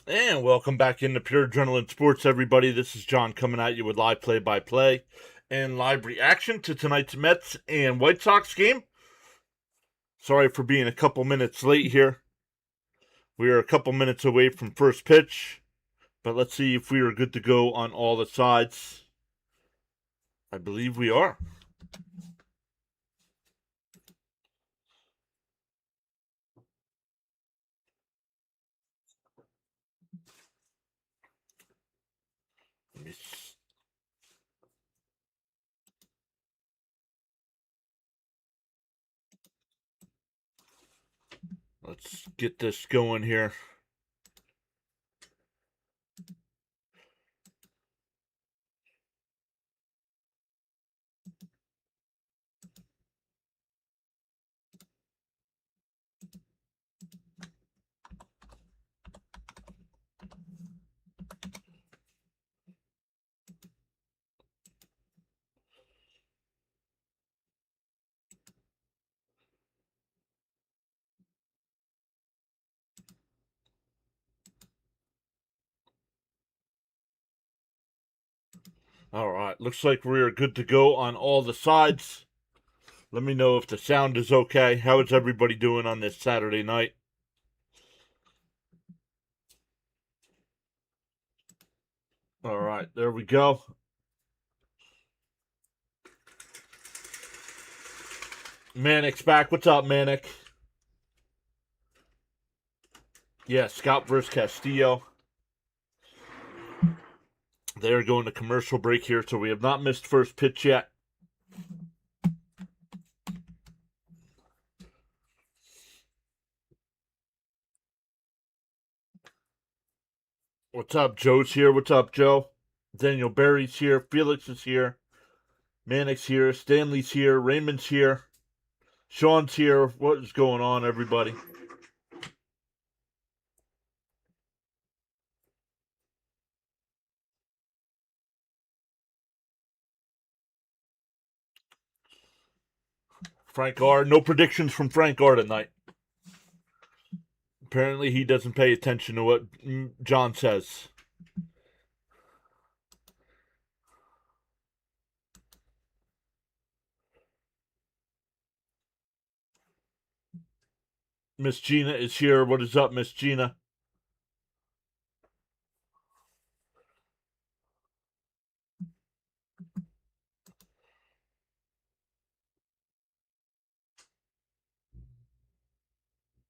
And welcome back into Pure Adrenaline Sports, everybody. This is John coming at you with live play-by-play and live reaction to tonight's Mets and White Sox game. Sorry for being a couple minutes late here. We are a couple minutes away from first pitch, but let's see if we are good to go on all the sides. I believe we are. Let's get this going here. All right, looks like we are good to go on all the sides. Let me know if the sound is okay. How is everybody doing on this Saturday night? All right, there we go. Manic's back. What's up, Manic? Yeah, Scott versus Castillo. They're going to commercial break here, so we have not missed first pitch yet. What's up? Joe's here. What's up, Joe? Daniel Barry's here. Felix is here. Manic's here. Stanley's here. Raymond's here. Sean's here. What is going on, everybody? Frank R. No predictions from Frank R tonight. Apparently, he doesn't pay attention to what John says. Miss Gina is here. What is up, Miss Gina?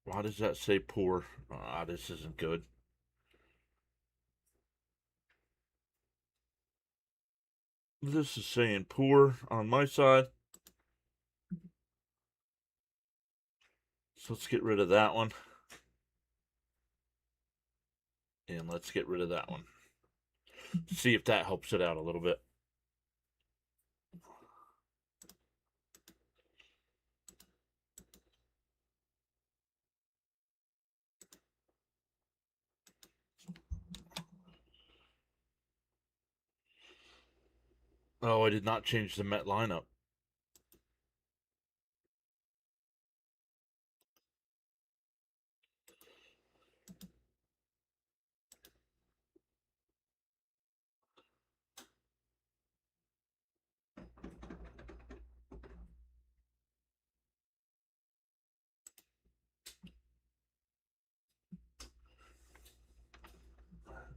Why does that say poor? This isn't good. This is saying poor on my side. So let's get rid of that one. And let's get rid of that one. See if that helps it out a little bit. Oh, I did not change the Met lineup.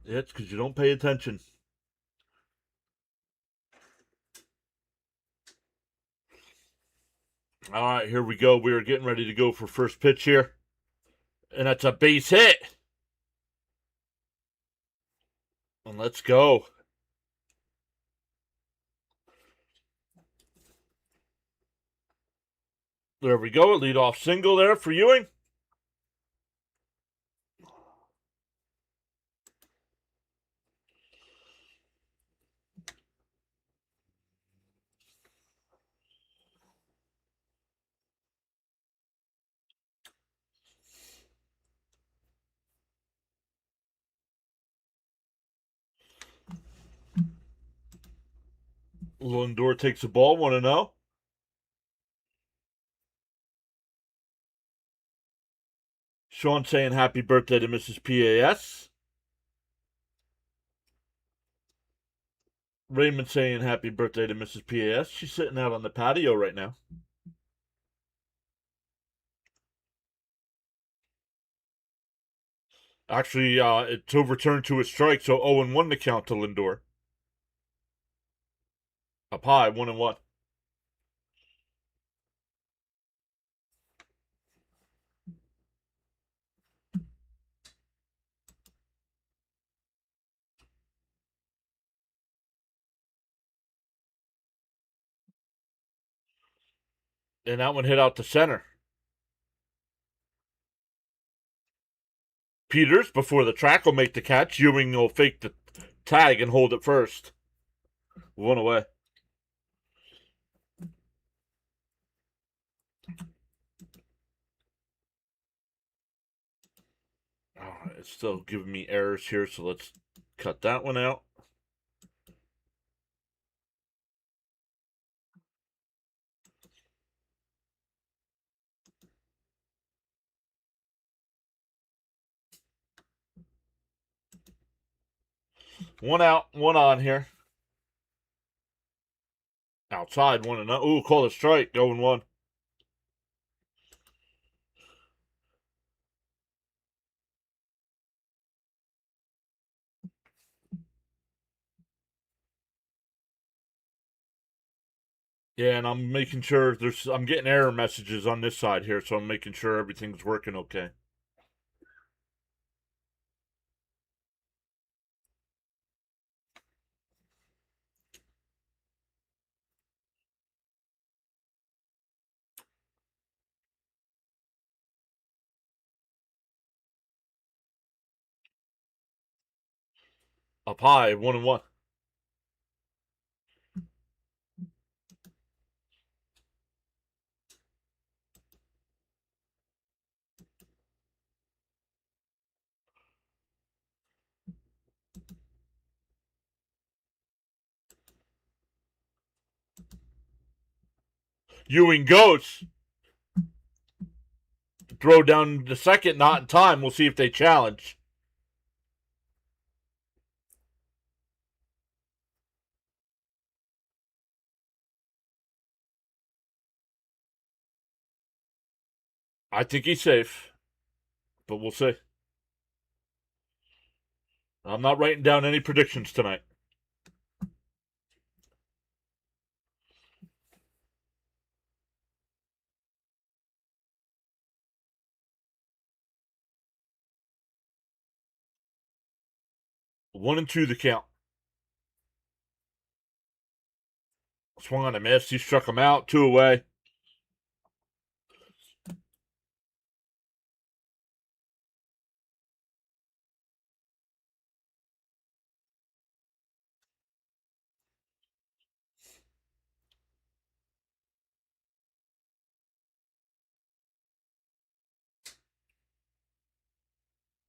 It's because you don't pay attention. All right, here we go. We are getting ready to go for first pitch here. And that's a base hit. And let's go. There we go. A leadoff single there for Ewing. Lindor takes the ball, 1-0. Sean saying happy birthday to Mrs. PAS. Raymond saying happy birthday to Mrs. PAS. She's sitting out on the patio right now. Actually, it's overturned to a strike, so 0-1 to count to Lindor. Up high, 1-1. And that one hit out to center. Peters, before the track, will make the catch. Ewing will fake the tag and hold it first. 1 away. Oh, it's still giving me errors here, so let's cut that one out. One out, one on here. Outside, 1-0. Ooh, call a strike, 0-1. Yeah, and I'm making sure I'm getting error messages on this side here, so I'm making sure everything's working okay. Up high, 1-1. Ewing goes. Throw down the second, not in time. We'll see if they challenge. I think he's safe, but we'll see. I'm not writing down any predictions tonight. One and two the count. Swung on a miss. He struck him out. 2 away.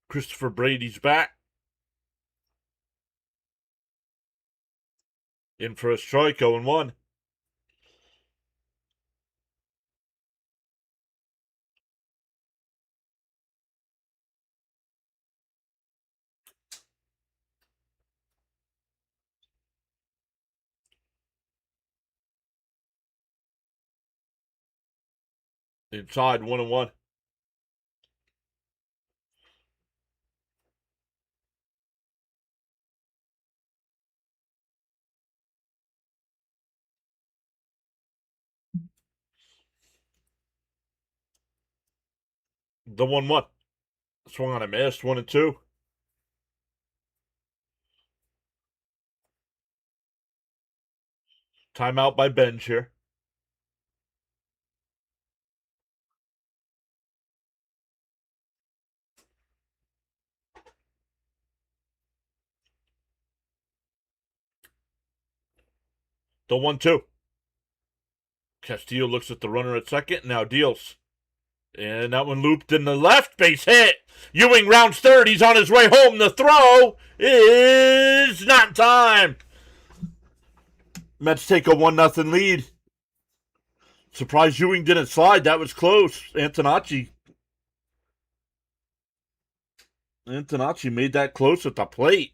Christopher Brady's back. In for a strike, 0-1. Inside, 1-1. The 1-1. Swung on a miss. 1-2. Timeout by Benj here. The 1-2. Castillo looks at the runner at second. Now deals. And that one looped in the left. Base hit. Ewing rounds third. He's on his way home. The throw is not in time. Mets take a 1-0 lead. Surprised Ewing didn't slide. That was close. Antonacci made that close at the plate.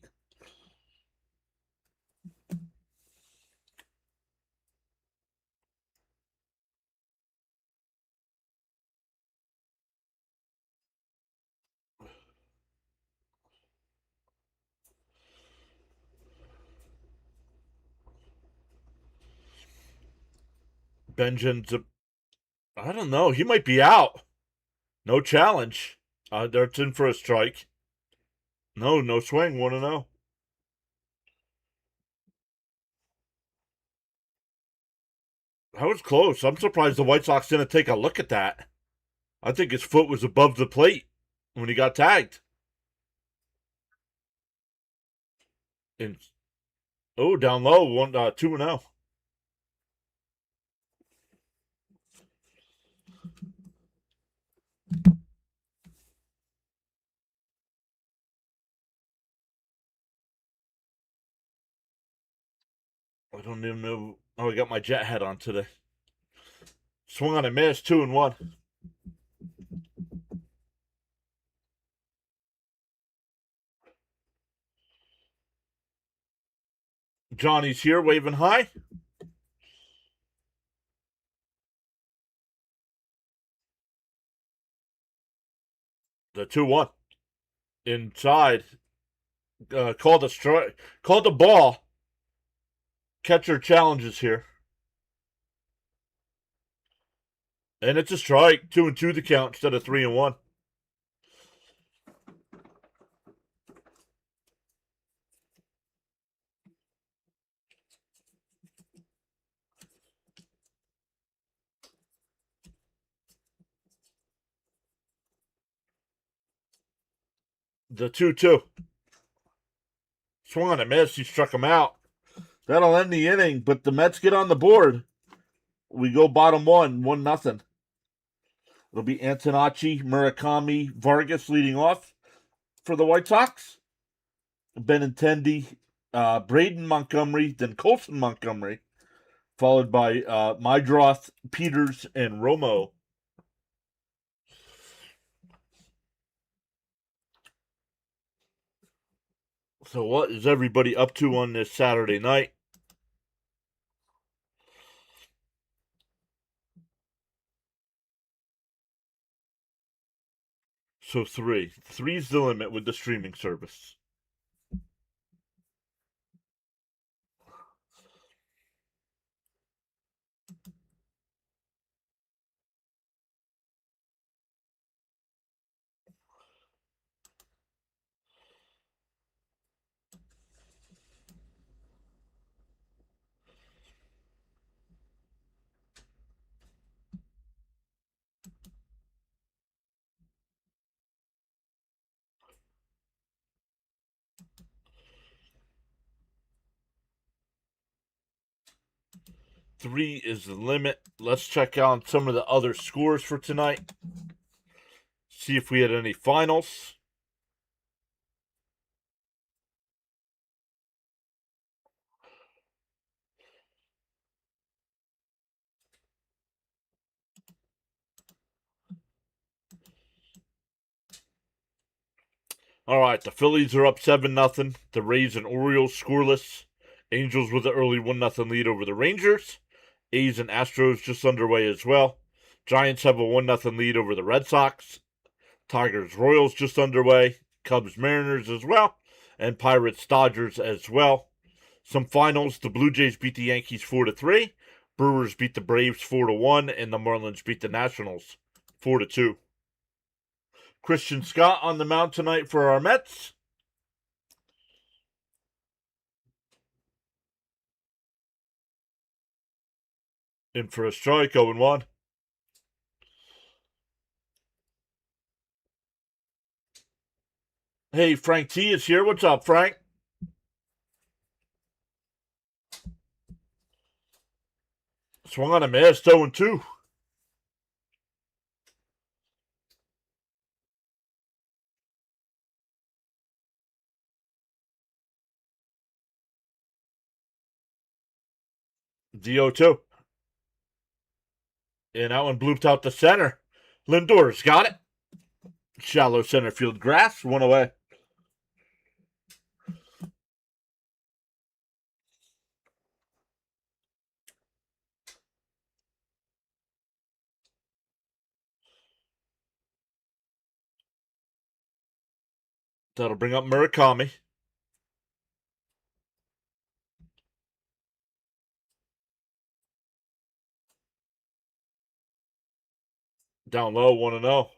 Benjamin's, I don't know. He might be out. No challenge. That's in for a strike. No swing. 1-0. That was close. I'm surprised the White Sox didn't take a look at that. I think his foot was above the plate when he got tagged. And down low, 2-0. I don't even know. Oh, I got my jet hat on today. Swung on a miss, 2-1. Johnny's here, waving high. The 2-1. Inside. Called a strike. Called the ball. Catcher challenges here. And it's a strike. 2-2 the count instead of 3-1. The 2-2. Swung on a miss. He struck him out. That'll end the inning, but the Mets get on the board. We go bottom 1-0. It'll be Antonacci, Murakami, Vargas leading off for the White Sox. Benintendi, Braden Montgomery, then Colson Montgomery, followed by Mydroth, Peters, and Romo. So what is everybody up to on this Saturday night? So 3. 3's the limit with the streaming service. Three is the limit. Let's check out some of the other scores for tonight. See if we had any finals. All right, the Phillies are up 7-0. The Rays and Orioles scoreless. Angels with an early 1-0 lead over the Rangers. A's and Astros just underway as well. Giants have a 1-0 lead over the Red Sox. Tigers Royals just underway. Cubs Mariners as well. And Pirates Dodgers as well. Some finals: the Blue Jays beat the Yankees 4-3. Brewers beat the Braves 4-1, and the Marlins beat the Nationals 4-2. Christian Scott on the mound tonight for our Mets. In for a strike, 0-1. Hey, Frank T is here. What's up, Frank? Swung on a miss, 0-2. The 0-2. And that one blooped out the center. Lindor's got it. Shallow center field grass, 1 away. That'll bring up Murakami. Down low, 1-0.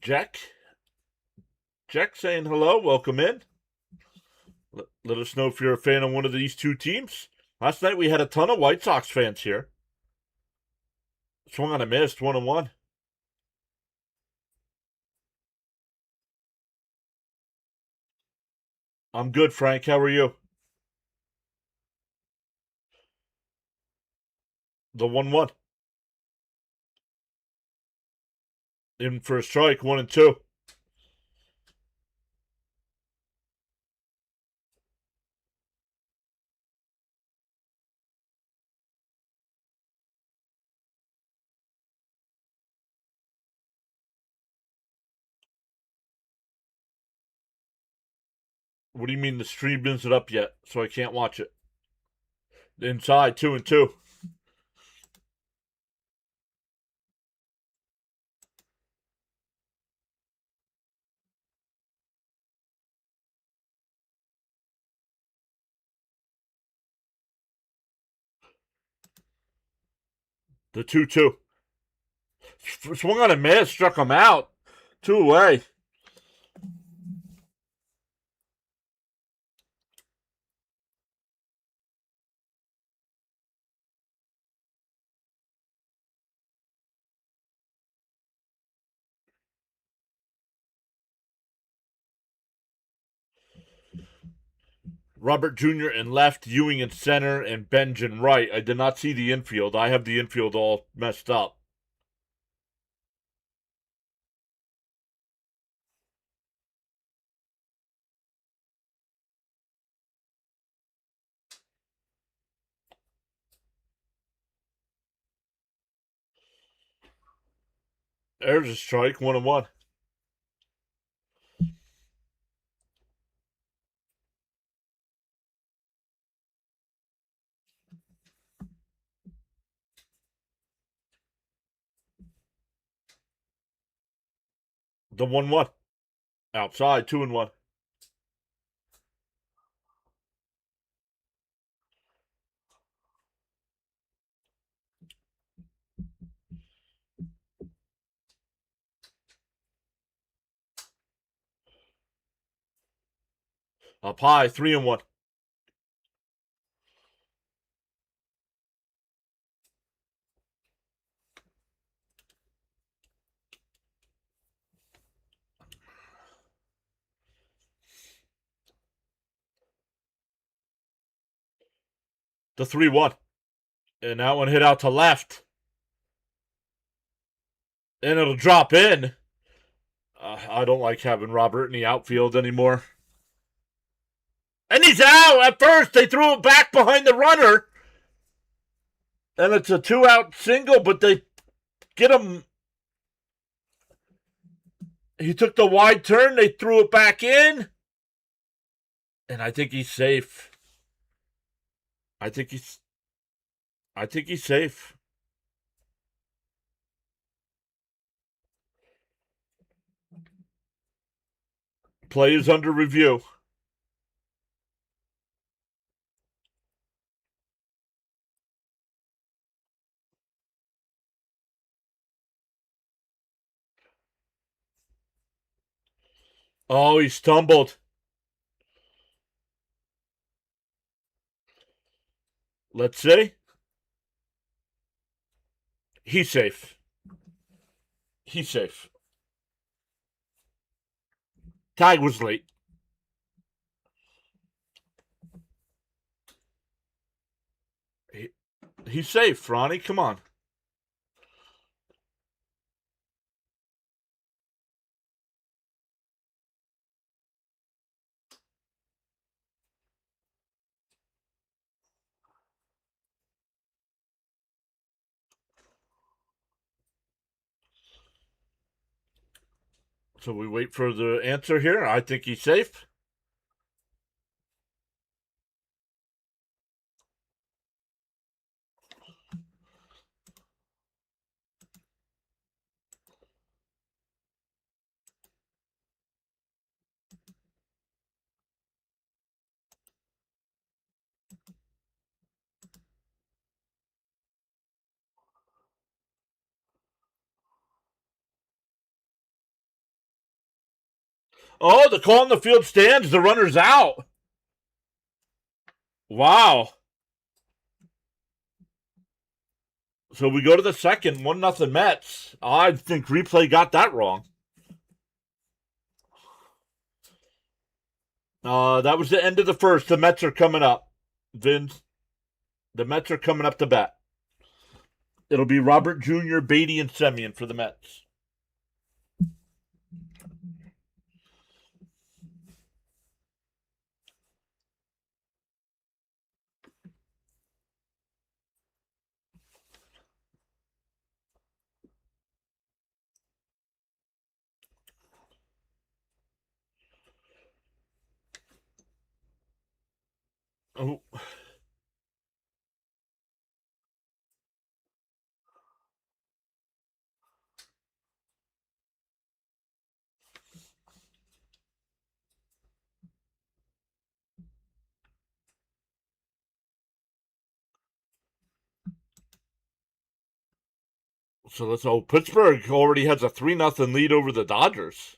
Jack. Jack saying hello. Welcome in. Let us know if you're a fan of one of these two teams. Last night we had a ton of White Sox fans here. Swung on a miss, 1-1. I'm good, Frank. How are you? The 1-1. In for a strike, 1-2. What do you mean the stream isn't up yet, so I can't watch it? Inside, 2-2. The 2-2. Swung on a miss, struck him out. 2 away. Robert Jr. in left, Ewing in center, and Benj in right. I did not see the infield. I have the infield all messed up. There's a strike, 1-1. The 1-1. Outside, 2-1. Up high, 3-1. The 3-1. And that one hit out to left. And it'll drop in. I don't like having Robert in the outfield anymore. And he's out at first. They threw it back behind the runner. And it's a 2-out single, but they get him. He took the wide turn. They threw it back in. And I think he's safe. I think he's safe. Play is under review. Oh, he stumbled. Let's see. He's safe. He's safe. Tag was late. He's safe, Ronnie. Come on. So we wait for the answer here. I think he's safe. Oh, the call in the field stands. The runner's out. Wow. So we go to the second, 1-0 Mets. I think replay got that wrong. That was the end of the first. The Mets are coming up. Vince, the Mets are coming up to bat. It'll be Robert Jr., Beatty, and Semien for the Mets. Oh. So let's. Oh, Pittsburgh already has a 3-0 lead over the Dodgers.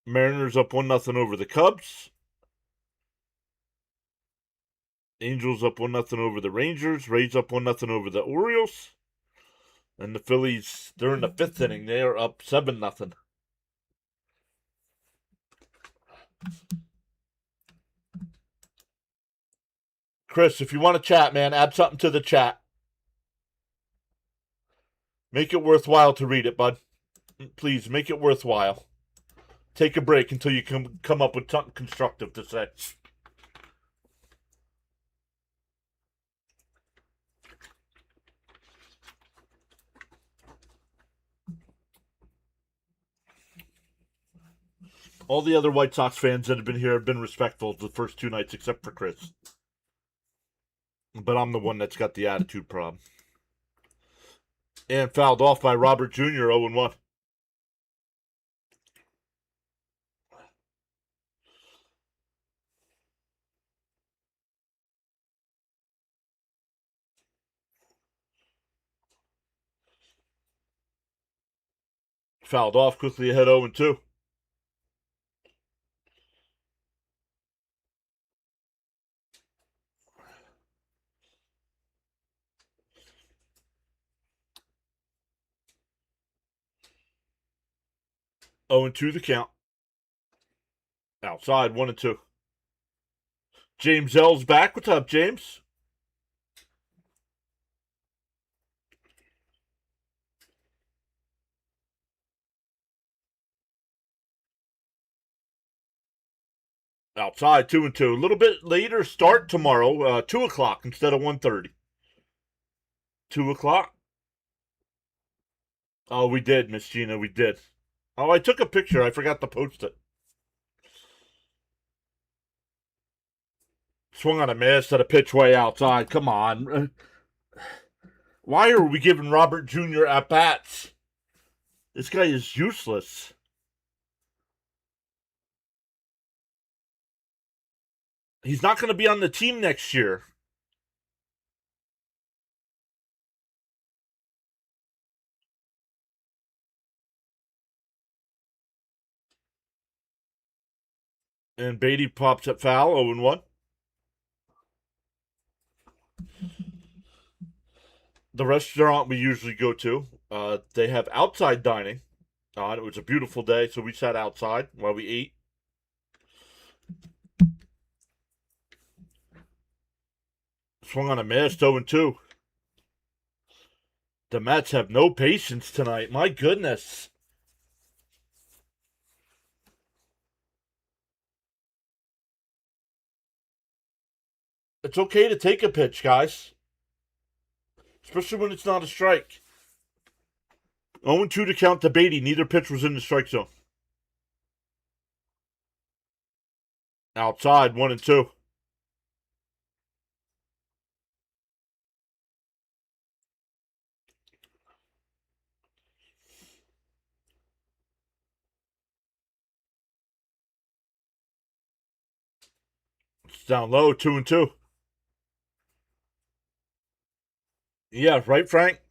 Mariners up 1-0 over the Cubs. Angels up 1-0 over the Rangers. Rays up 1-0 over the Orioles. And the Phillies, they're in the fifth inning. They are up 7-0. Chris, if you want to chat, man, add something to the chat. Make it worthwhile to read it, bud. Please, make it worthwhile. Take a break until you come up with something constructive to say. All the other White Sox fans that have been here have been respectful the first two nights, except for Chris. But I'm the one that's got the attitude problem. And fouled off by Robert Jr. 0-1. Fouled off, quickly ahead 0-2. Oh and 2 the count. Outside, 1-2. James L's back. What's up, James? Outside, 2-2. A little bit later start tomorrow, 2 o'clock instead of 1:30. 2 o'clock? Oh, we did, Miss Gina, we did. Oh, I took a picture. I forgot to post it. Swung on a miss at a pitch way outside. Come on. Why are we giving Robert Jr. at bats? This guy is useless. He's not going to be on the team next year. And Beatty pops at foul, 0-1. The restaurant we usually go to, they have outside dining. It was a beautiful day, so we sat outside while we ate. Swung on a miss, 0-2. The Mets have no patience tonight. My goodness. It's okay to take a pitch, guys. Especially when it's not a strike. 0-2 to count to Beatty. Neither pitch was in the strike zone. Outside, 1-2. It's down low, 2-2. Yeah, right, Frank?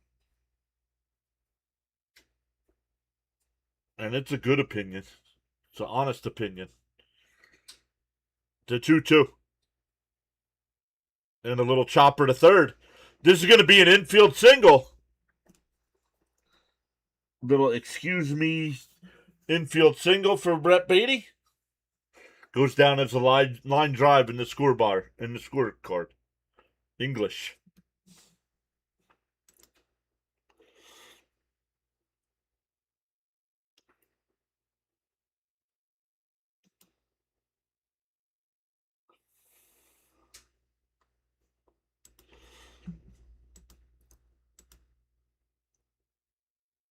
And it's a good opinion. It's an honest opinion. To 2-2. And a little chopper to third. This is going to be an infield single. Little excuse me infield single for Brett Beatty. Goes down as a line drive in the scorecard. English.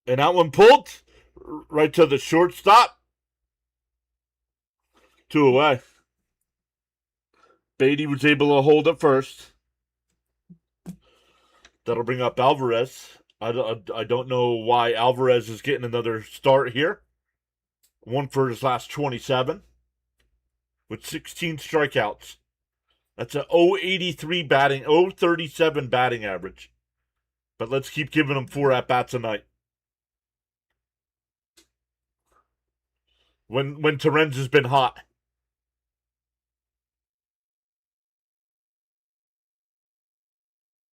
And that one pulled right to the shortstop. 2 away. Beatty was able to hold it first. That'll bring up Alvarez. I don't know why Alvarez is getting another start here. One for his last 27 with 16 strikeouts. That's a 083 batting, 037 batting average. But let's keep giving him 4 at-bats a night. When Terrenz has been hot.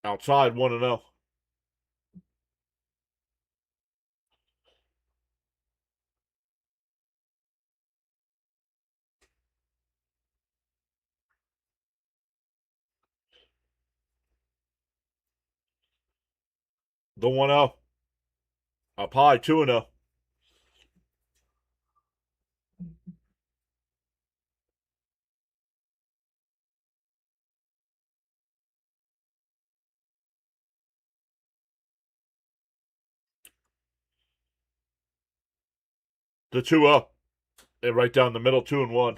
Outside, 1-0. The 1-0. Up high, 2-0. The 2-0. And right down the middle, 2-1.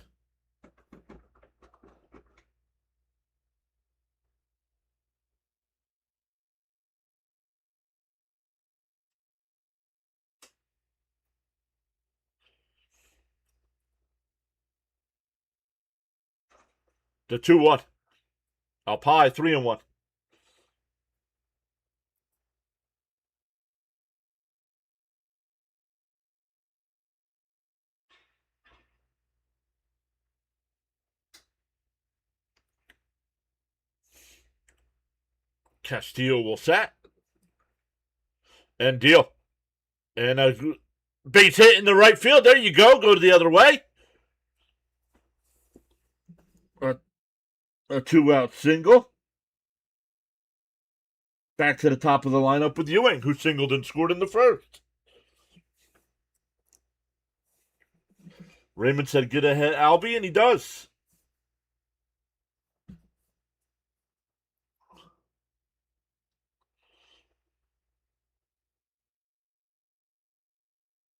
The 2-1. Up high, 3-1. Castillo will set. And deal. And a base hit in the right field. There you go. Go to the other way. A 2-out single. Back to the top of the lineup with Ewing, who singled and scored in the first. Raymond said, get ahead, Albie, and he does.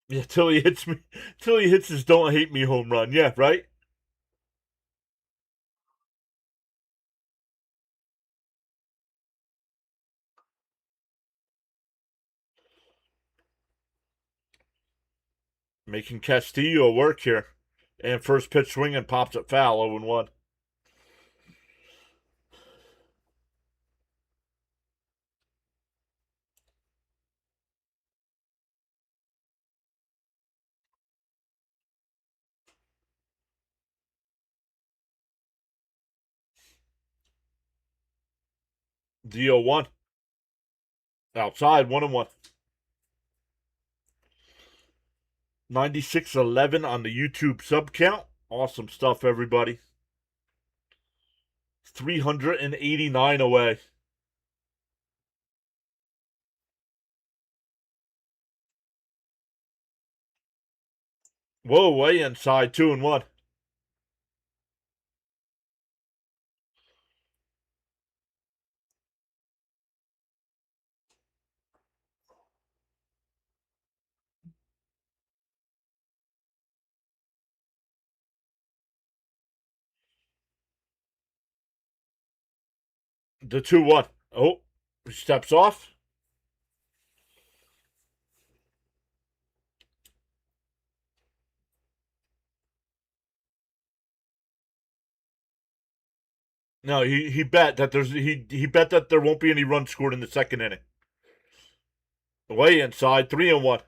Yeah, till he hits his don't hate me home run. Yeah, right? Making Castillo work here. And first pitch swing and pops it foul, 0-1. The 0-1. Outside, 1-1. 9611 on the YouTube sub count. Awesome stuff, everybody. 389 away. Whoa, way inside, 2-1. The 2-1. Oh, he steps off. No, he bet that he bet that there won't be any runs scored in the second inning. Way inside, 3-1.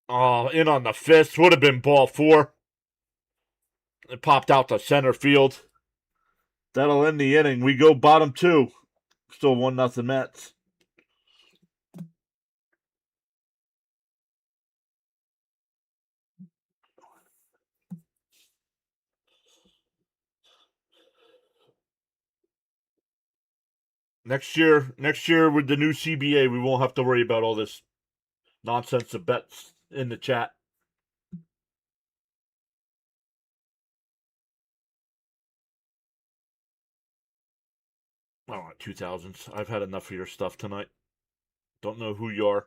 Oh, in on the fist. Would have been ball four. It popped out to center field. That'll end the inning. We go bottom two. Still 1-0 Mets. Next year with the new CBA, we won't have to worry about all this nonsense of bets in the chat. Oh, 2000s. I've had enough of your stuff tonight. Don't know who you are.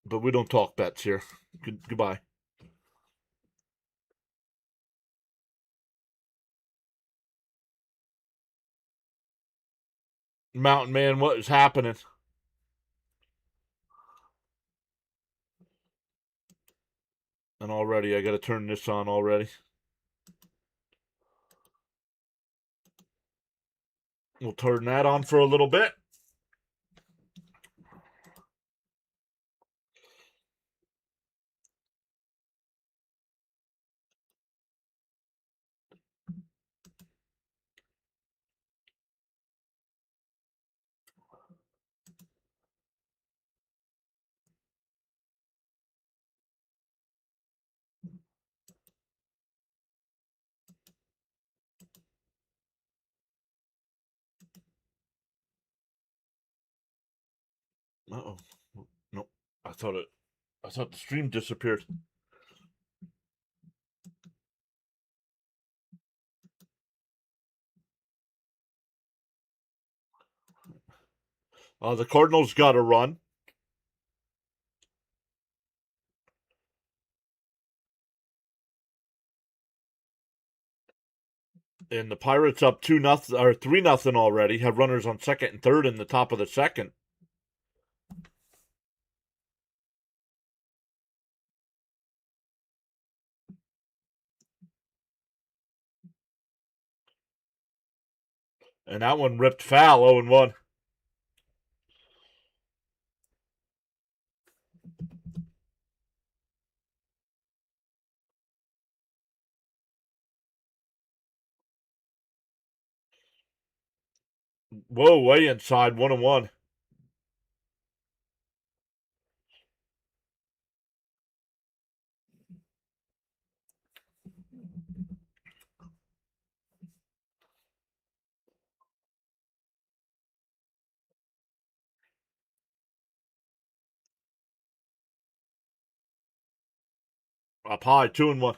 But we don't talk bets here. Goodbye. Mountain Man, what is happening? And already, I gotta turn this on already. We'll turn that on for a little bit. Uh-oh. No. I thought the stream disappeared. The Cardinals got a run. And the Pirates up 2-0 or 3-0 already. Have runners on second and third in the top of the second. And that one ripped foul, 0-1. Whoa, way inside, 1-1. Up high, 2-1.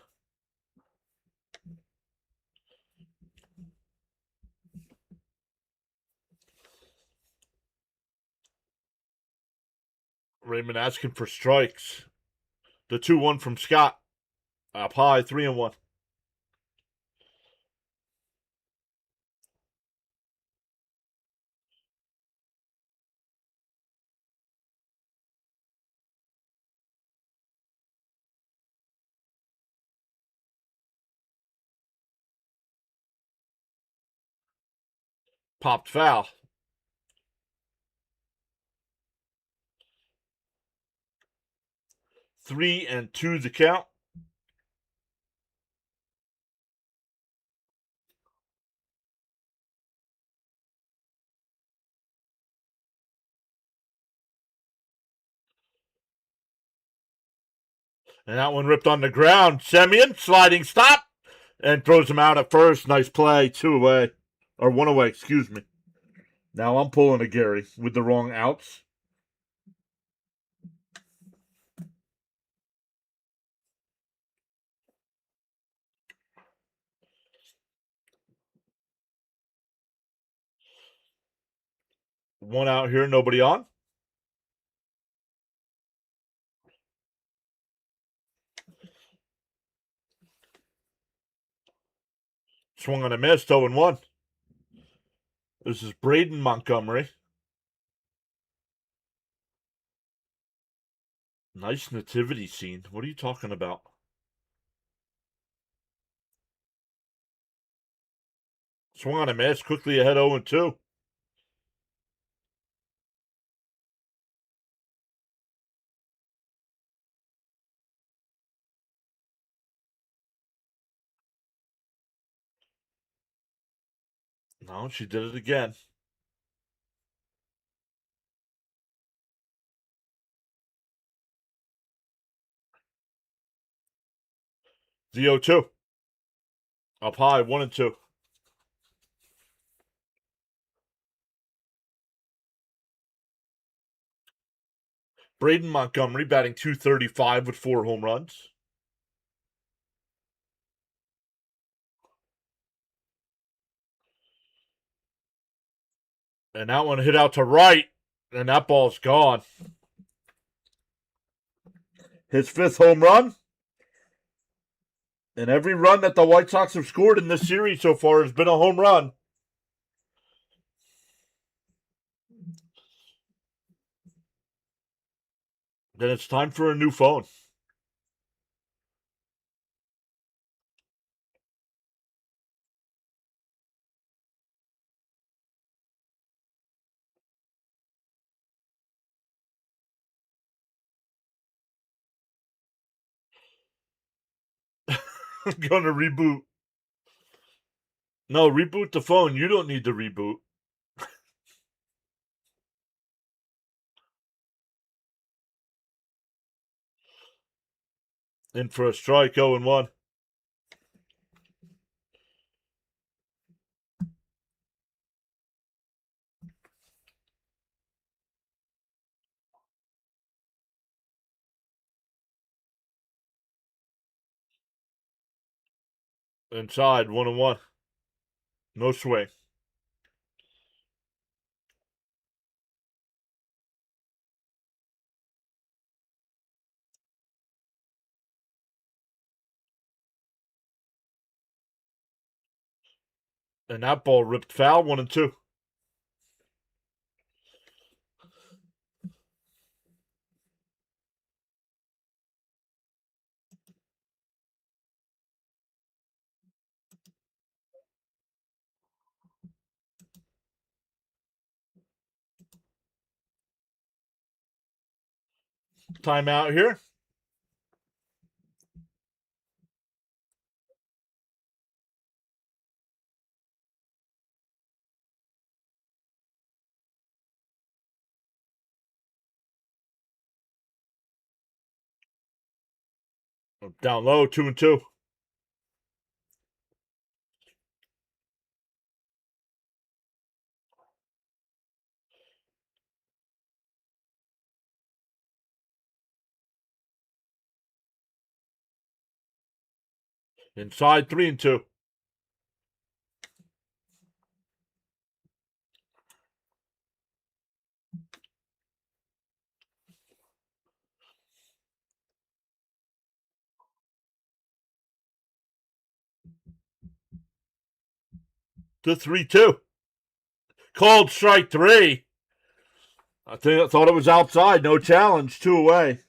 Raymond asking for strikes. The 2-1 from Scott. Up high, 3-1. Popped foul. 3-2 the count. And that one ripped on the ground. Semyon, sliding stop, and throws him out at first. Nice play. 2 away. Or 1 away, excuse me. Now I'm pulling a Gary with the wrong outs. One out here, nobody on. Swung on a miss, 0-1. This is Braden Montgomery. Nice nativity scene. What are you talking about? Swung on a miss, quickly ahead 0-2. No, she did it again. The 0-2. Up high, 1-2. Braden Montgomery batting .235 with 4 home runs. And that one hit out to right, and that ball's gone. His 5th home run. And every run that the White Sox have scored in this series so far has been a home run. Then it's time for a new phone. I'm going to reboot. No, reboot the phone. You don't need to reboot. In for a strike, 0-1. Inside, 1-1. No swing. And that ball ripped foul, 1-2. Timeout here. Down low, 2-2. Inside, 3-2. To 3-2. Called strike 3. I thought it was outside. No challenge. 2 away.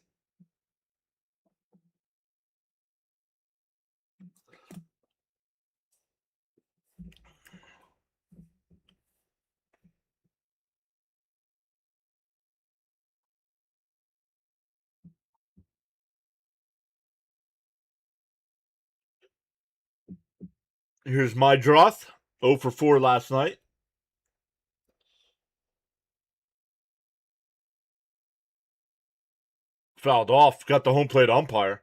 Here's my Droth. 0 for 4 last night. Fouled off. Got the home plate umpire.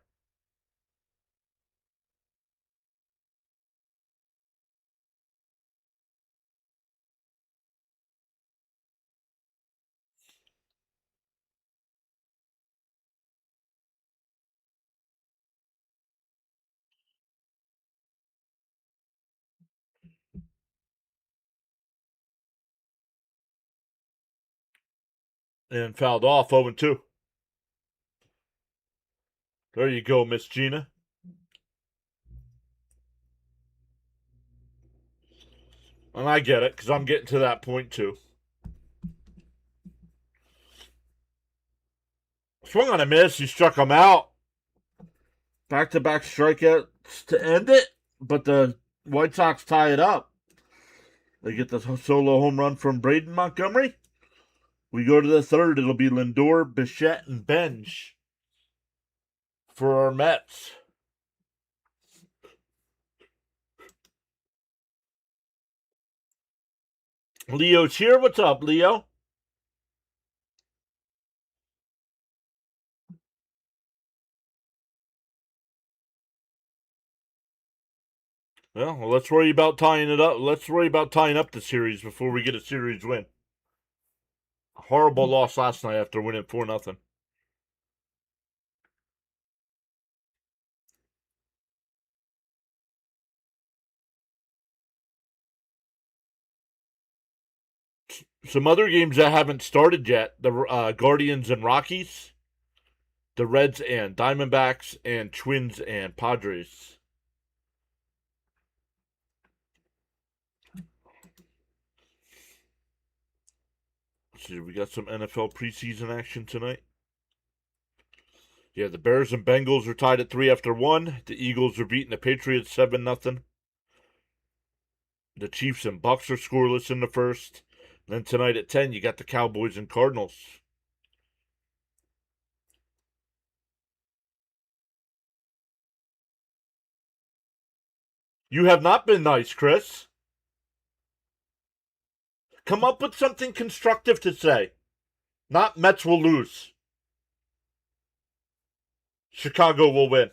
And fouled off, 0-2. There you go, Miss Gina. And I get it, because I'm getting to that point too. Swung on a miss. He struck him out. Back-to-back strikeouts to end it, but the White Sox tie it up. They get the solo home run from Braden Montgomery. We go to the third. It'll be Lindor, Bichette, and Benj for our Mets. Leo's here. What's up, Leo? Well, let's worry about tying it up. Let's worry about tying up the series before we get a series win. A horrible loss last night after winning 4-0. Some other games that haven't started yet: the Guardians and Rockies, the Reds and Diamondbacks, and Twins and Padres. Let's see, we got some NFL preseason action tonight. Yeah, the Bears and Bengals are tied at 3 after 1. The Eagles are beating the Patriots 7-0. The Chiefs and Bucks are scoreless in the first. And then tonight at 10, you got the Cowboys and Cardinals. You have not been nice, Chris. Come up with something constructive to say. Not Mets will lose. Chicago will win.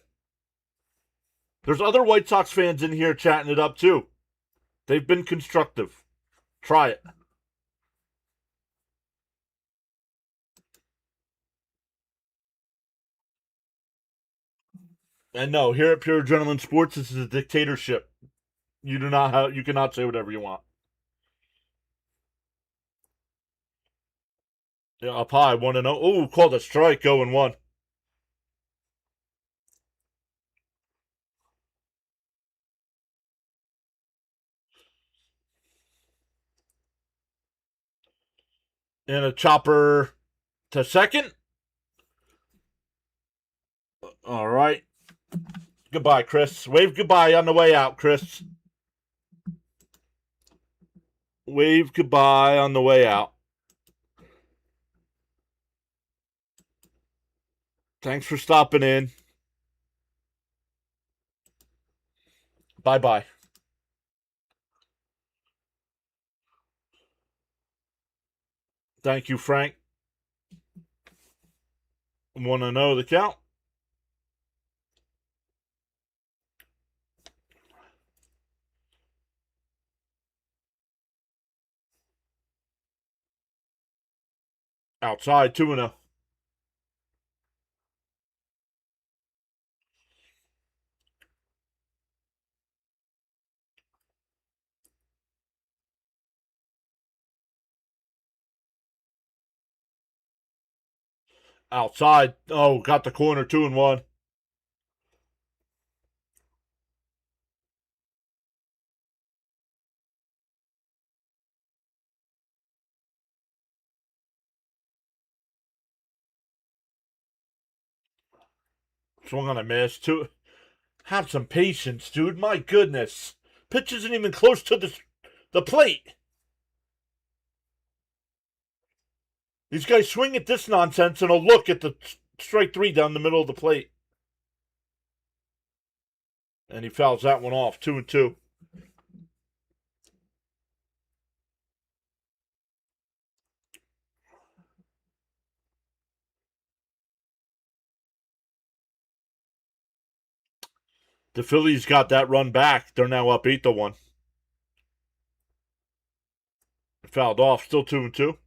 There's other White Sox fans in here chatting it up too. They've been constructive. Try it. And no, here at Pure Adrenaline Sports, this is a dictatorship. You cannot say whatever you want. Yeah, up high, 1-0. Oh, called a strike, 0-1. And a chopper to second. All right. Goodbye, Chris. Wave goodbye on the way out, Chris. Wave goodbye on the way out. Thanks for stopping in. Bye bye. Thank you, Frank. Want to know the count? Outside, 2-0. Outside. Oh, got the corner, 2-1. Swung on a miss. Two. Have some patience, dude. My goodness. Pitch isn't even close to the plate. These guys swing at this nonsense and will look at the strike 3 down the middle of the plate. And he fouls that one off, 2-2. The Phillies got that run back. They're now up 8-1. Fouled off, still 2-2.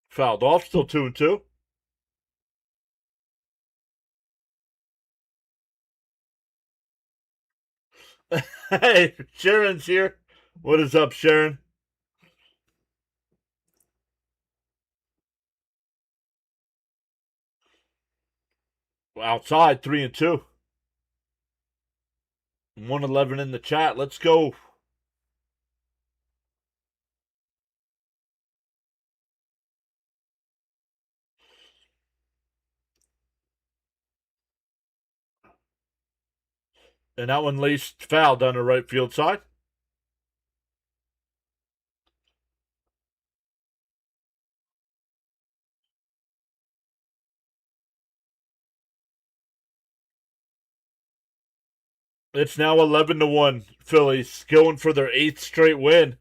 Fouled off, still 2-2. Hey, Sharon's here. What is up, Sharon? Outside, 3-2. 111 in the chat. Let's go. And that one laced foul down the right field side. It's now 11-1. Phillies going for their 8th straight win.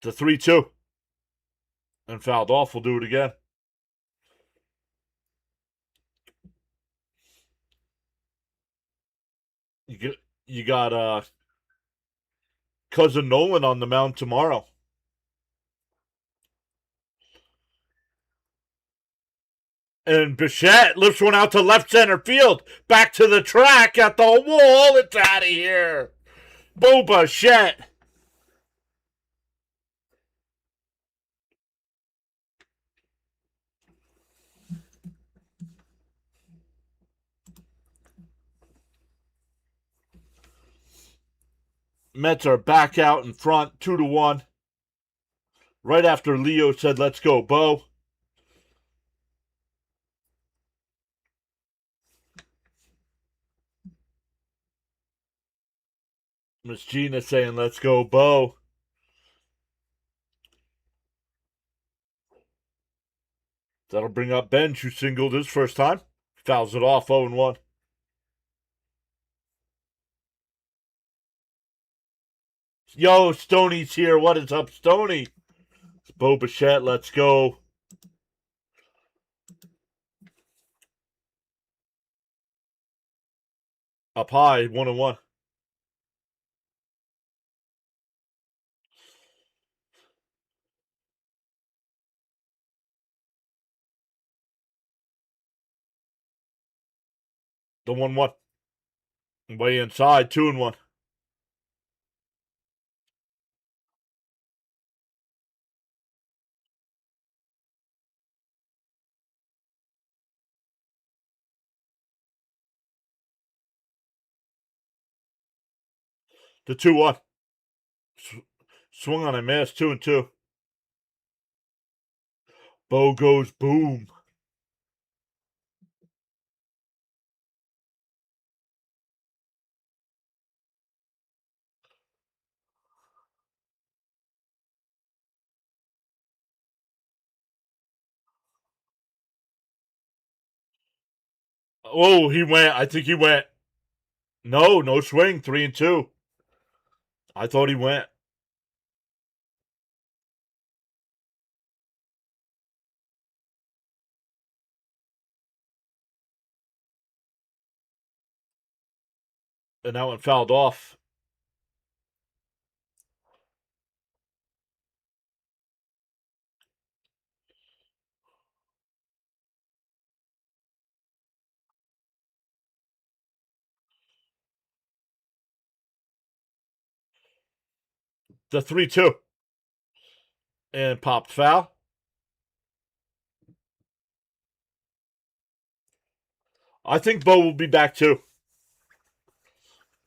The 3-2. And fouled off. We'll do it again. You got cousin Nolan on the mound tomorrow. And Bichette lifts one out to left center field. Back to the track at the wall. It's out of here. Bo Bichette. Mets are back out in front, 2-1. Right after Leo said, "Let's go, Bo." Miss Gina saying, "Let's go, Bo." That'll bring up Benj, who singled his first time. Fouls it off, 0-1. Yo, Stoney's here. What is up, Stoney? It's Bo Bichette. Let's go. Up high, 1-1. The 1-1. Way inside, 2-1. The 2-1. Swung on a miss, 2-2. Bo goes boom. Oh, he went. I think he went. No swing. 3-2. I thought he went. And that one fouled off. The 3-2. And popped foul. I think Bo will be back too.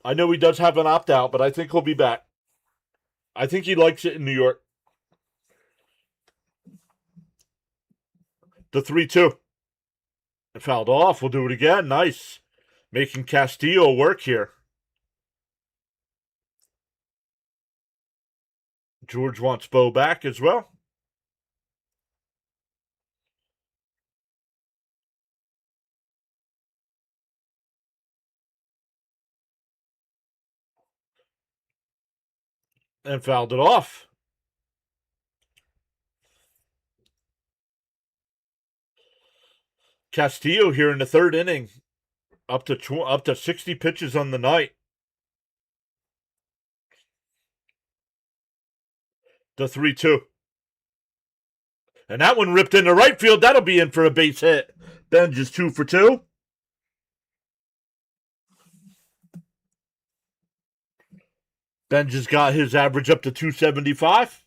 I know he does have an opt out, but I think he'll be back. I think he likes it in New York. The 3-2. And fouled off. We'll do it again. Nice. Making Castillo work here. George wants Bo back as well. And fouled it off. Castillo here in the third inning. Up to 60 pitches on the night. The 3-2. And that one ripped into right field. That'll be in for a base hit. Benj is 2 for 2. Benj has got his average up to 275.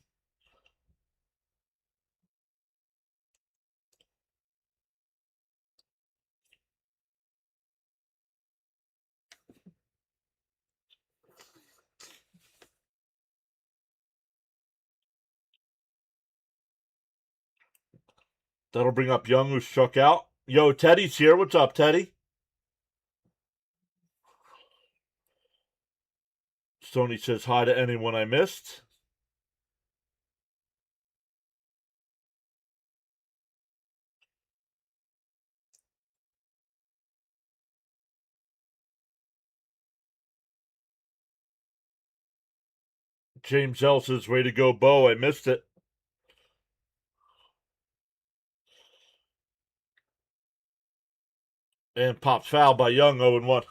That'll bring up Young, who struck out. Yo, Teddy's here. What's up, Teddy? Stoney says hi to anyone I missed. James L says, way to go, Bo. I missed it. And pops foul by Young, 0-1.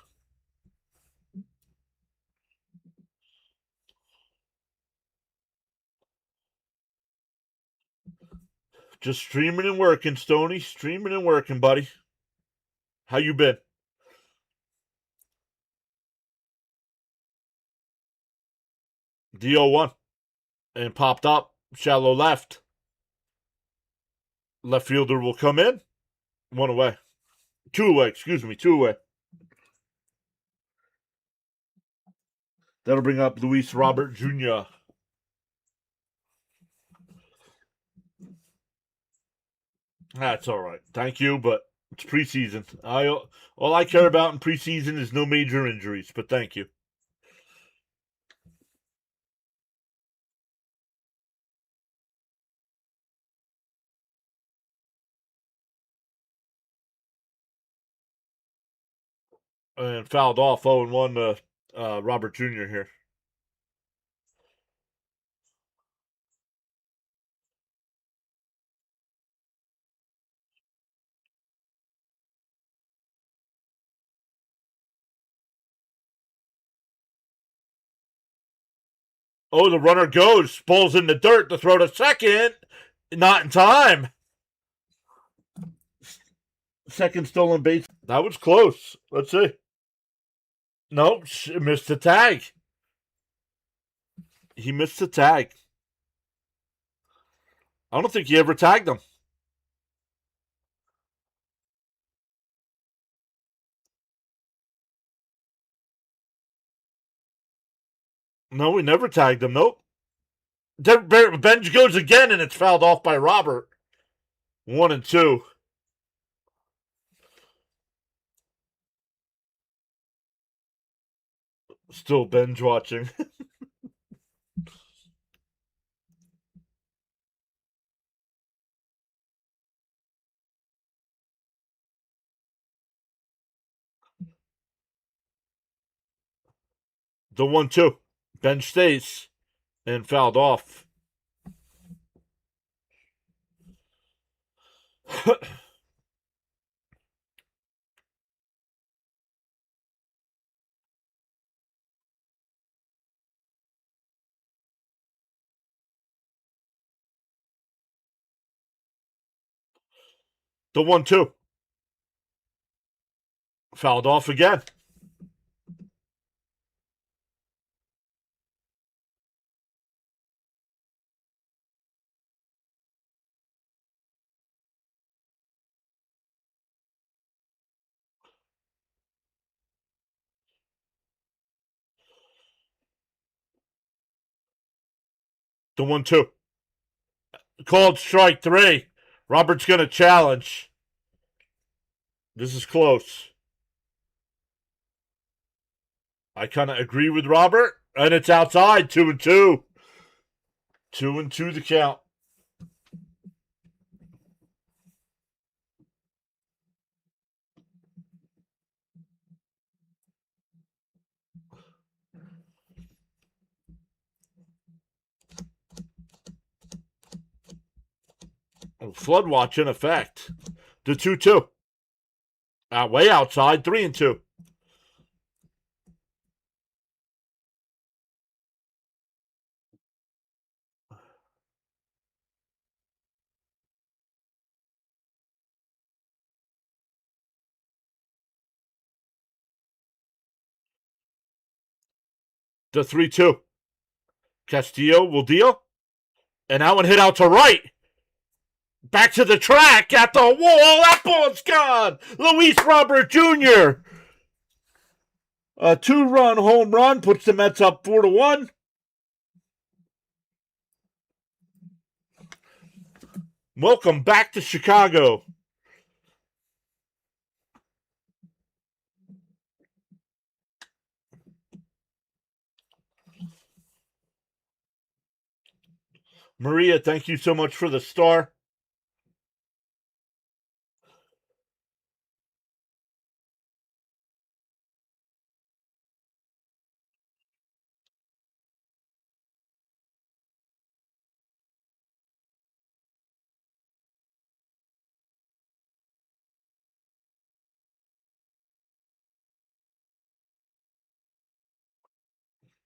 Just streaming and working, Stoney. Streaming and working, buddy. How you been? D-O-1. And popped up. Shallow left. Left fielder will come in. One away. Two away, excuse me. Two away. That'll bring up Luis Robert Jr. That's all right. Thank you, but it's preseason. All I care about in preseason is no major injuries, but thank you. And fouled off 0-1 to Robert Jr. here. Oh, the runner goes. Ball's in the dirt to throw to second. Not in time. Second stolen base. That was close. Let's see. Nope, missed the tag. He missed the tag. I don't think he ever tagged him. No, he never tagged him. Nope. Benj goes again, and it's fouled off by Robert. 1-2. Still binge watching. The 1-2. Bench stays and fouled off. The 1-2. Fouled off again. The 1-2. Called strike 3. Robert's going to challenge. This is close. I kind of agree with Robert. And it's outside. 2-2. 2-2 the count. Flood watch in effect. The 2-2. Way outside. 3-2. The 3-2. Castillo will deal. And that one hit out to right. Back to the track at the wall. That ball's gone. Luis Robert Jr. A 2-run home run puts the Mets up 4-1. Welcome back to Chicago. Maria, thank you so much for the star.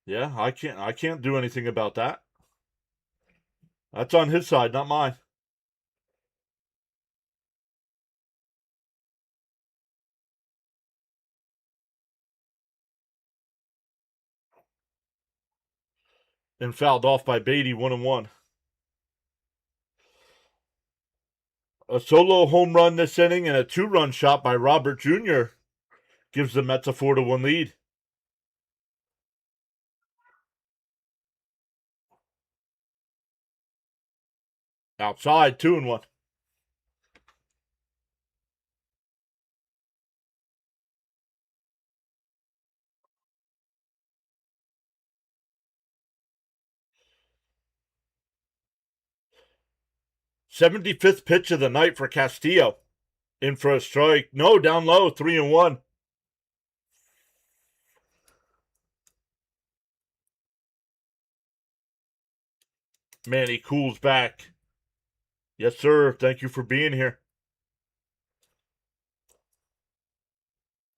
Yeah, I can't do anything about that. That's on his side, not mine. And fouled off by Beatty, 1-1. A solo home run this inning and a 2-run shot by Robert Jr. gives the Mets a 4-1 lead. Outside, 2-1. '75th pitch of the night for Castillo. In for a strike. No, down low, 3-1. Manny cools back. Yes, sir. Thank you for being here.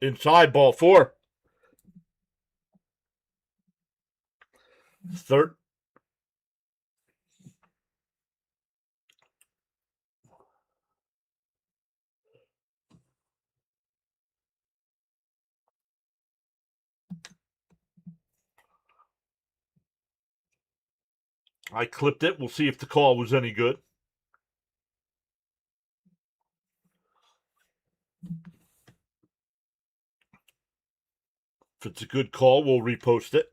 Inside, ball 4. Third. I clipped it. We'll see if the call was any good. If it's a good call, we'll repost it.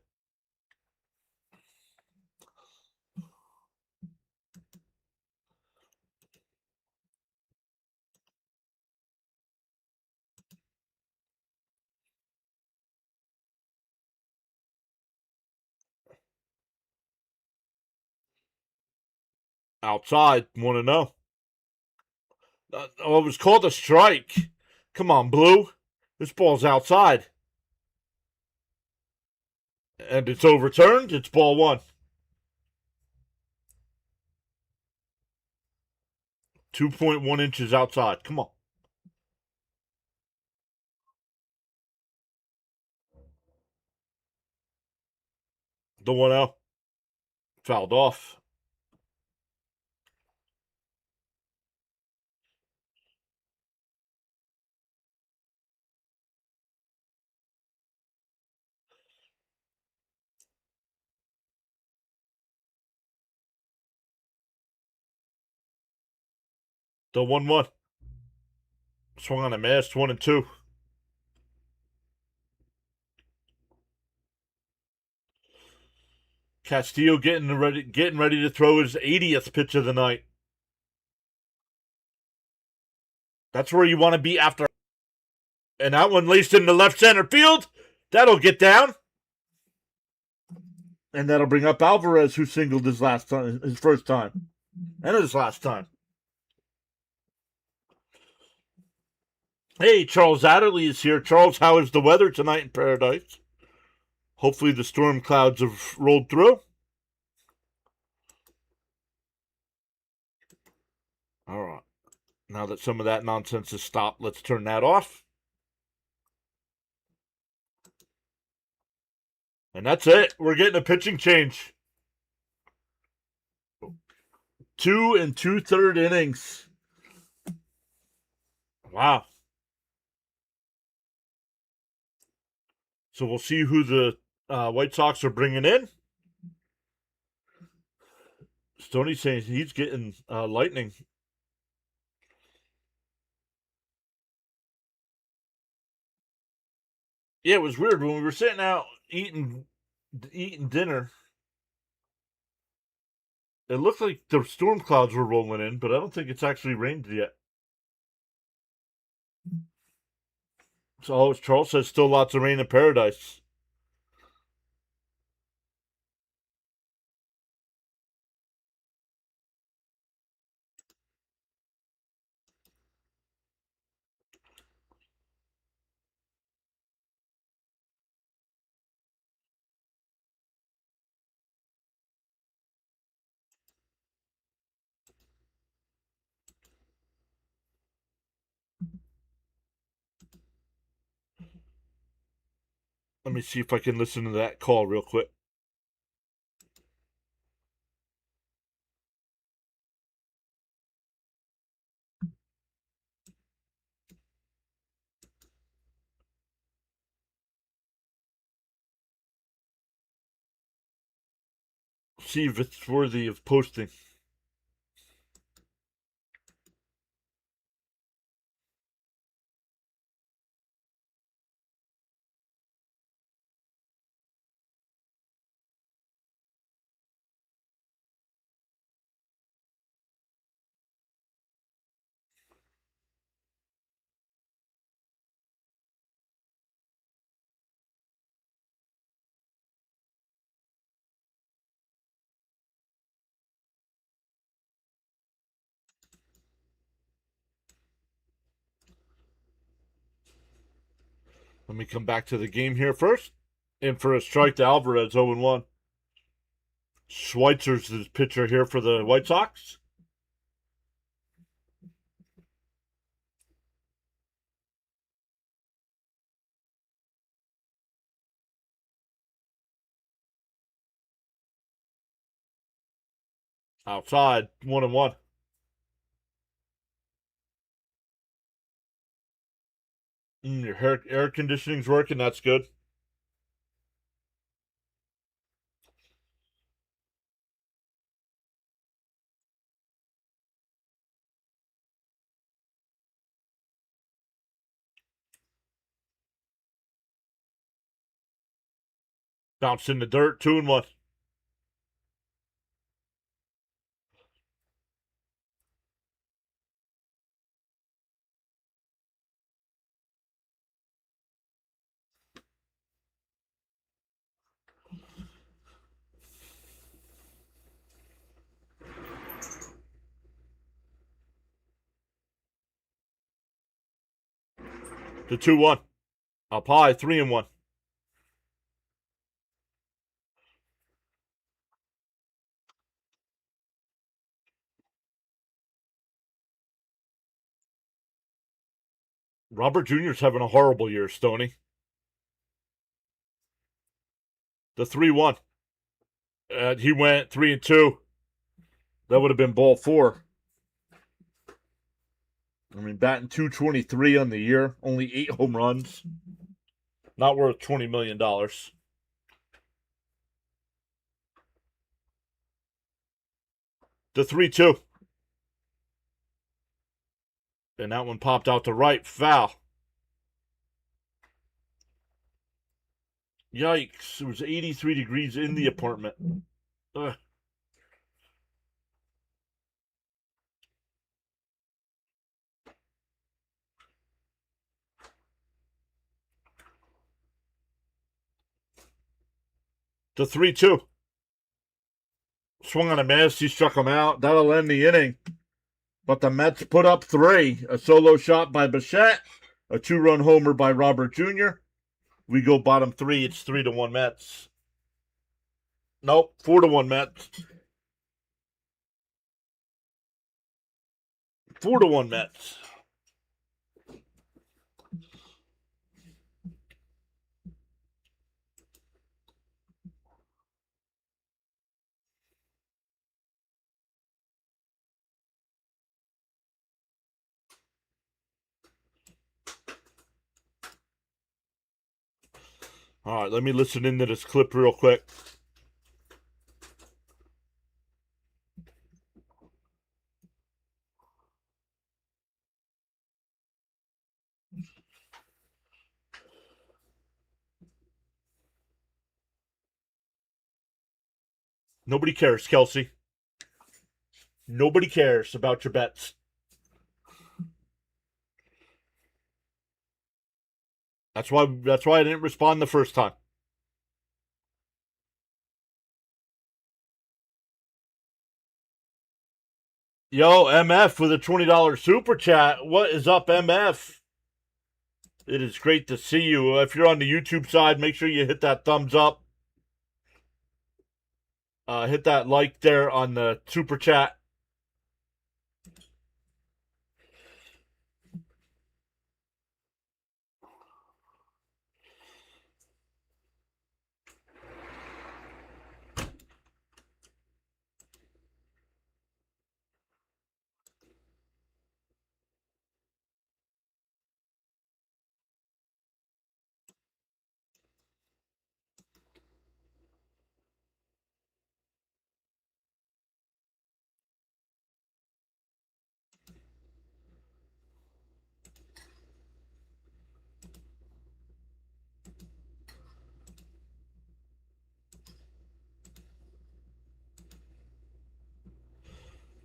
Outside, 1-0. It was called a strike. Come on, Blue. This ball's outside. And it's overturned. It's ball 1. 2.1 inches outside. Come on. The 1-0. Fouled off. The 1-1. Swung on a miss. 1-2. Castillo getting ready to throw his 80th pitch of the night. That's where you want to be after. And that one laced into left center field. That'll get down. And that'll bring up Alvarez, who singled his first time. And his last time. Hey, Charles Adderley is here. Charles, how is the weather tonight in Paradise? Hopefully the storm clouds have rolled through. All right. Now that some of that nonsense has stopped, let's turn that off. And that's it. We're getting a pitching change. 2 2/3 innings. Wow. So we'll see who the White Sox are bringing in. Stoney's saying he's getting lightning. Yeah, it was weird when we were sitting out eating dinner. It looked like the storm clouds were rolling in, but I don't think it's actually rained yet. So Charles says still lots of rain in paradise. Let me see if I can listen to that call real quick. See if it's worthy of posting. Let me come back to the game here first. And for a strike to Alvarez, 0-1. Schweitzer's the pitcher here for the White Sox. Outside, 1-1. Your air conditioning's working. That's good. Bounce in the dirt, 2-1. The 2-1. Up high, 3-1. Robert Jr.'s having a horrible year, Stoney. The 3-1. He went 3-2. That would have been ball 4. I mean, batting 223 on the year, only 8 home runs. Not worth $20 million. The 3-2. And that one popped out to right. Foul. Yikes. It was 83 degrees in the apartment. Ugh. The 3-2. Swung on a miss. He struck him out. That'll end the inning. But the Mets put up 3. A solo shot by Bichette. A 2-run homer by Robert Jr. We go bottom 3. It's 3-1 Mets. Nope. 4-1 Mets. 4-1 Mets. All right, let me listen into this clip real quick. Nobody cares, Kelsey. Nobody cares about your bets. That's why I didn't respond the first time. Yo, MF with a $20 super chat. What is up, MF? It is great to see you. If you're on the YouTube side, make sure you hit that thumbs up. Hit that like there on the super chat.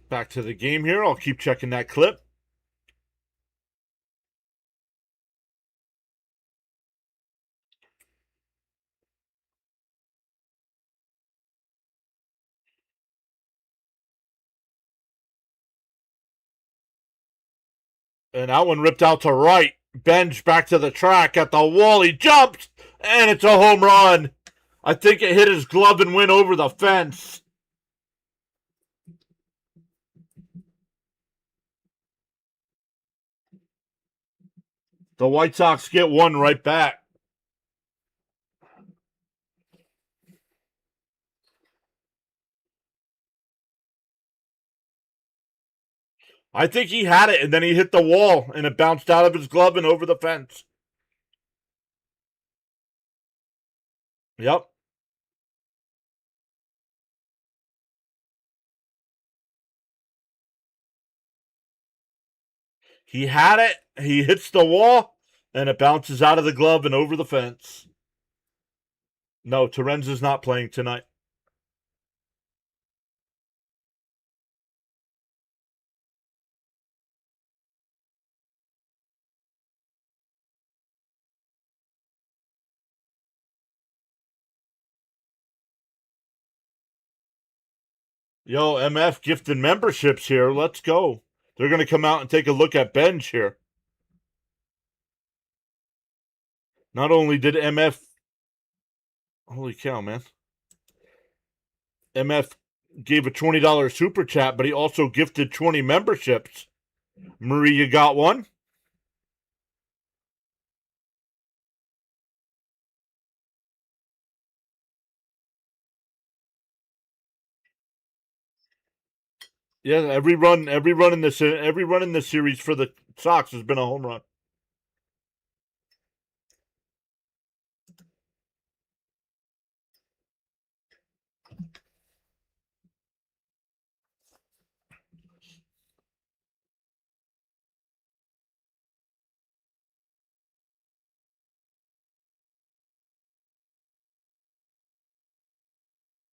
Back to the game here. I'll keep checking that clip. And that one ripped out to right. Benj back to the track at the wall. He jumps, and it's a home run. I think it hit his glove and went over the fence. The White Sox get one right back. I think he had it, and then he hit the wall, and it bounced out of his glove and over the fence. Yep. He had it, he hits the wall, and it bounces out of the glove and over the fence. No, Terenz is not playing tonight. Yo, MF gifted memberships here. Let's go. They're going to come out and take a look at Benj here. Not only did MF... Holy cow, man. MF gave a $20 super chat, but he also gifted 20 memberships. Marie, you got one? Yeah, every run in this series for the Sox has been a home run.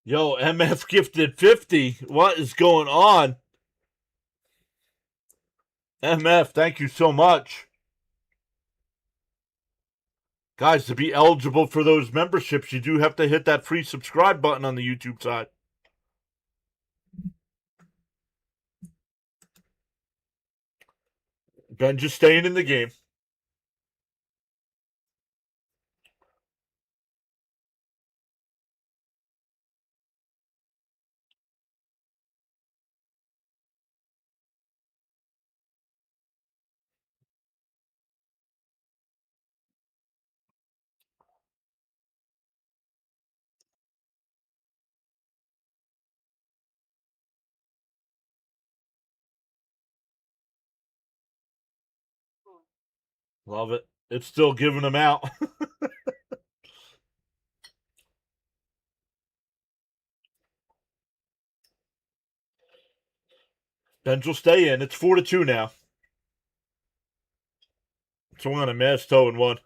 Yo, MF gifted 50. What is going on? MF, thank you so much. Guys, to be eligible for those memberships, you do have to hit that free subscribe button on the YouTube side. Ben just staying in the game. Love it. It's still giving them out. Ben will stay in. It's 4-2 now. Swung on a miss, toe and one.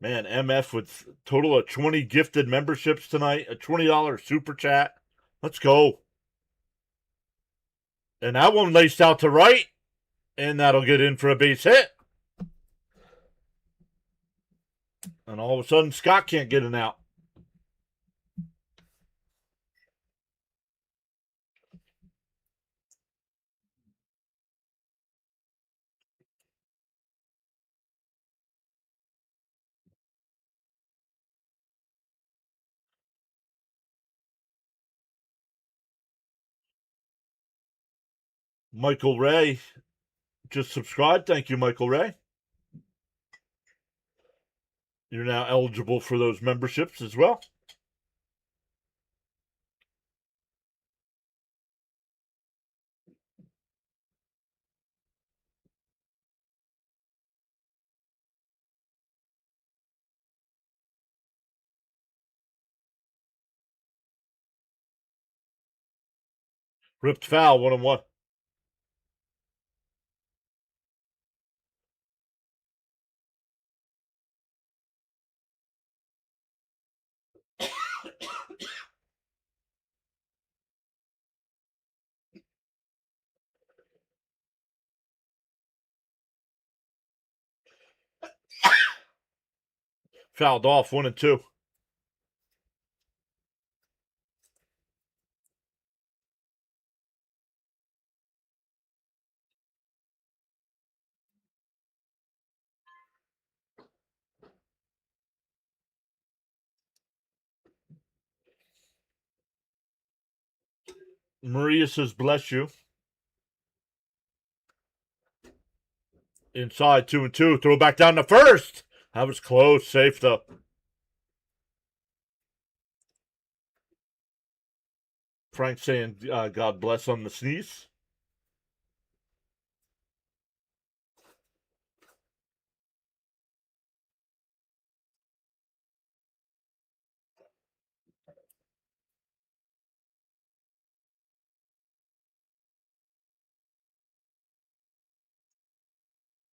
Man, MF with total of 20 gifted memberships tonight, a $20 super chat. Let's go. And that one laced out to right, and that'll get in for a base hit. And all of a sudden, Scott can't get an out. Michael Ray just subscribed. Thank you, Michael Ray. You're now eligible for those memberships as well. Ripped foul, 1-1. Fouled off, 1-2. Maria says, bless you. Inside, 2-2. Throw back down to first. That was close. Safe though. Frank saying, God bless on the sneeze.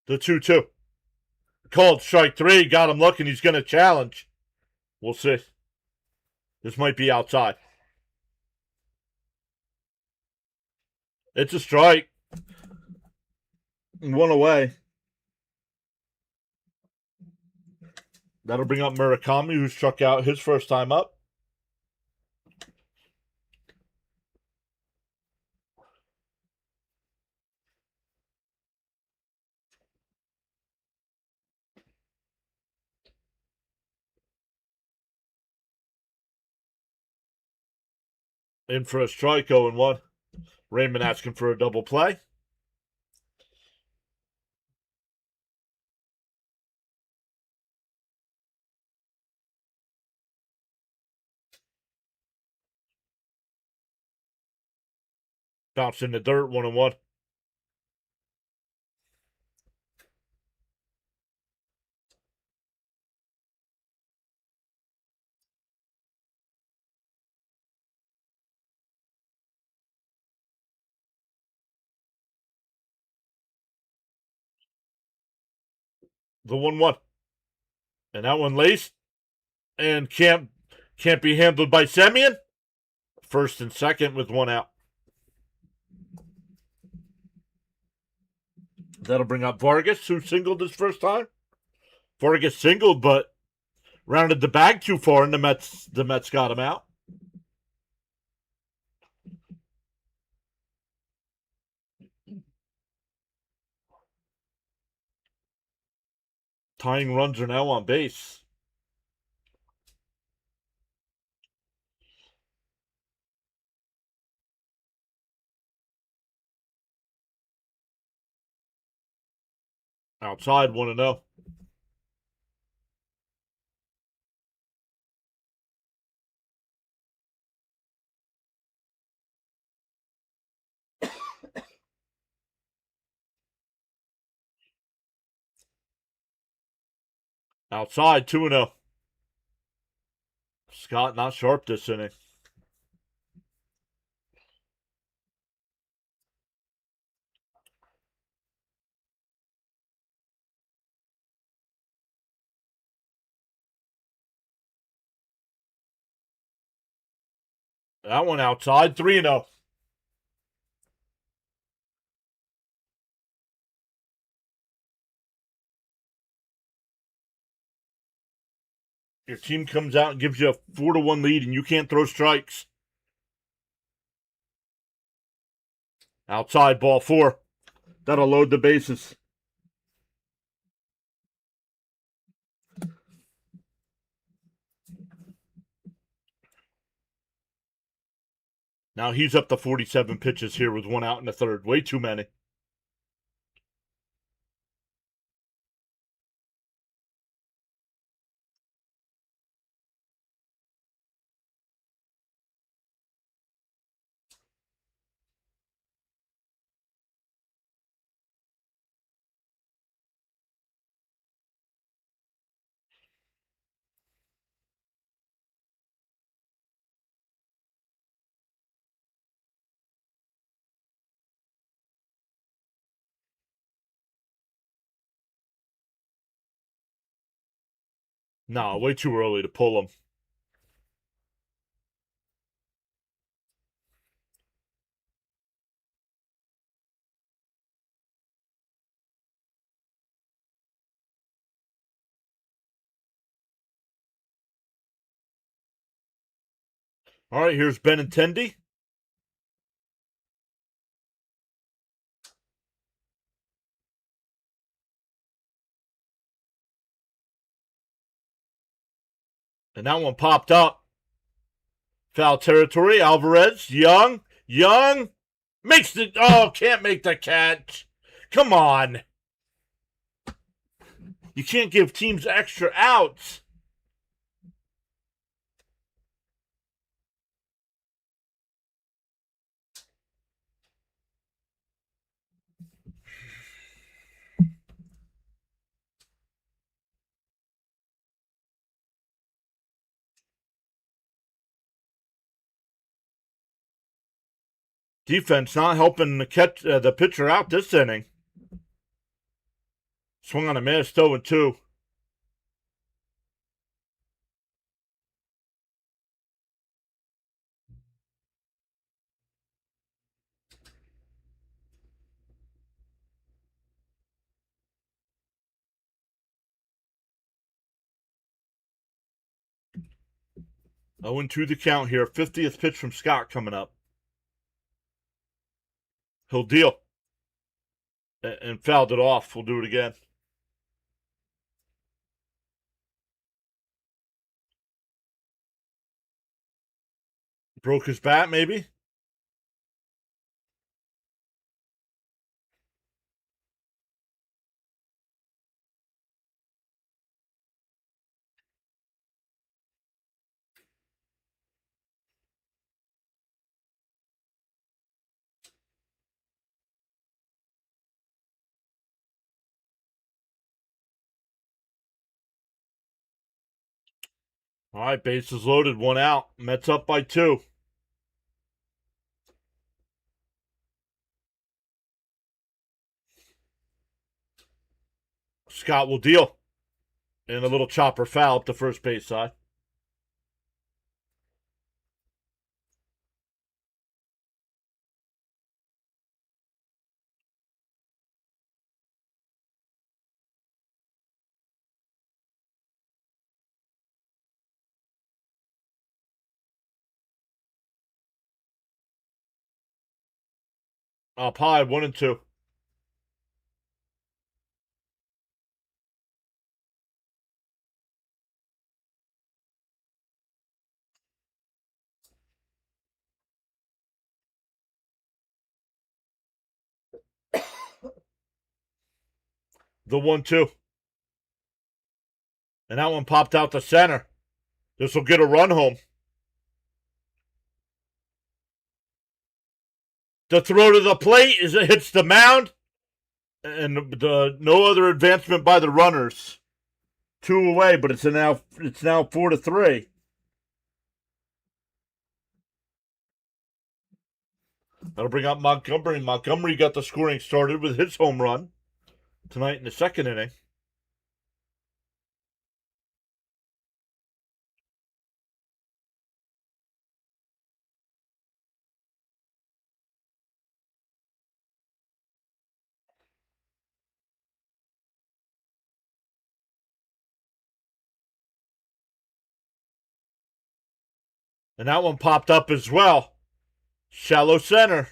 The 2-2. Called strike 3. Got him looking. He's going to challenge. We'll see. This might be outside. It's a strike. One away. That'll bring up Murakami, who struck out his first time up. In for a strike, 0-1. Raymond asking for a double play. Bounce in the dirt, 1-1. The 1-1. And that one laced. And can't be handled by Semyon. First and second with one out. That'll bring up Vargas, who singled his first time. Vargas singled, but rounded the bag too far, and the Mets got him out. Tying runs are now on base. Outside, 1-0. Outside, 2-0. Scott not sharp this inning. That one outside, 3-0. Your team comes out and gives you a 4-1 lead, and you can't throw strikes. Outside, ball 4. That'll load the bases. Now he's up to 47 pitches here with 1 out in the 3rd. Way too many. No, way too early to pull him. All right, here's Benintendi. And that one popped up. Foul territory. Alvarez, Young, makes the, can't make the catch. Come on. You can't give teams extra outs. Defense not helping the pitcher out this inning. Swung on a miss, 0-2. Oh, and 2 the count here. 50th pitch from Scott coming up. He'll deal. And fouled it off. We'll do it again. Broke his bat, maybe? All right, bases loaded, 1 out. Mets up by 2. Scott will deal. And a little chopper foul up the first base side. Up high, 1-2. The 1-2. And that one popped out the center. This will get a run home. The throw to the plate as it hits the mound. And no other advancement by the runners. 2 away, but it's now 4-3. That'll bring up Montgomery. Montgomery got the scoring started with his home run tonight in the 2nd inning. And that one popped up as well. Shallow center.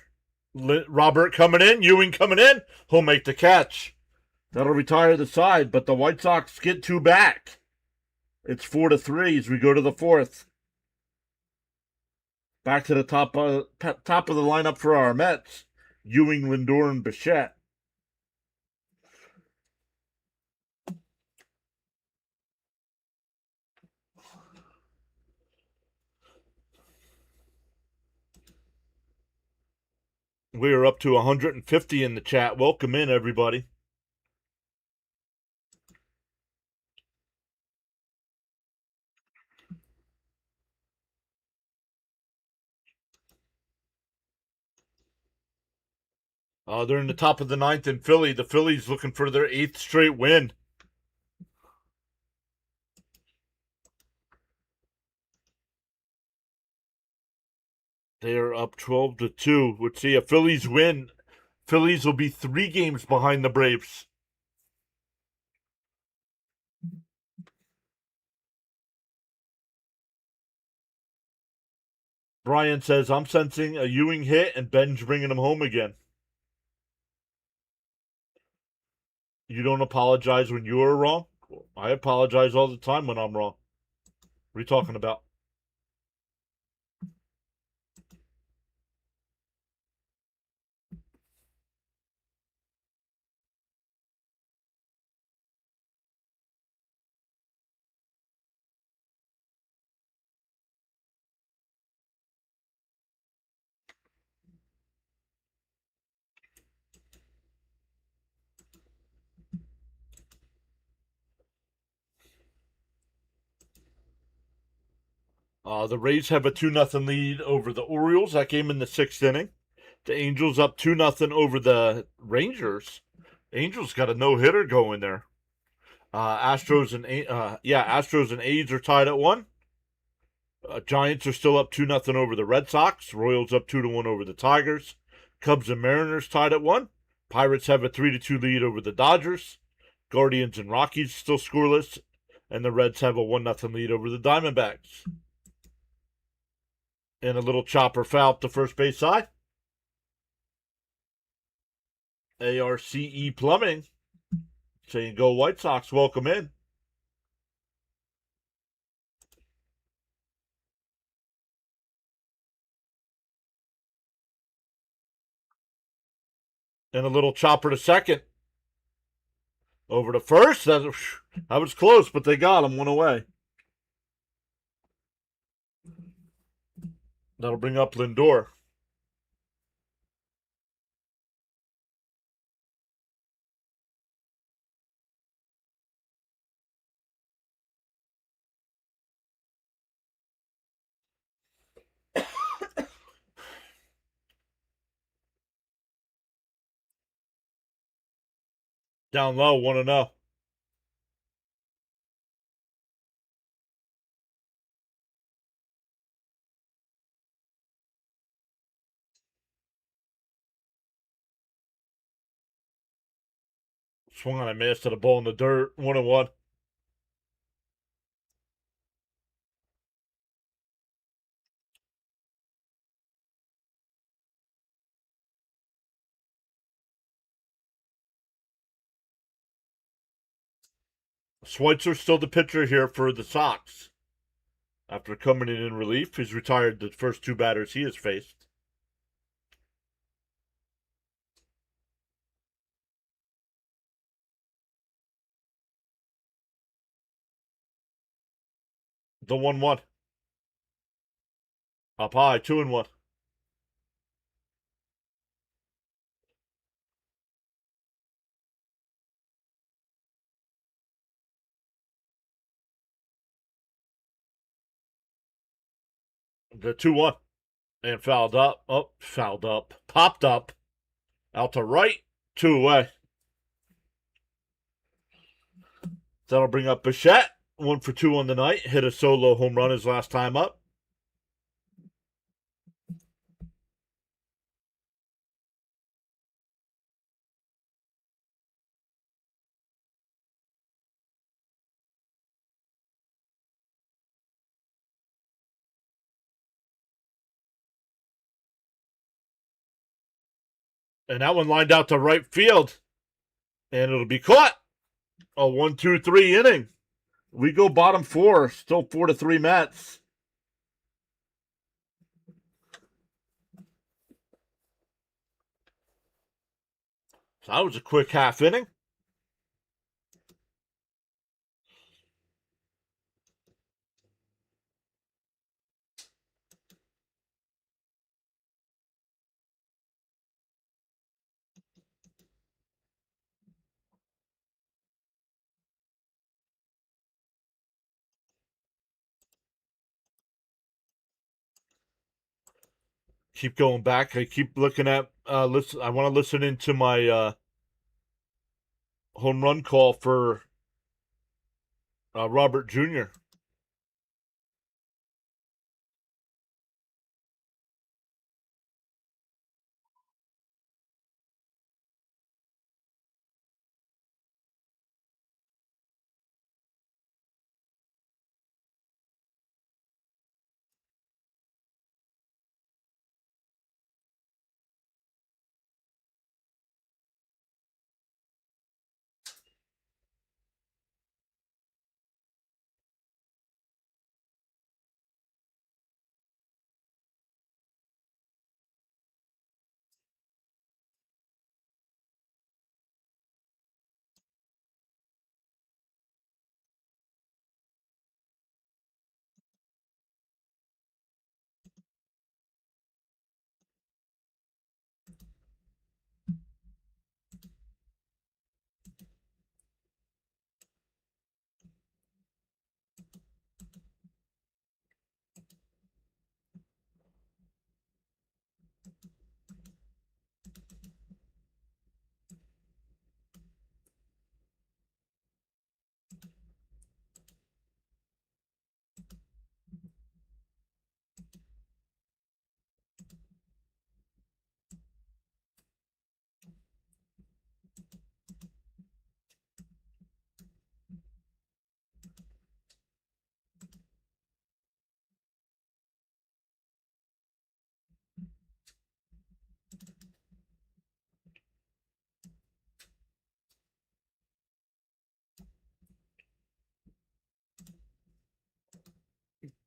Robert coming in. Ewing coming in. He'll make the catch. That'll retire the side, but the White Sox get two back. It's 4-3 as we go to the fourth. Back to the top of the lineup for our Mets. Ewing, Lindor, and Bichette. We are up to 150 in the chat. Welcome in, everybody. They're in the top of the ninth in Philly. The Phillies looking for their 8th straight win. They are up 12-2. Let's see, a Phillies win. Phillies will be 3 games behind the Braves. Brian says, I'm sensing a Ewing hit and Ben's bringing him home again. You don't apologize when you are wrong? I apologize all the time when I'm wrong. What are you talking about? The Rays have a 2-0 lead over the Orioles. That game in the 6th inning. The Angels up 2-0 over the Rangers. Angels got a no-hitter going there. Astros and A's are tied at 1. Giants are still up 2-0 over the Red Sox. Royals up 2-1 over the Tigers. Cubs and Mariners tied at 1. Pirates have a 3-2 lead over the Dodgers. Guardians and Rockies still scoreless. And the Reds have a 1-0 lead over the Diamondbacks. And a little chopper foul up the first base side. ARCE Plumbing saying go White Sox. Welcome in. And a little chopper to second. Over to first. That was close, but they got him. 1 away. That'll bring up Lindor. Down low, 1-0. Swung on a miss to the ball in the dirt. 1-1. Schweitzer still the pitcher here for the Sox. After coming in relief, he's retired the first 2 batters he has faced. The 1-1. Up high, 2-1. The 2-1. And fouled up. Oh, fouled up. Popped up. Out to right. 2 away. That'll bring up Bichette. 1 for 2 on the night. Hit a solo home run his last time up. And that one lined out to right field. And it'll be caught. A 1-2-3 inning. We go bottom four. Still 4-3 Mets. So that was a quick half inning. Keep going back. I keep looking at listen. I want to listen into my home run call for Robert Jr.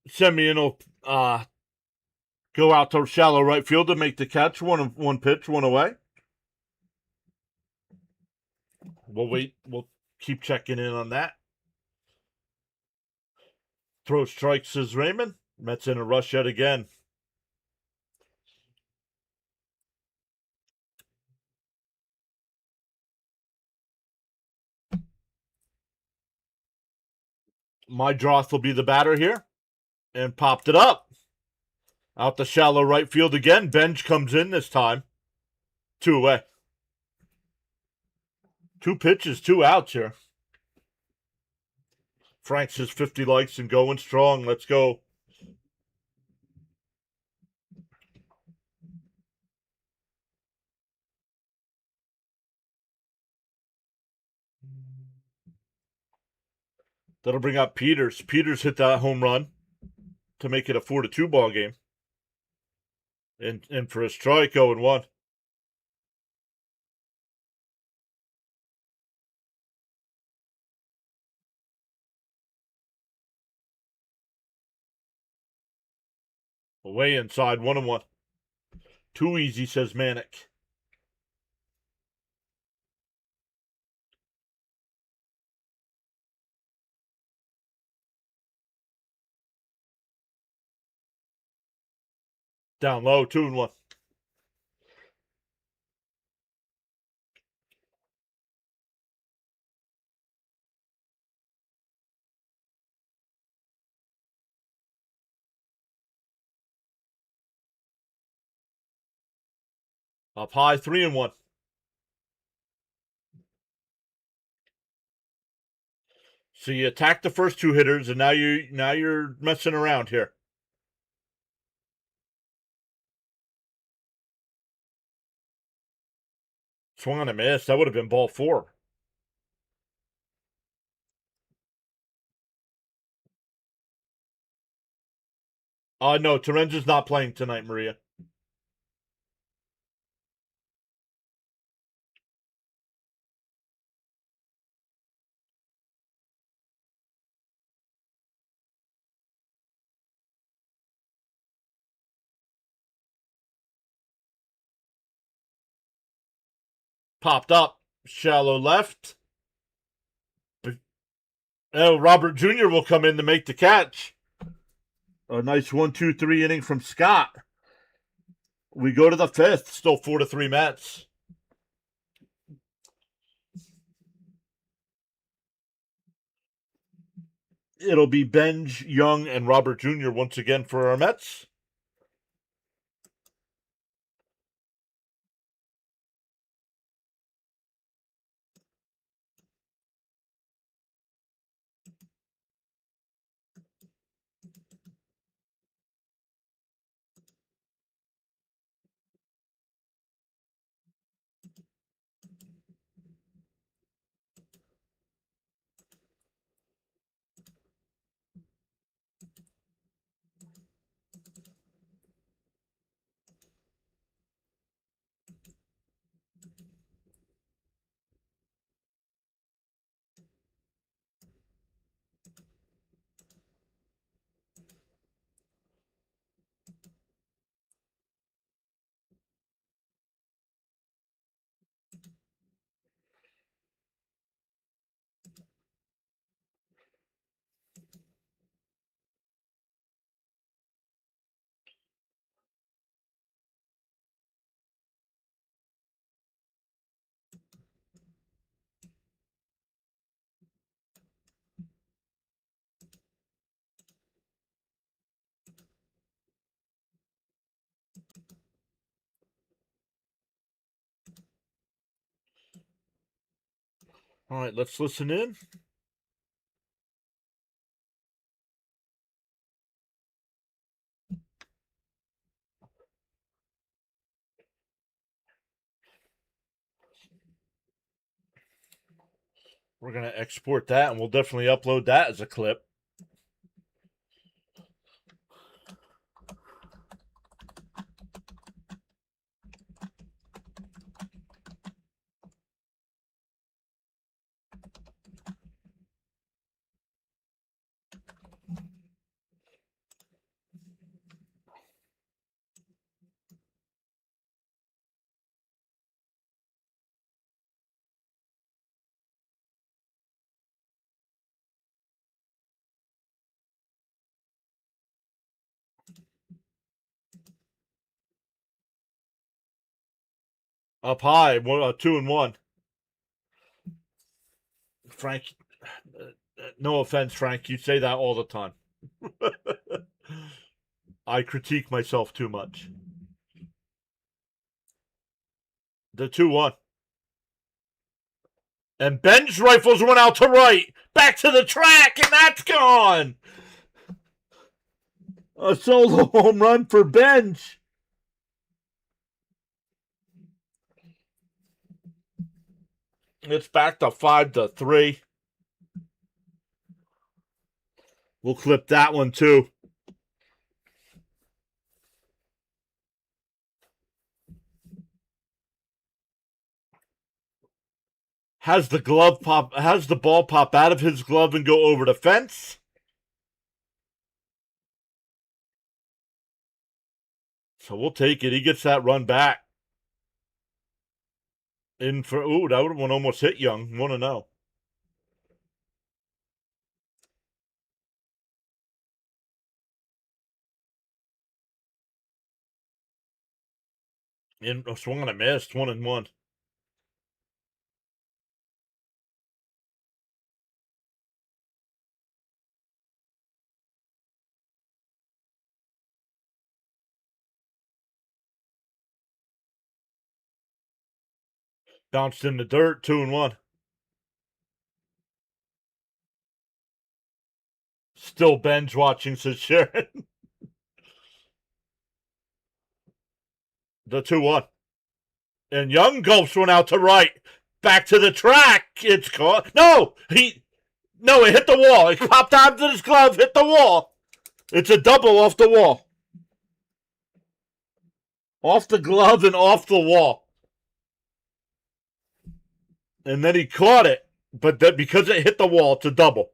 Semien will go out to shallow right field to make the catch. One pitch, one away. We'll wait. We'll keep checking in on that. Throw strikes says Raymond. Mets in a rush yet again. My Droth will be the batter here. And popped it up. Out the shallow right field again. Benj comes in this time. Two away. Two pitches, two outs here. Frank says 50 likes and going strong. Let's go. That'll bring up Peters. Peters hit that home run to make it a 4-2 ball game. And for a strike, 0-1. Away inside, 1-1. Too easy, says Manic. Down low, 2-1. Up high, 3-1. So you attack the first two hitters, and now you're messing around here. Swung on a miss. That would have been ball 4. No, Terenza's not playing tonight, Maria. Popped up. Shallow left. Oh, Robert Jr. will come in to make the catch. A nice 1-2-3 inning from Scott. We go to the fifth. Still 4-3 Mets. It'll be Benj, Young, and Robert Jr. once again for our Mets. All right, let's listen in. We're going to export that, and we'll definitely upload that as a clip. Up high, 2-1. Frank, no offense, Frank, you say that all the time. I critique myself too much. The 2-1. And Ben's rifles went out to right. Back to the track, and that's gone. A solo home run for Benj. It's back to 5-3. We'll clip that one too. Has the ball pop out of his glove and go over the fence. So we'll take it. He gets that run back. In for that one almost hit Young. 1-0. In swung and a missed. 1-1. Bounced in the dirt. 2-1. Still Ben's watching, says Sharon. The 2-1. And Young gulps one out to right. Back to the track. It's caught. No, it hit the wall. It popped out of his glove, hit the wall. It's a double off the wall. Off the glove and off the wall. And then he caught it, but because it hit the wall, it's a double.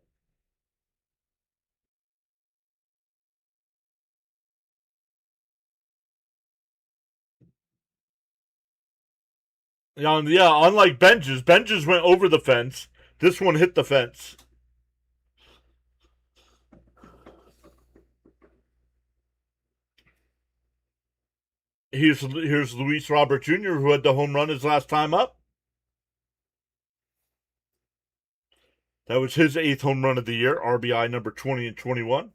Yeah, unlike Benjes went over the fence. This one hit the fence. Here's Luis Robert Jr., who had the home run his last time up. That was his 8th home run of the year, RBI number 20 and 21.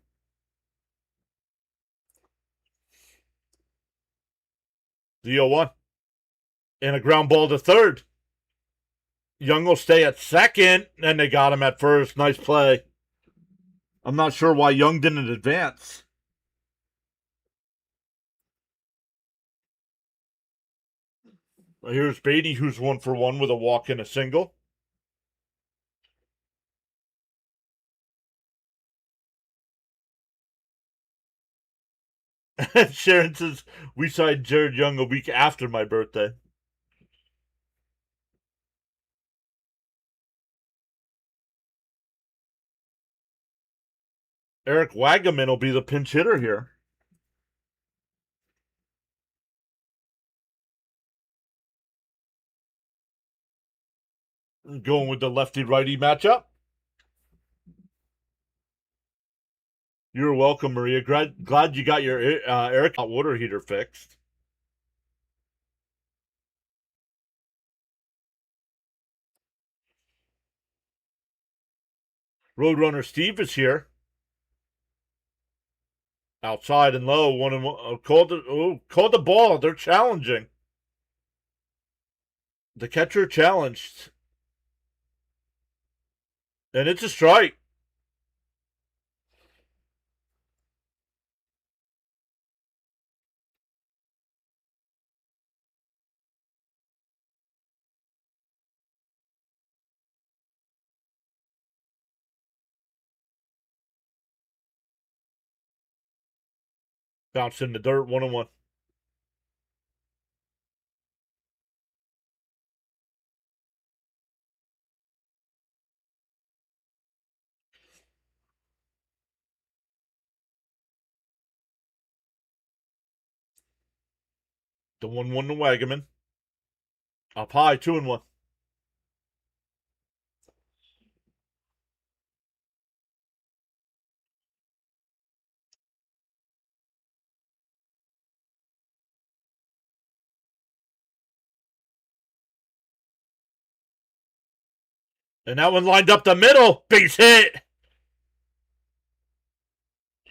The 0-1. And a ground ball to third. Young will stay at second, and they got him at first. Nice play. I'm not sure why Young didn't advance. Here's Beatty, who's 1-for-1 with a walk and a single. Sharon says, we signed Jared Young a week after my birthday. Eric Wagaman will be the pinch hitter here. Going with the lefty-righty matchup. You're welcome, Maria. Glad you got your air water heater fixed. Roadrunner Steve is here. Outside and low, 1-1. Called the ball. They're challenging. The catcher challenged. And it's a strike. Bounced in the dirt, 1-1. The 1-1 to Wagaman. Up high, 2-1. And that one lined up the middle. Base hit.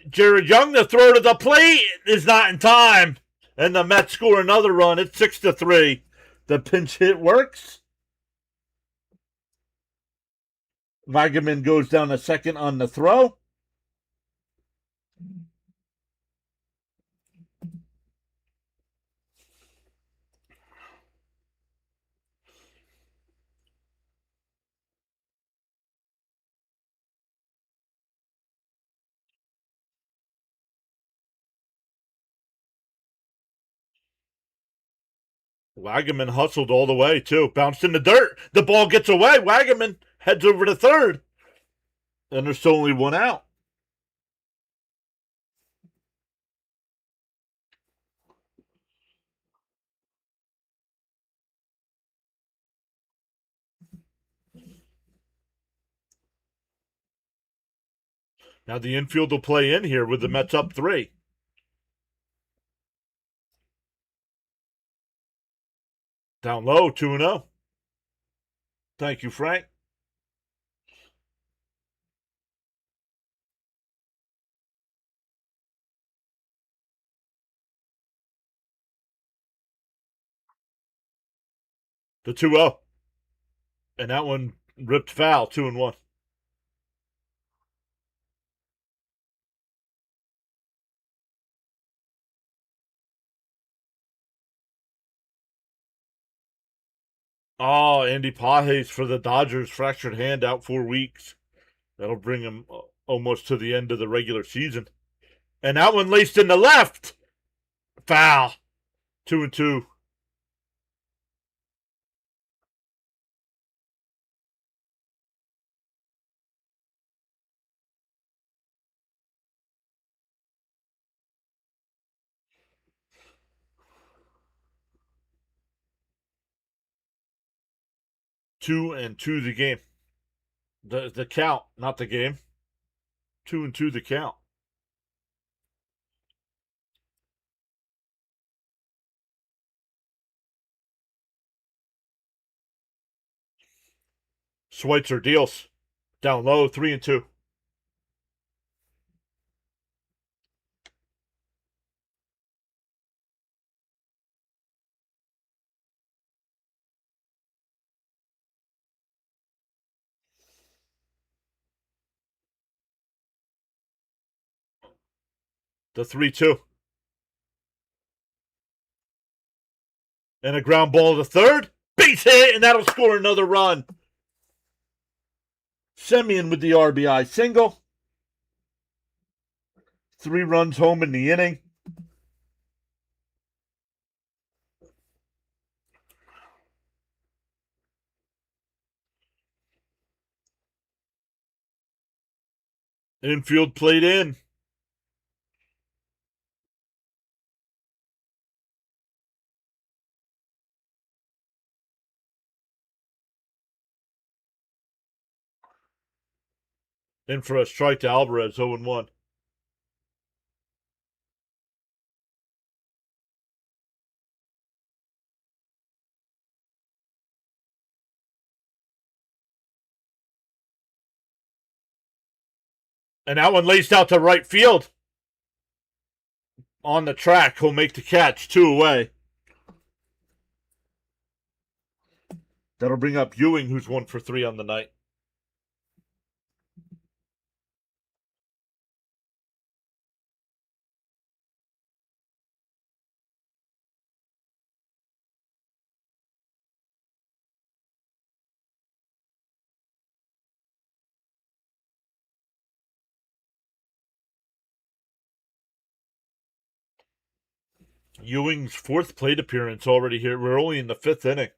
Jared Young, the throw to the plate is not in time. And the Mets score another run. It's 6-3. The pinch hit works. Wagaman goes down to second on the throw. Wagaman hustled all the way, too. Bounced in the dirt. The ball gets away. Wagaman heads over to third. And there's only one out. Now the infield will play in here with the Mets up 3. Down low, 2-0. Thank you, Frank. The 2-0. And that one ripped foul, 2-1. Oh, Andy Pages for the Dodgers, fractured hand, out 4 weeks. That'll bring him almost to the end of the regular season. And that one laced in the left. Foul. 2-2. 2-2 the game. The count, not the game. 2-2 the count. Schweitzer deals. Down low, 3-2. The 3-2. And a ground ball to third. Base hit, and that'll score another run. Semien with the RBI single. 3 runs home in the inning. Infield played in. In for a strike to Alvarez, 0-1. And that one laced out to right field. On the track, he'll make the catch, 2 away. That'll bring up Ewing, who's 1 for 3 on the night. Ewing's 4th plate appearance already here. We're only in the 5th inning.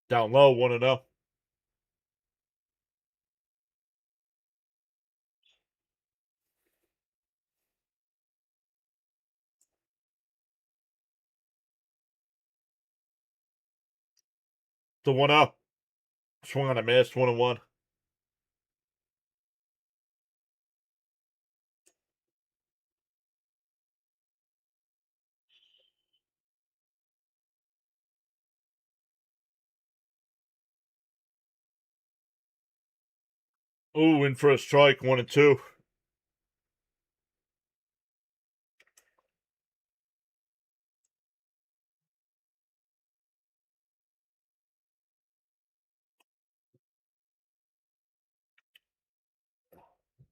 Down low, 1-0. The 1-0. Swung on a miss, 1-1. Ooh, in for a strike, 1-2.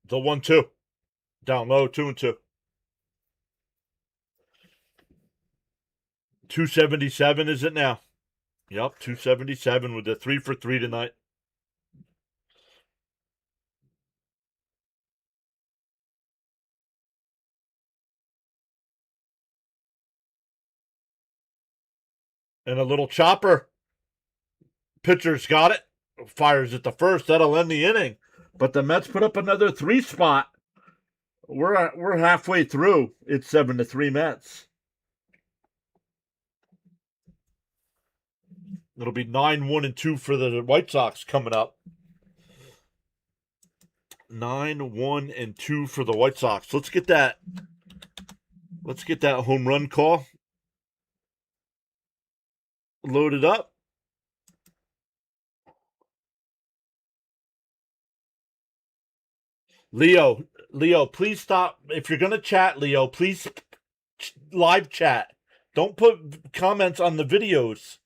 The 1-2. Down low, 2-2. 277 is it now? Yep, 277 with the 3 for 3 tonight. And a little chopper. Pitcher's got it. Fires at the first. That'll end the inning. But the Mets put up another 3 spot. We're halfway through. It's 7-3 Mets. It'll be 9-1-2 for the White Sox coming up. 9-1-2 for the White Sox. Let's get that home run call loaded up. Leo, please stop. If you're gonna chat, Leo, please live chat. Don't put comments on the videos.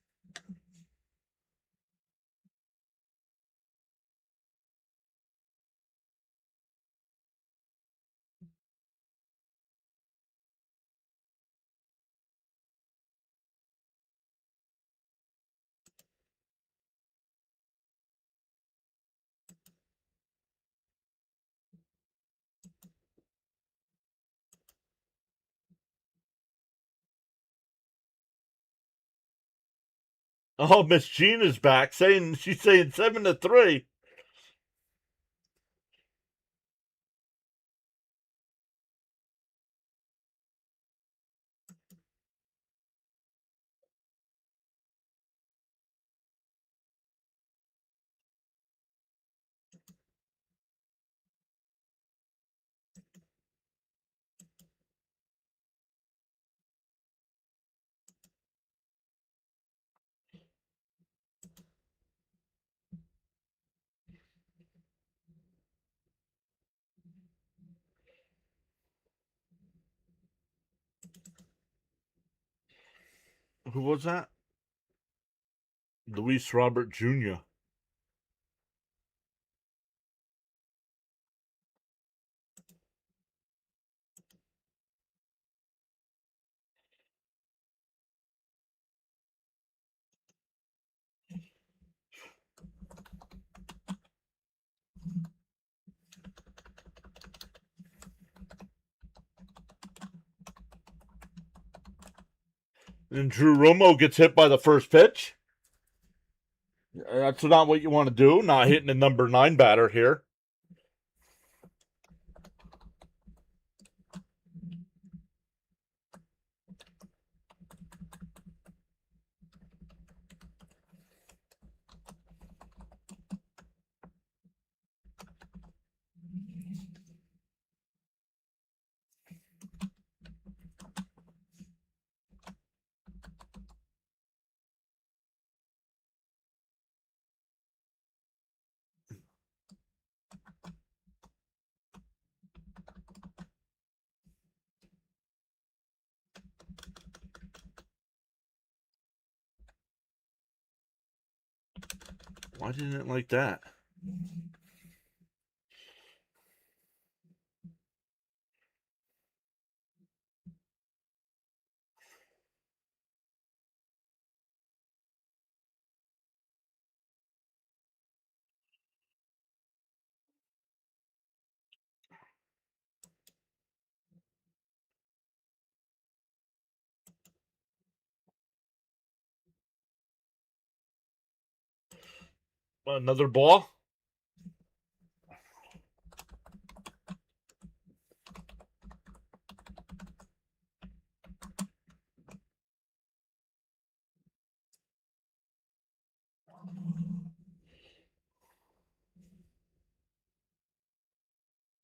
Oh, Miss Jean is back, she's saying 7-3. Who was that? Luis Robert Jr. And Drew Romo gets hit by the first pitch. That's not what you want to do. Not hitting the number 9 batter here. Why didn't it like that? Another ball.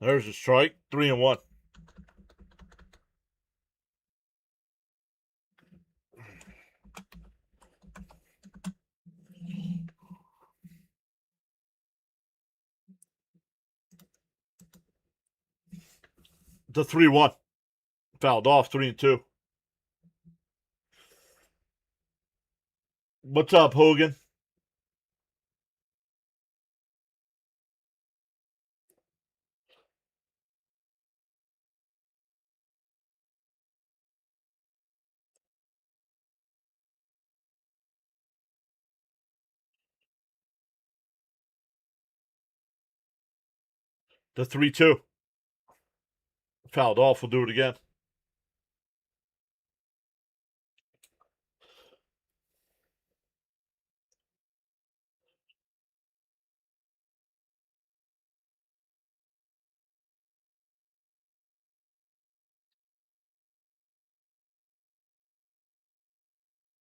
There's a strike. 3-1. The 3-1. Fouled off. 3-2. What's up, Hogan? The 3-2. Fouled off. We'll do it again.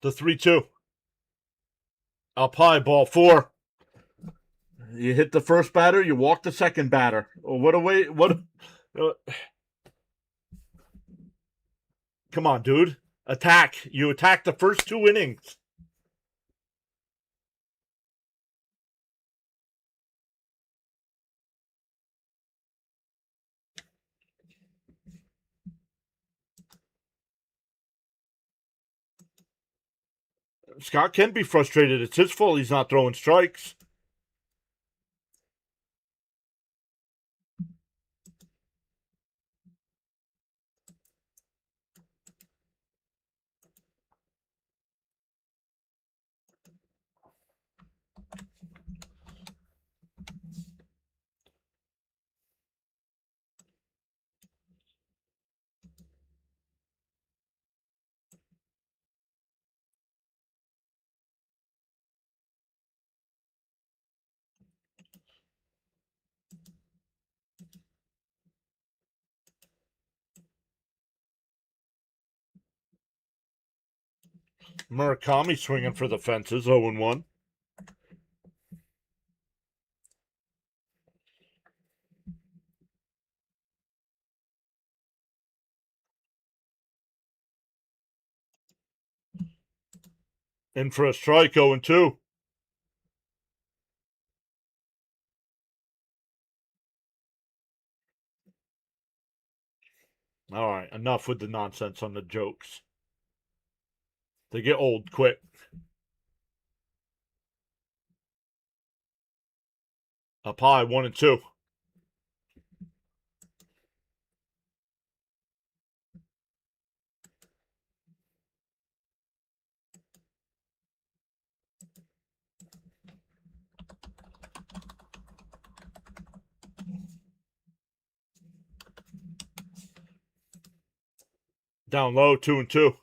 The 3-2. Up high, ball 4. You hit the first batter, you walk the second batter. Oh, what a way. What? Come on, dude. Attack. You attack the first 2 innings. Scott can be frustrated. It's his fault he's not throwing strikes. Murakami swinging for the fences, 0-1. In for a strike, 0-2. All right, enough with the nonsense on the jokes. They get old quick. Up high, 1-2. Down low, 2-2.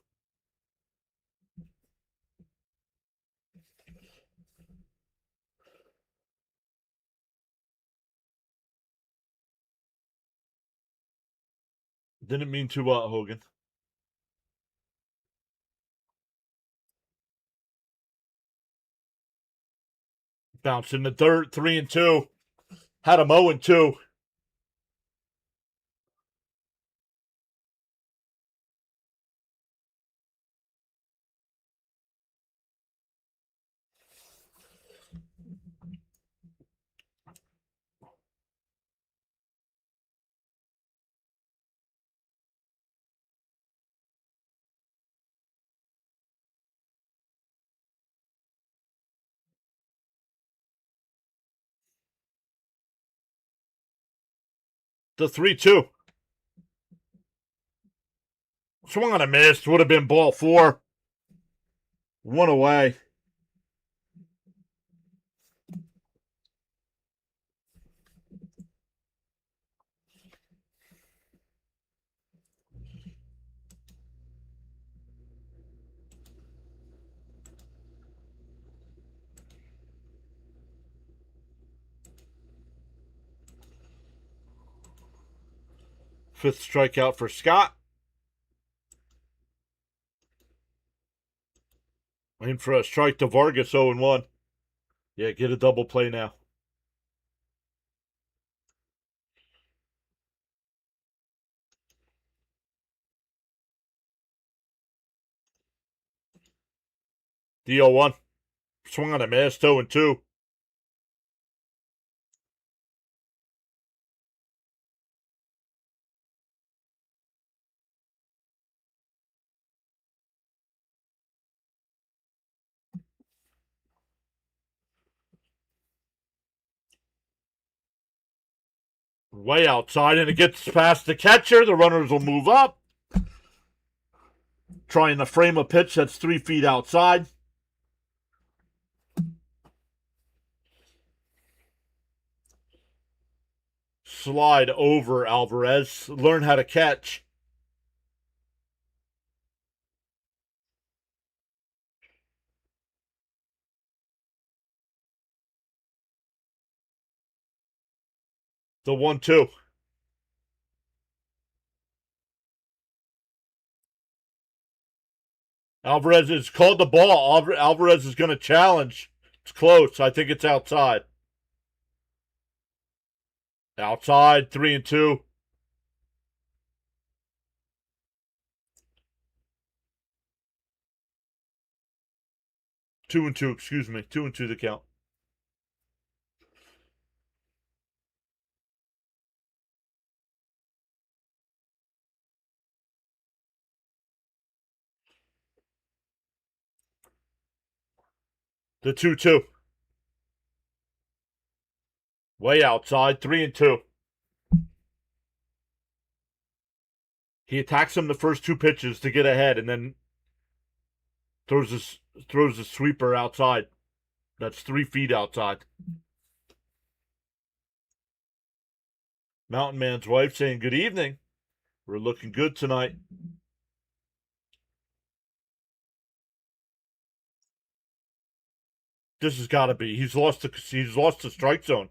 Didn't mean to, Hogan. Bounced in the dirt, 3-2. Had him 0-2. The 3-2. Swung on a miss. Would have been ball 4. 1 away. Fifth strikeout for Scott. In for a strike to Vargas, 0-1. Yeah, get a double play now. The 0-1. Swung on a miss, 0-2. Way outside, and it gets past the catcher. The runners will move up. Trying to frame a pitch that's 3 feet outside. Slide over Alvarez. Learn how to catch. The 1-2. Alvarez has called the ball. Alvarez is going to challenge. It's close. I think it's outside. Outside, 3-2. 2-2, excuse me. 2-2 the count. The 2-2. Way outside, 3-2. He attacks him the first 2 pitches to get ahead, and then throws a sweeper outside. That's 3 feet outside. Mountain Man's wife saying good evening. We're looking good tonight. This has got to be. He's lost the strike zone.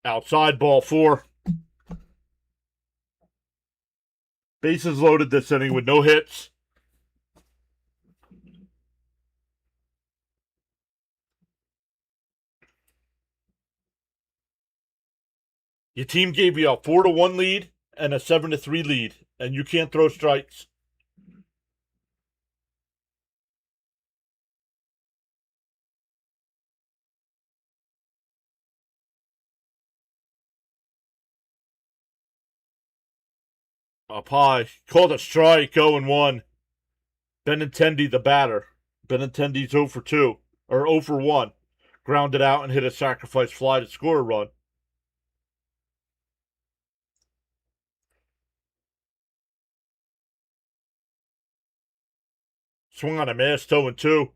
Outside, ball 4. Bases loaded this inning with no hits. Your team gave you a 4-1 lead and a 7-3 lead, and you can't throw strikes. Up high. Called a strike. 0-1. Benintendi, the batter. Benintendi's 0 for 2. Or 0 for 1. Grounded out and hit a sacrifice fly to score a run. Swung on a miss. 0-2.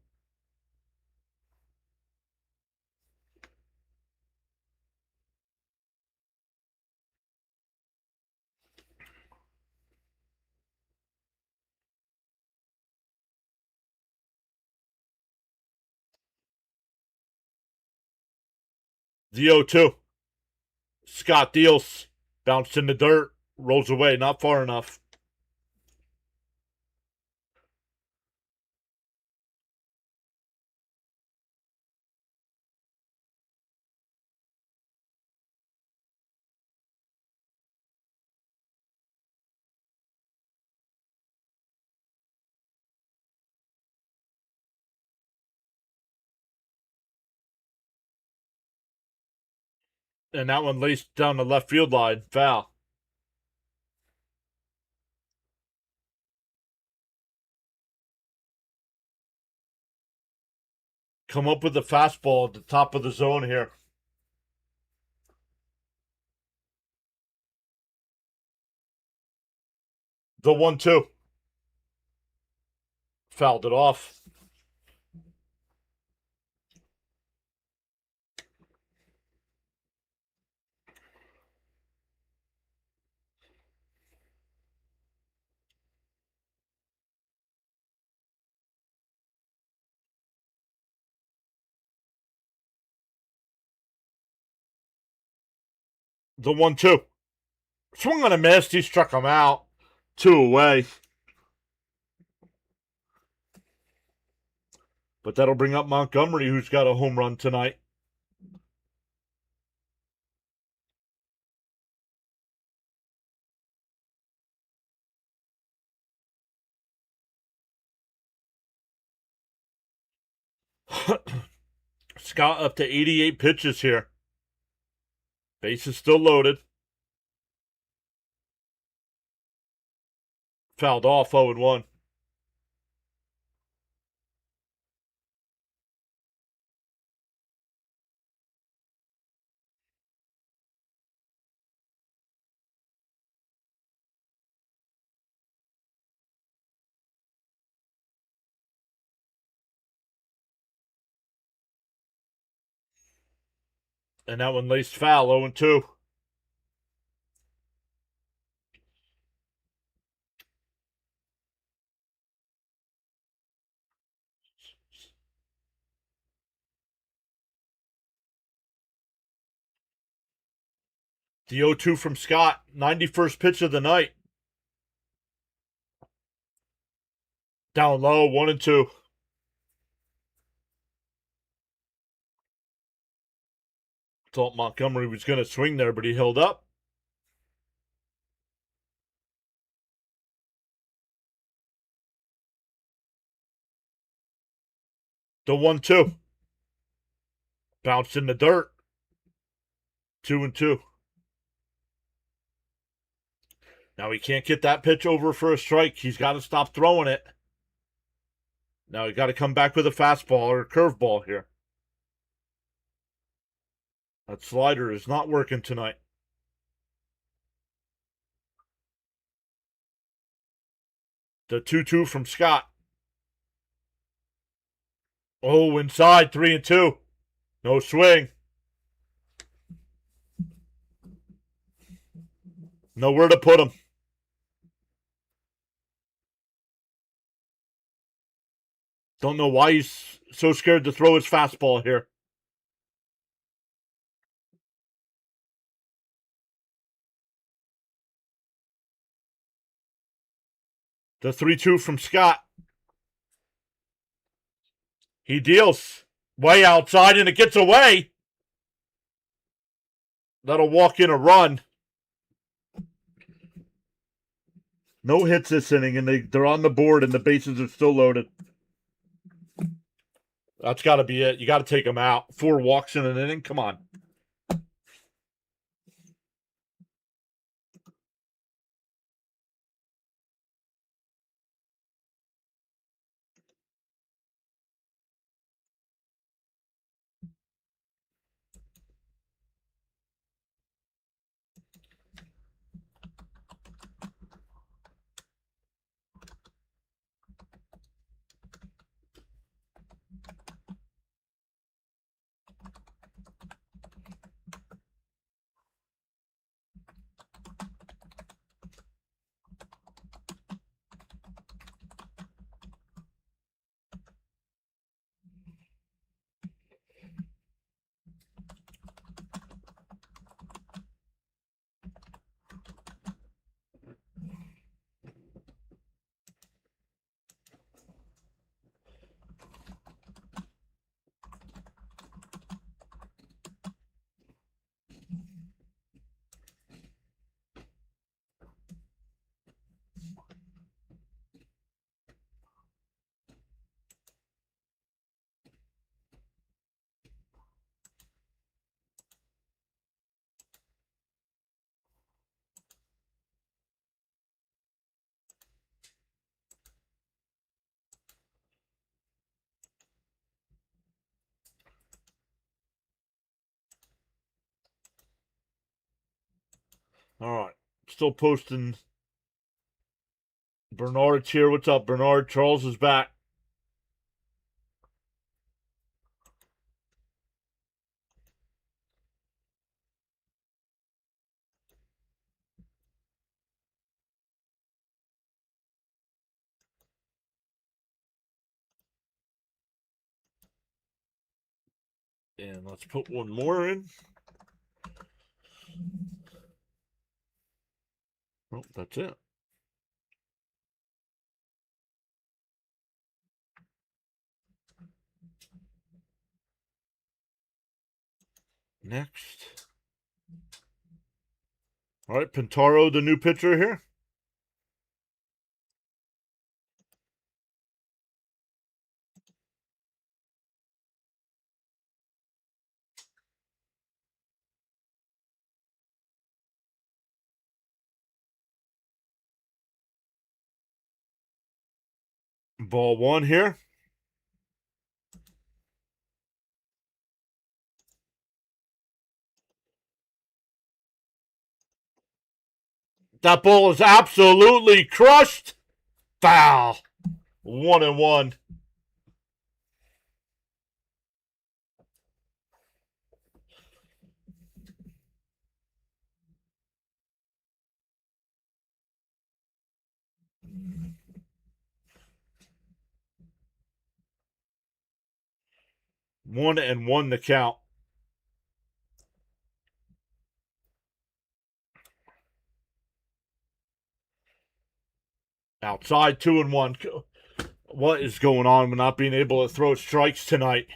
The 0-2. Scott deals. Bounced in the dirt. Rolls away. Not far enough. And that one laced down the left field line. Foul. Come up with a fastball at the top of the zone here. The 1-2. Fouled it off. The 1-2. Swung on a miss. He struck him out. 2 away. But that'll bring up Montgomery, who's got a home run tonight. Scott up to 88 pitches here. Base is still loaded. Fouled off. 0-1. And that one laced foul. 0-2. The 0-2 from Scott. 91st pitch of the night. Down low. 1-2. Thought Montgomery was going to swing there, but he held up. The 1-2. Bounced in the dirt. 2-2. Now he can't get that pitch over for a strike. He's got to stop throwing it. Now he got to come back with a fastball or a curveball here. That slider is not working tonight. The 2-2 from Scott. Oh, inside. 3-2. No swing. Nowhere to put him. Don't know why he's so scared to throw his fastball here. The 3-2 from Scott. He deals way outside and it gets away. That'll walk in a run. No hits this inning, and they're on the board, and the bases are still loaded. That's got to be it. You got to take him out. 4 walks in an inning. Come on. All right. Still posting. Bernard's here. What's up, Bernard? Charles is back. And let's put one more in. Oh, that's it. Next. All right, Pintaro, the new pitcher here. Ball one here. That ball is absolutely crushed. Foul. 1-1. One and one to count. Outside 2-1. What is going on with not being able to throw strikes tonight?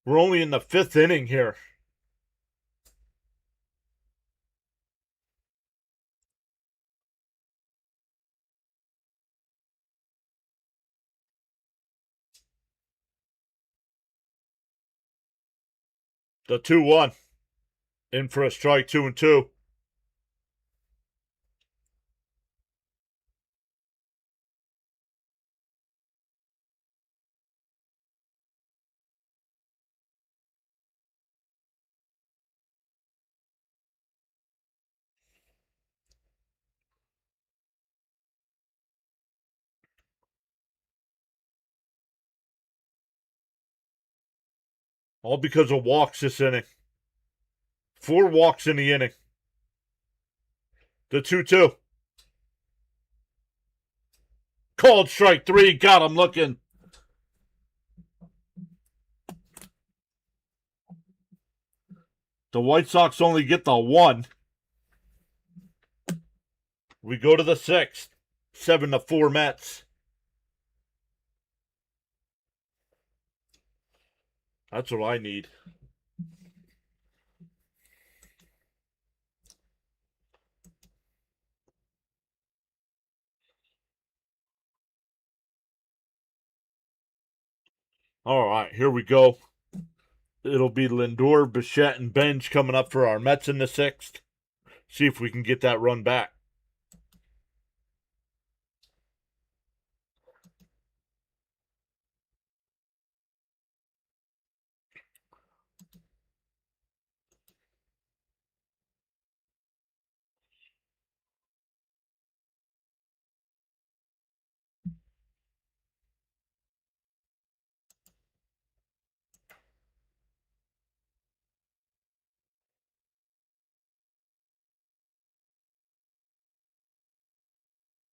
We're only in the 5th inning here. The 2-1. In for a strike, 2-2. All because of walks this inning. 4 walks in the inning. The 2-2. Called strike 3. Got him looking. The White Sox only get the 1. We go to the 6th. 7-4 Mets. That's what I need. All right, here we go. It'll be Lindor, Bichette, and Benj coming up for our Mets in the 6th. See if we can get that run back.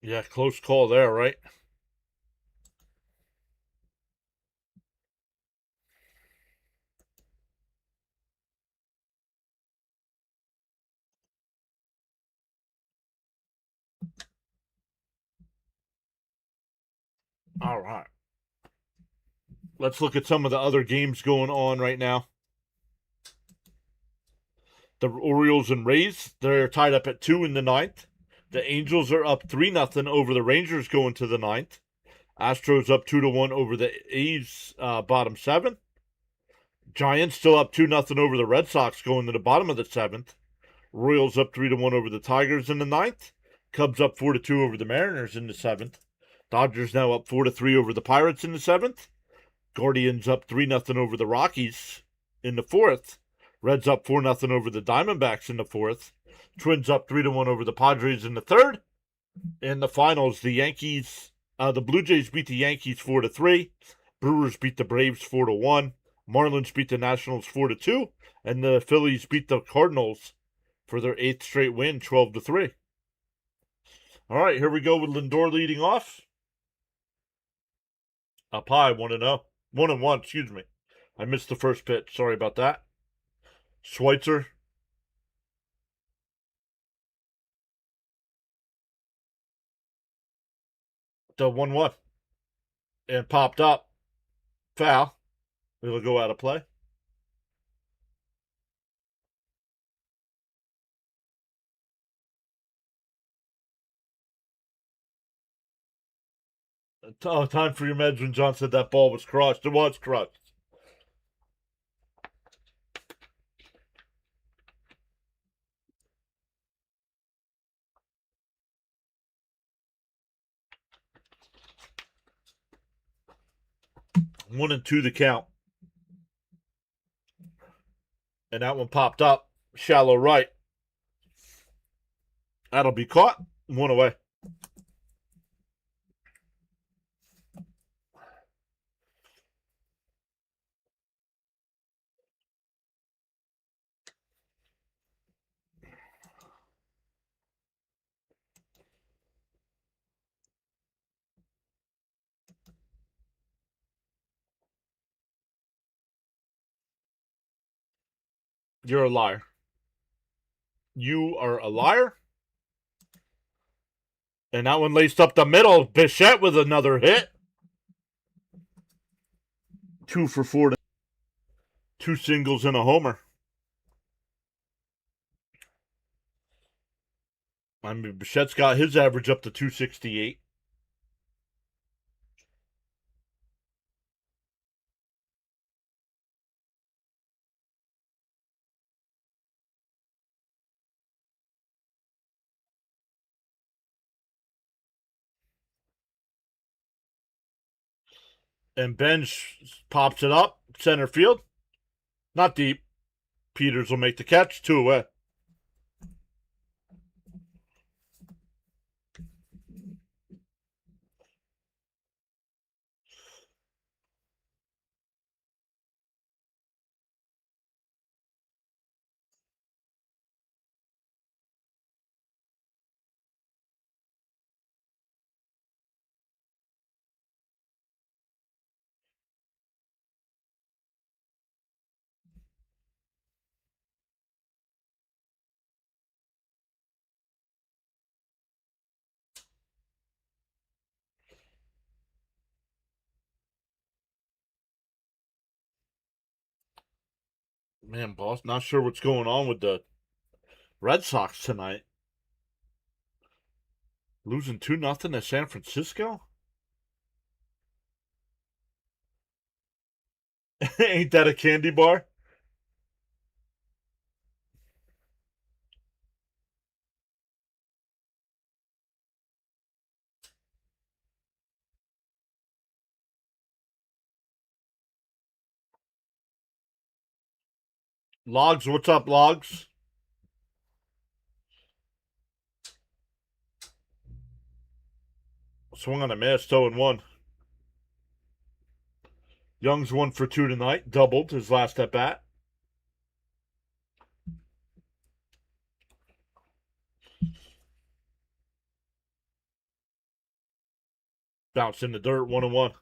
Yeah, close call there, right? All right. Let's look at some of the other games going on right now. The Orioles and Rays, they're tied up at 2 in the 9th. The Angels are up 3-0 over the Rangers going to the 9th. Astros up 2-1 over the A's bottom 7. Giants still up 2-0 over the Red Sox going to the bottom of the 7th. Royals up 3-1 over the Tigers in the 9th. Cubs up 4-2 over the Mariners in the 7th. Dodgers now up 4-3 over the Pirates in the 7th. Guardians up 3-0 over the Rockies in the 4th. Reds up 4-0 over the Diamondbacks in the fourth. Twins up 3-1 over the Padres in the third. In the finals, the Blue Jays beat the Yankees 4-3. Brewers beat the Braves 4-1. Marlins beat the Nationals 4-2. And the Phillies beat the Cardinals for their 8th straight win, 12-3. All right, here we go with Lindor leading off. Up high, 1-0. 1-1, excuse me. I missed the first pitch. Sorry about that. Schweitzer. The 1-1. And popped up. Foul. It'll go out of play. Oh, time for your meds when John said that ball was crushed. It was crushed. One and two the count. And that one popped up. Shallow right. That'll be caught. One away. You're a liar. You are a liar. And that one laced up the middle. Bichette with another hit. 2 for 4. 2 singles and a homer. I mean, Bichette's got his average up to 268. And Bench pops it up. Center field. Not deep. Peters will make the catch. 2 away. Man, boss, not sure what's going on with the Red Sox tonight. Losing 2-0 to San Francisco? Ain't that a candy bar? Logs, what's up, Logs? Swung on a miss, 0-1. Young's 1 for 2 tonight, doubled his last at bat. Bounced in the dirt, 1-1.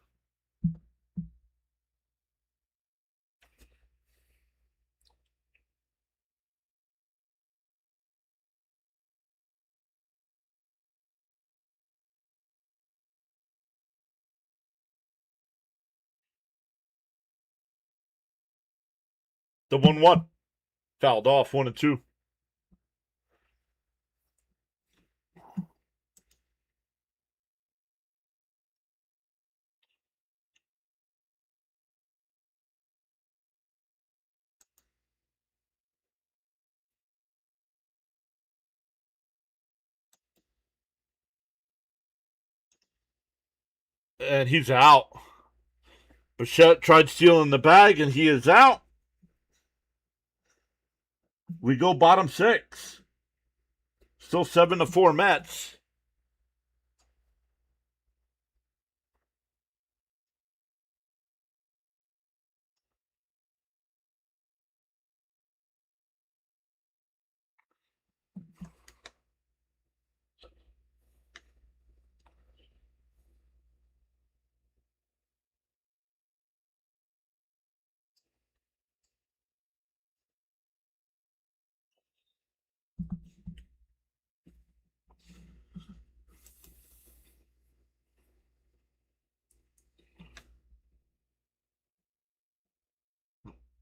The 1-1. Fouled off, 1-2. And he's out. Bichette tried stealing the bag, and he is out. We go bottom six. Still 7-4 Mets.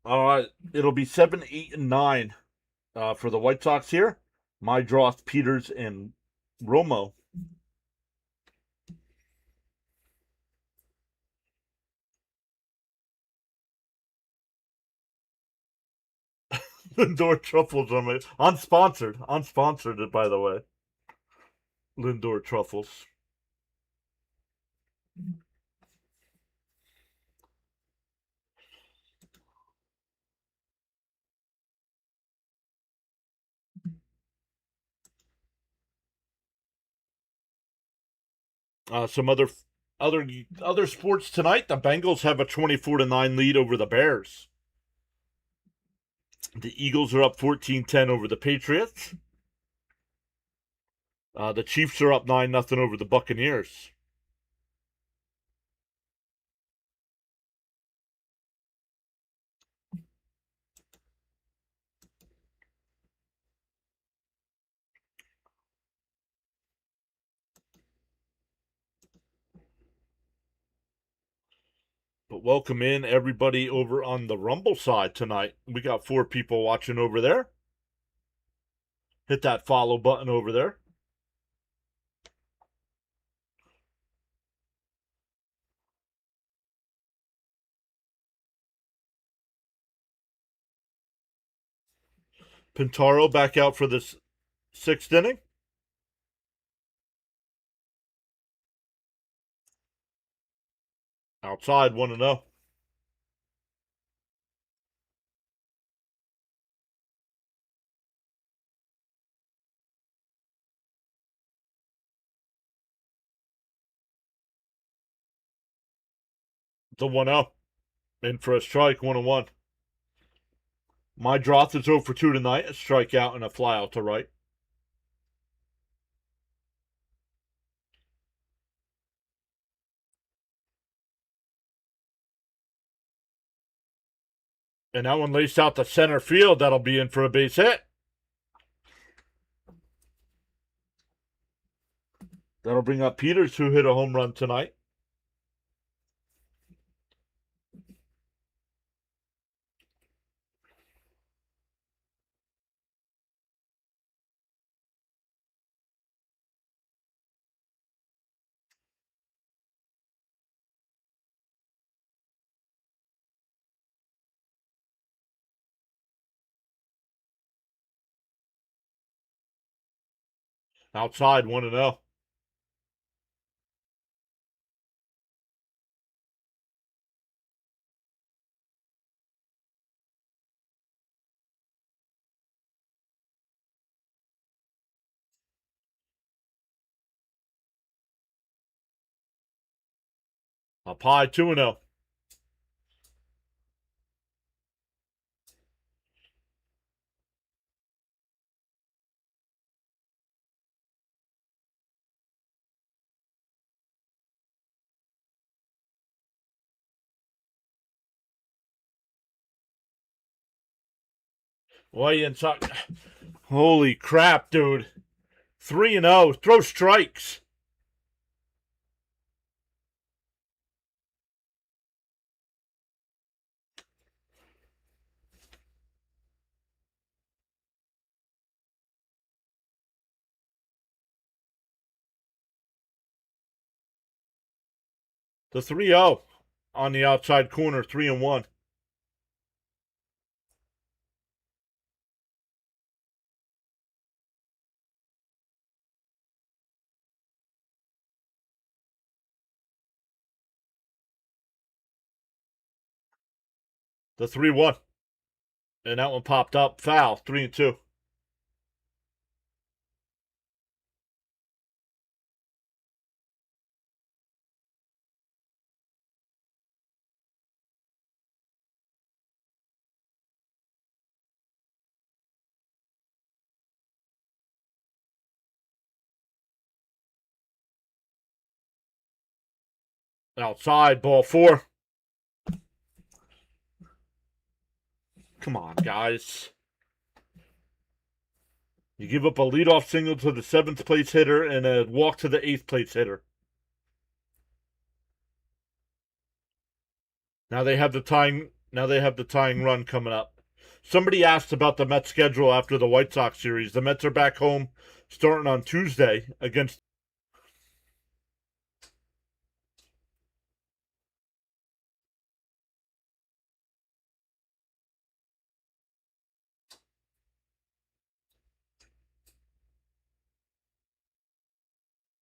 All right, it'll be 7, 8, and 9 for the White Sox here. My draw is Peters and Romo. Lindor truffles on my unsponsored, by the way. Lindor truffles. Some other sports tonight. The Bengals have a 24-9 lead over the Bears. The Eagles are up 14-10 over the Patriots. The Chiefs are up 9-0 over the Buccaneers. But welcome in everybody over on the Rumble side tonight. We got 4 people watching over there. Hit that follow button over there. Pintaro back out for this 6th inning. Outside 1-0. The 1-0. In for a strike, 1-1. My Droth is 0 for 2 tonight. A strikeout and a flyout to right. And that one laced out to center field. That'll be in for a base hit. That'll bring up Peters, who hit a home run tonight. Outside 1-0. Up high 2-0. Way inside. Holy crap, dude. 3-0. Throw strikes. The 3-0 on the outside corner, 3-1. The 3-1. And that one popped up. Foul. 3-2. Outside. Ball 4. Come on, guys. You give up a leadoff single to the 7th place hitter and a walk to the 8th place hitter. Now they have the tying run coming up. Somebody asked about the Mets schedule after the White Sox series. The Mets are back home starting on Tuesday against.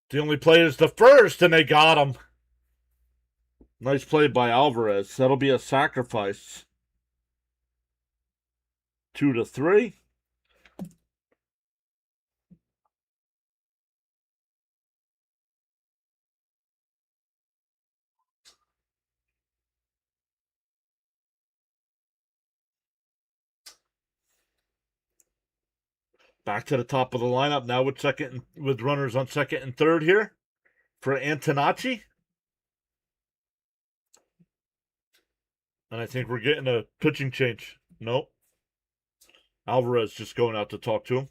The only play is the first, and they got him. Nice play by Alvarez. That'll be a sacrifice. 2-3. Back to the top of the lineup now with runners on second and third here for Antonacci. And I think we're getting a pitching change. Nope. Alvarez just going out to talk to him.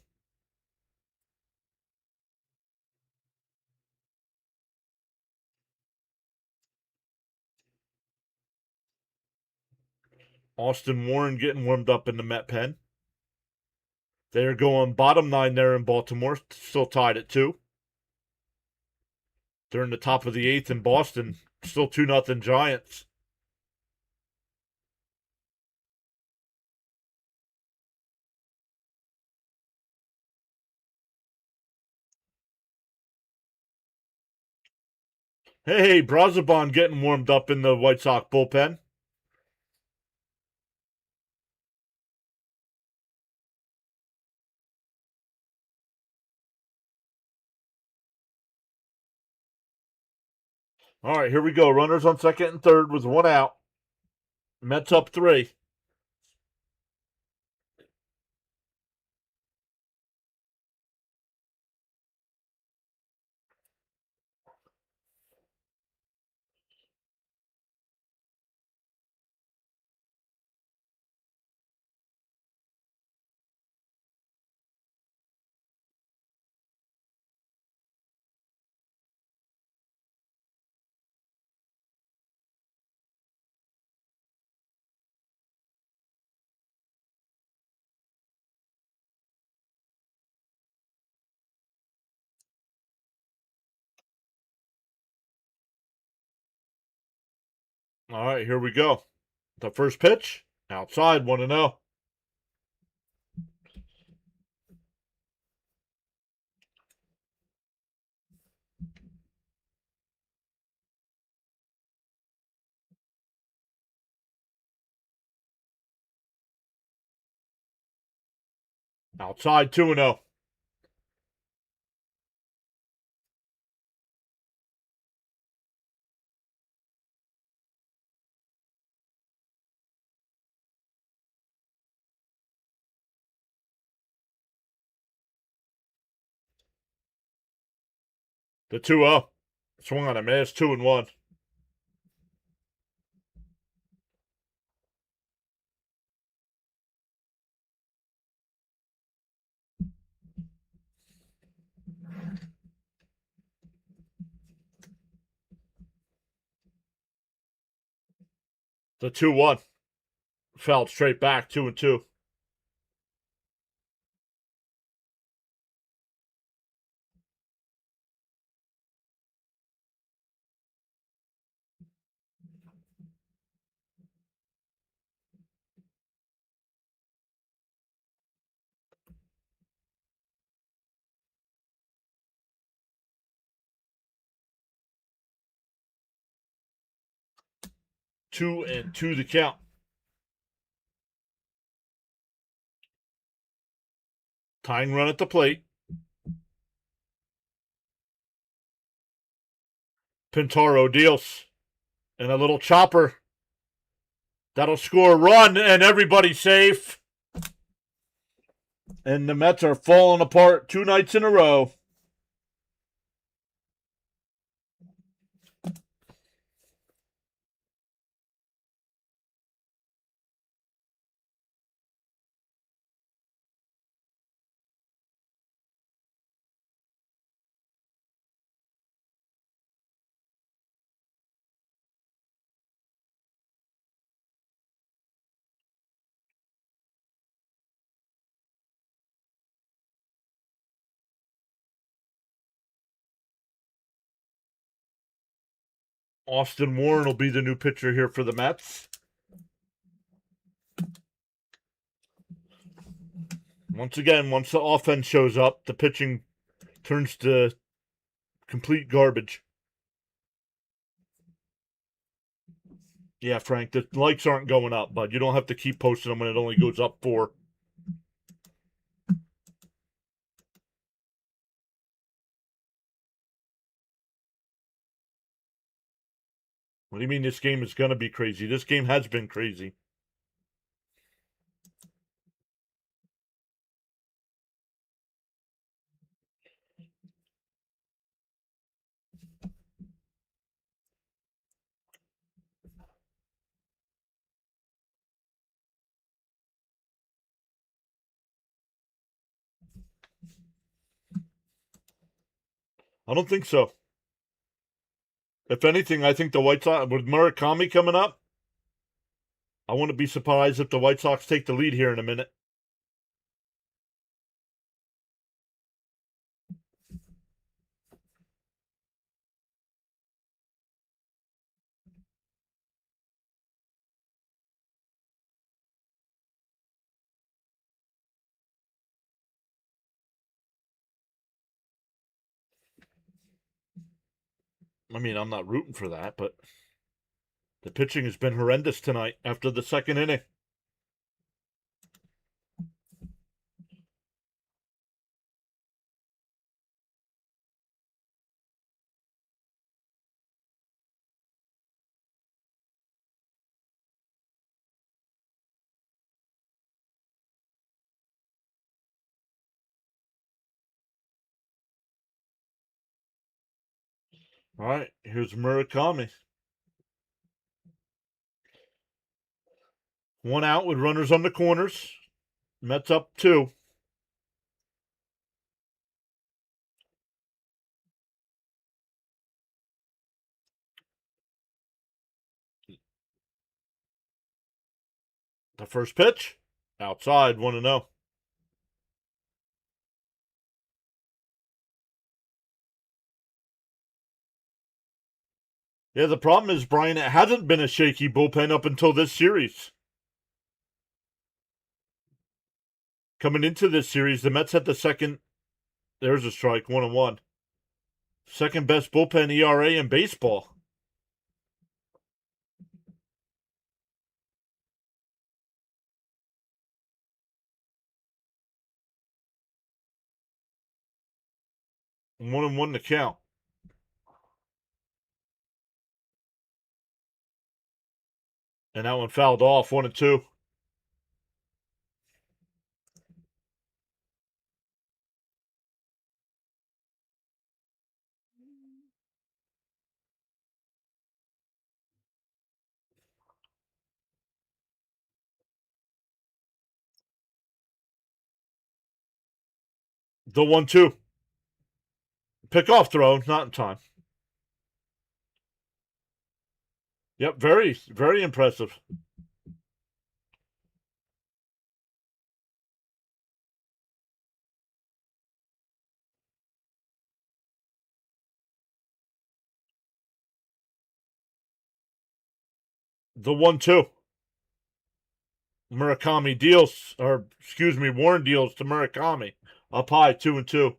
Austin Warren getting warmed up in the Met pen. They're going bottom 9 there in Baltimore, still tied at 2. They're in the top of the 8th in Boston, still 2-0 Giants. Hey, Brazoban getting warmed up in the White Sox bullpen. All right, here we go. Runners on second and third with 1 out. Mets up 3. All right, here we go. The first pitch, outside, 1-0. Outside, 2-0. The 2-0. Swung on a miss, 2-1. The 2-1. Fouled straight back, 2-2. Two and two the count. Tying run at the plate. Pintaro deals. And a little chopper. That'll score a run, and everybody's safe. And the Mets are falling apart 2 nights in a row. Austin Warren will be the new pitcher here for the Mets. Once again, once the offense shows up, the pitching turns to complete garbage. Yeah, Frank, the likes aren't going up, but you don't have to keep posting them when it only goes up 4. What do you mean this game is going to be crazy? This game has been crazy. I don't think so. If anything, I think the White Sox, with Murakami coming up, I wouldn't be surprised if the White Sox take the lead here in a minute. I mean, I'm not rooting for that, but the pitching has been horrendous tonight after the second inning. All right, here's Murakami. 1 out with runners on the corners. Mets up 2. The first pitch, outside, 1-0. Yeah, the problem is, Brian, it hasn't been a shaky bullpen up until this series. Coming into this series, the Mets had the second. There's a strike, 1-1. Second best bullpen ERA in baseball. And 1-1 to count. And that one fouled off, 1-2. The 1-2. Pick off throw, not in time. Yep, very, very impressive. The 1-2. Murakami deals, or excuse me, Warren deals to Murakami. Up high, 2-2.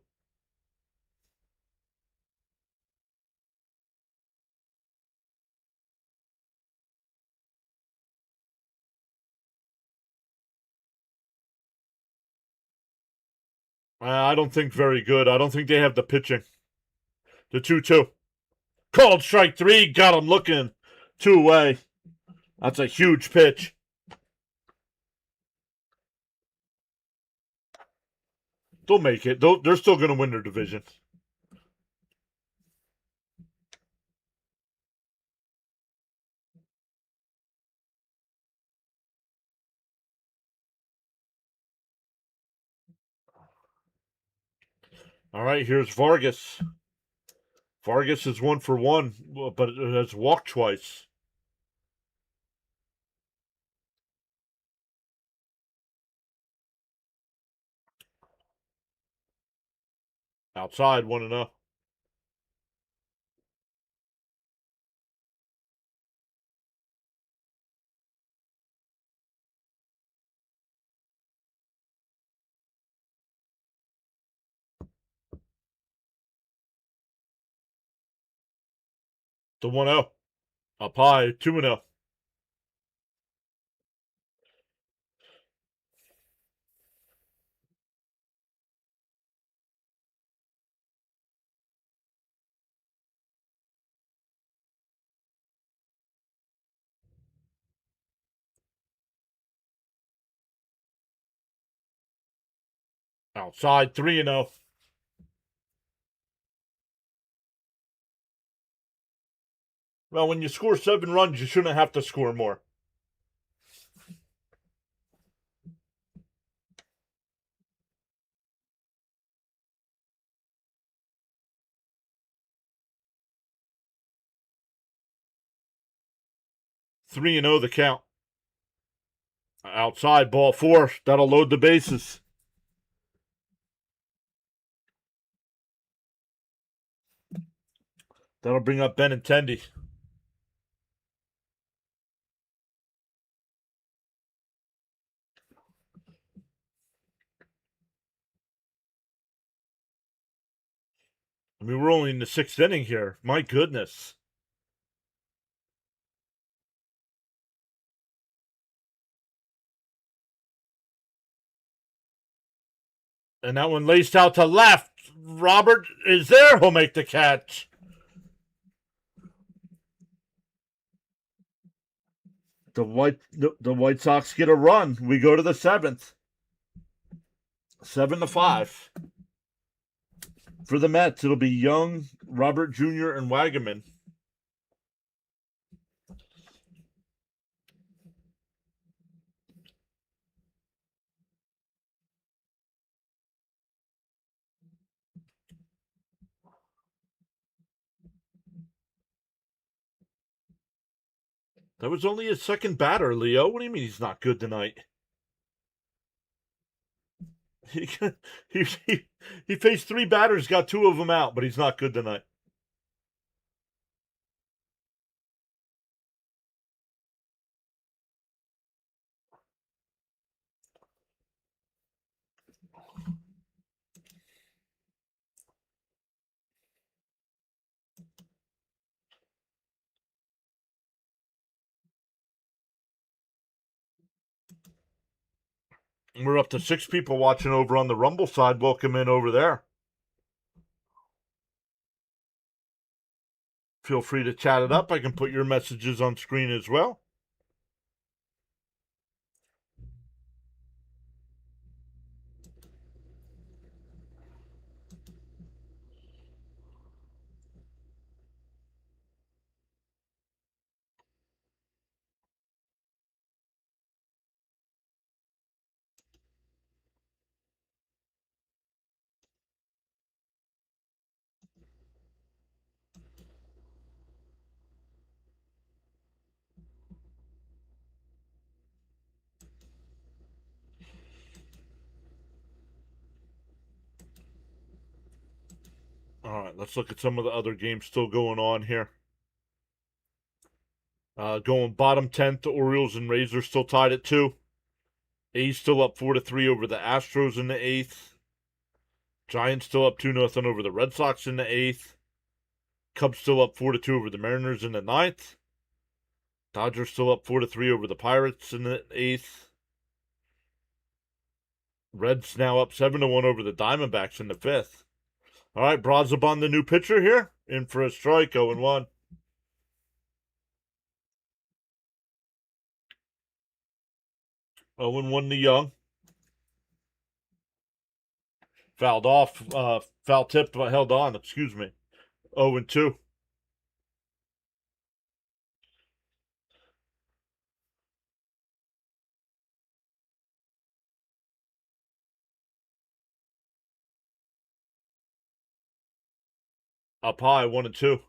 I don't think very good. I don't think they have the pitching. The 2-2. Called strike three. Got him looking. Two away. That's a huge pitch. They'll make it. They're still going to win their division. All right, here's Vargas. Vargas is 1-for-1, but it has walked twice. Outside, 1-0. The 1-0. Up high, 2-0. Outside, 3-0. Well, when you score 7 runs, you shouldn't have to score more. Three and 0 the count. Outside, ball 4. That'll load the bases. That'll bring up Benintendi. I mean, we're only in the 6th inning here. My goodness. And that one laced out to left. Robert is there. He'll make the catch. The White Sox get a run. We go to the 7th. 7-5. For the Mets, it'll be Young, Robert Jr., and Wagaman. That was only his second batter, Leo. What do you mean he's not good tonight? He he faced 3 batters, got 2 of them out, but he's not good tonight. We're up to 6 people watching over on the Rumble side. Welcome in over there. Feel free to chat it up. I can put your messages on screen as well. All right, let's look at some of the other games still going on here. Going bottom 10th, the Orioles and Rays are still tied at 2. A's still up 4-3 over the Astros in the 8th. Giants still up 2-0 over the Red Sox in the 8th. Cubs still up 4-2 over the Mariners in the 9th. Dodgers still up 4-3 over the Pirates in the 8th. Reds now up 7-1 over the Diamondbacks in the fifth. All right, Brazabon, the new pitcher here, in for a strike, 0-1. 0-1 to Young. Fouled off, foul tipped, but held on, excuse me. 0-2. Up high, 1-2.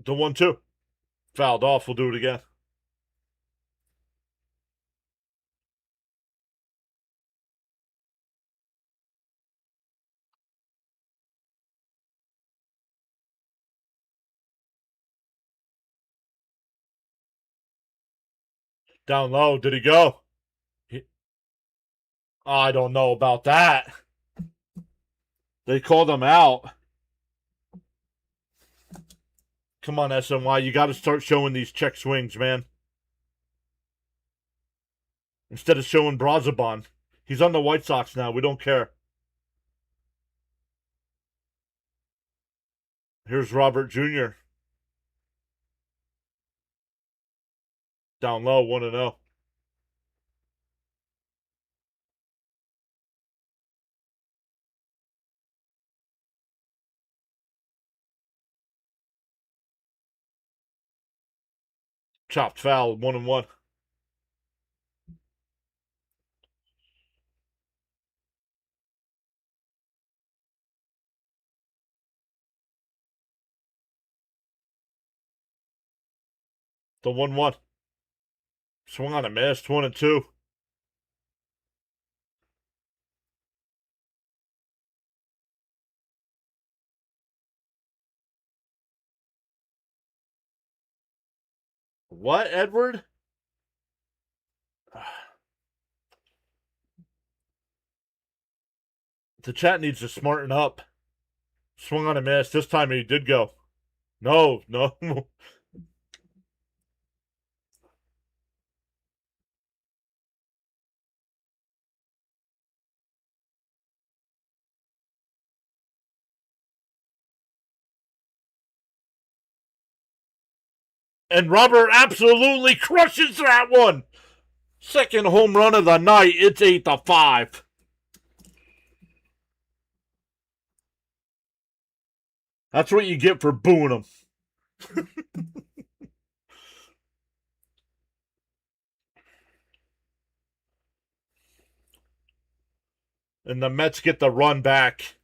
The 1-2. Fouled off, we'll do it again. Down low, did he go? I don't know about that. They called him out. Come on, SNY, you got to start showing these check swings, man. Instead of showing Brazabon. He's on the White Sox now. We don't care. Here's Robert Jr. Down low, 1-0. Chopped foul, 1-1. The 1-1. Swung on a miss, 1-2. What, Edward? The chat needs to smarten up. Swung on a miss. This time he did go. No. And Robert absolutely crushes that one. Second home run of the night. It's 8-5. That's what you get for booing him. And the Mets get the run back.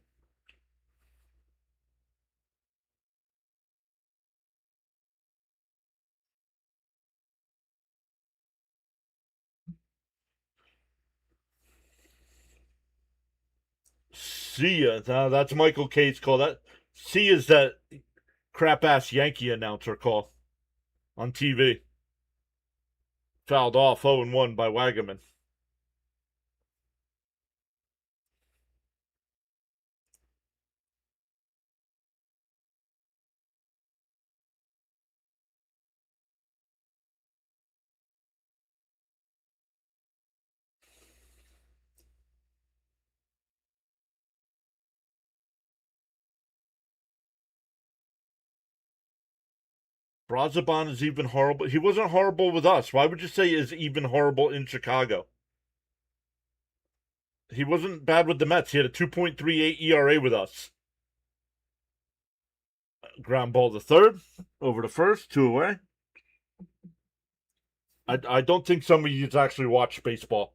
See ya. That's Michael K's call. That see is that crap ass Yankee announcer call on TV. Fouled off 0-1 by Wagaman. Brazabon is even horrible. He wasn't horrible with us. Why would you say is even horrible in Chicago? He wasn't bad with the Mets. He had a 2.38 ERA with us. Ground ball to third, over to first, 2 away. I don't think some of you actually watch baseball.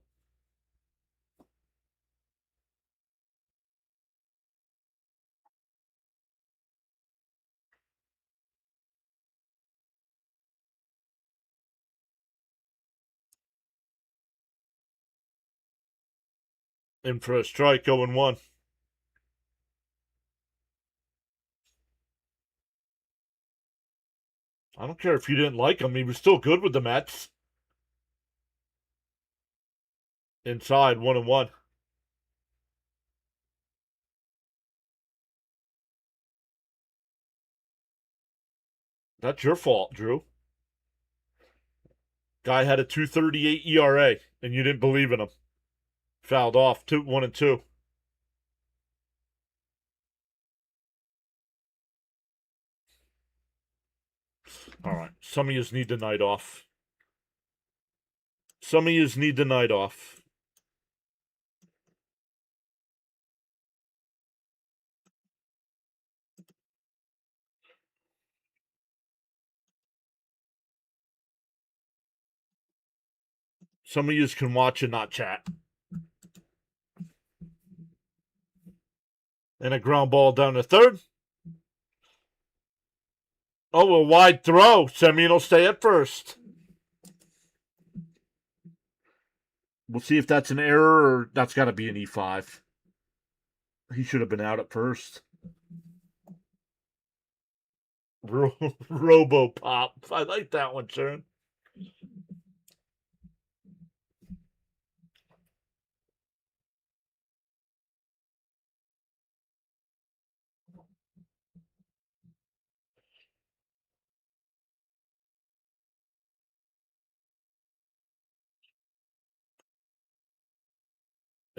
In for a strike, 0-1. I don't care if you didn't like him. He was still good with the Mets. Inside, 1-1. That's your fault, Drew. Guy had a 2.38 ERA, and you didn't believe in him. Fouled off 1-2. All right. Some of yous need the night off. Some of yous need the night off. Some of yous can watch and not chat. And a ground ball down to third. Oh, a wide throw. Semien will stay at first. We'll see if that's an error or that's got to be an E5. He should have been out at first. Robo Pop. I like that one, Sharon.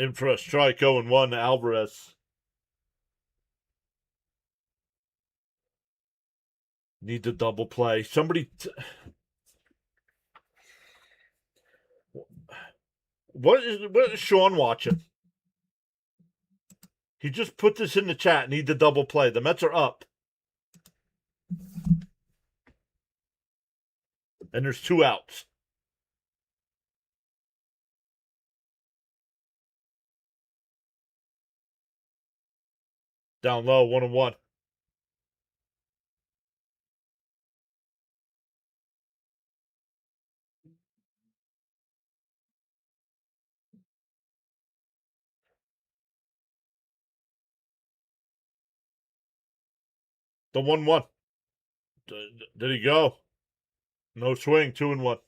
In for a strike, 0-1, Alvarez. Need the double play. What is Sean watching? He just put this in the chat. Need the double play. The Mets are up. And there's 2 outs. Down low, 1-1. The 1-1. Did he go? No swing, 2-1.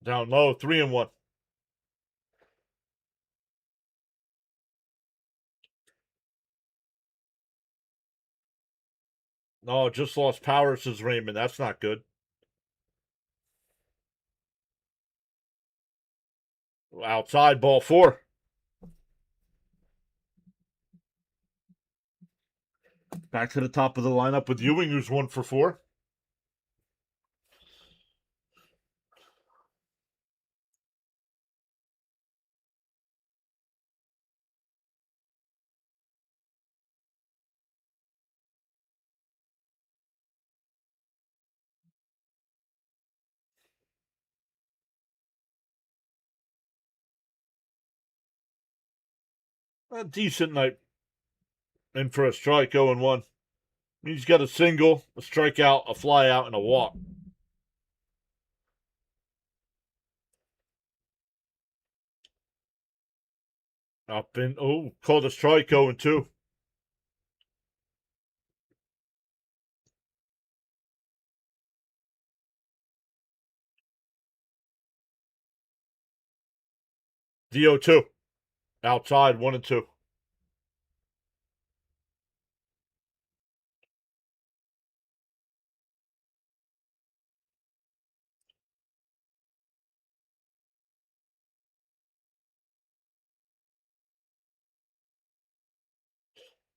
Down low, 3-1. No, just lost power, says Raymond. That's not good. Outside, ball 4. Back to the top of the lineup with Ewing, who's 1 for 4. A decent night. In for a strike, 0-1. He's got a single, a strikeout, a flyout, and a walk. Up in, called a strike, 0-2. DO2. Outside, 1-2.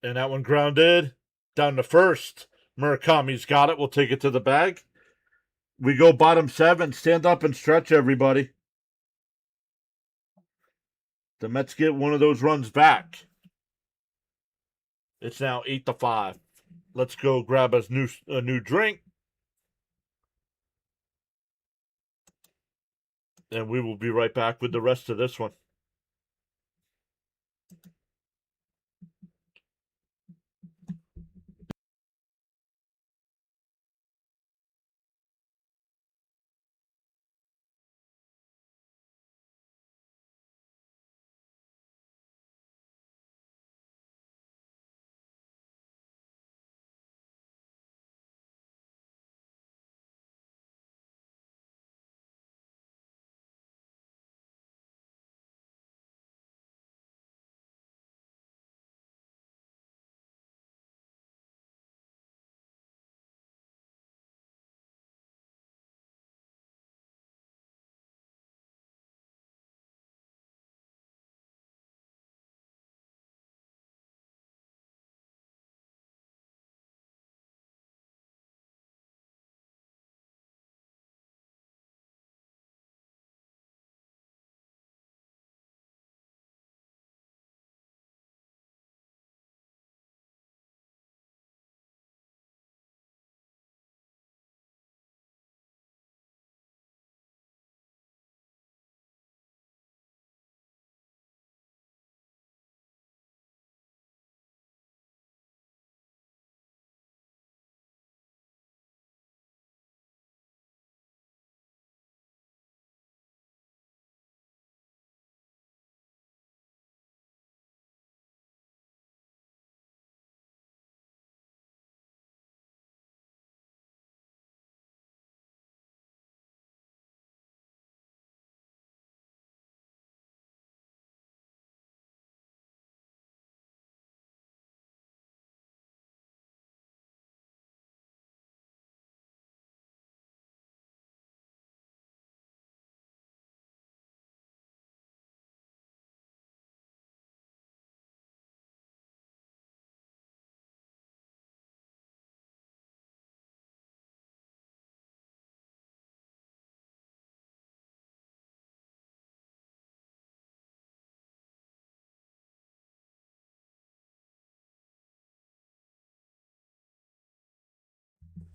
And that one grounded down to first. Murakami's got it. We'll take it to the bag. We go bottom 7. Stand up and stretch, everybody. The Mets get one of those runs back. It's now 8-5. Let's go grab us a new drink. And we will be right back with the rest of this one.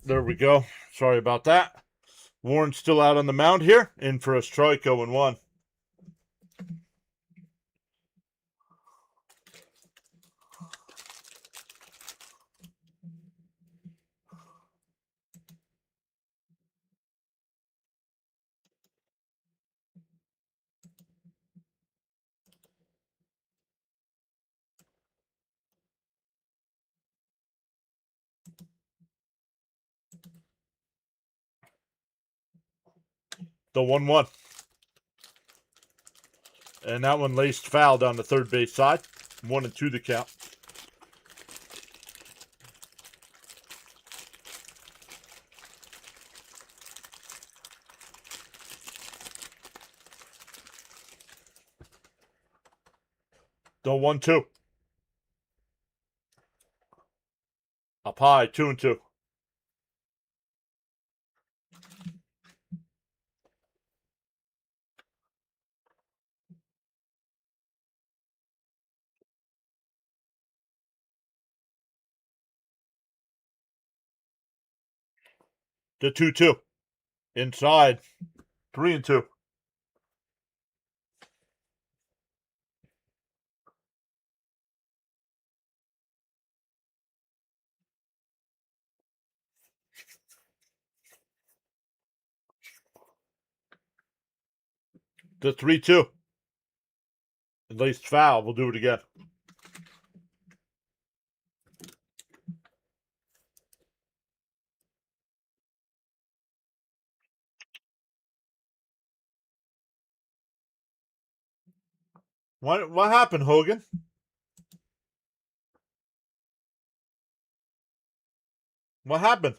There we go. Sorry about that. Warren's still out on the mound here, in for a strike, 0-1. The 1-1. And that one laced foul down the third base side. 1-2 the count. The 1-2. Up high, 2-2. The 2-2. Inside, 3-2. The 3-2. Laced foul. We'll do it again. What happened, Hogan? What happened?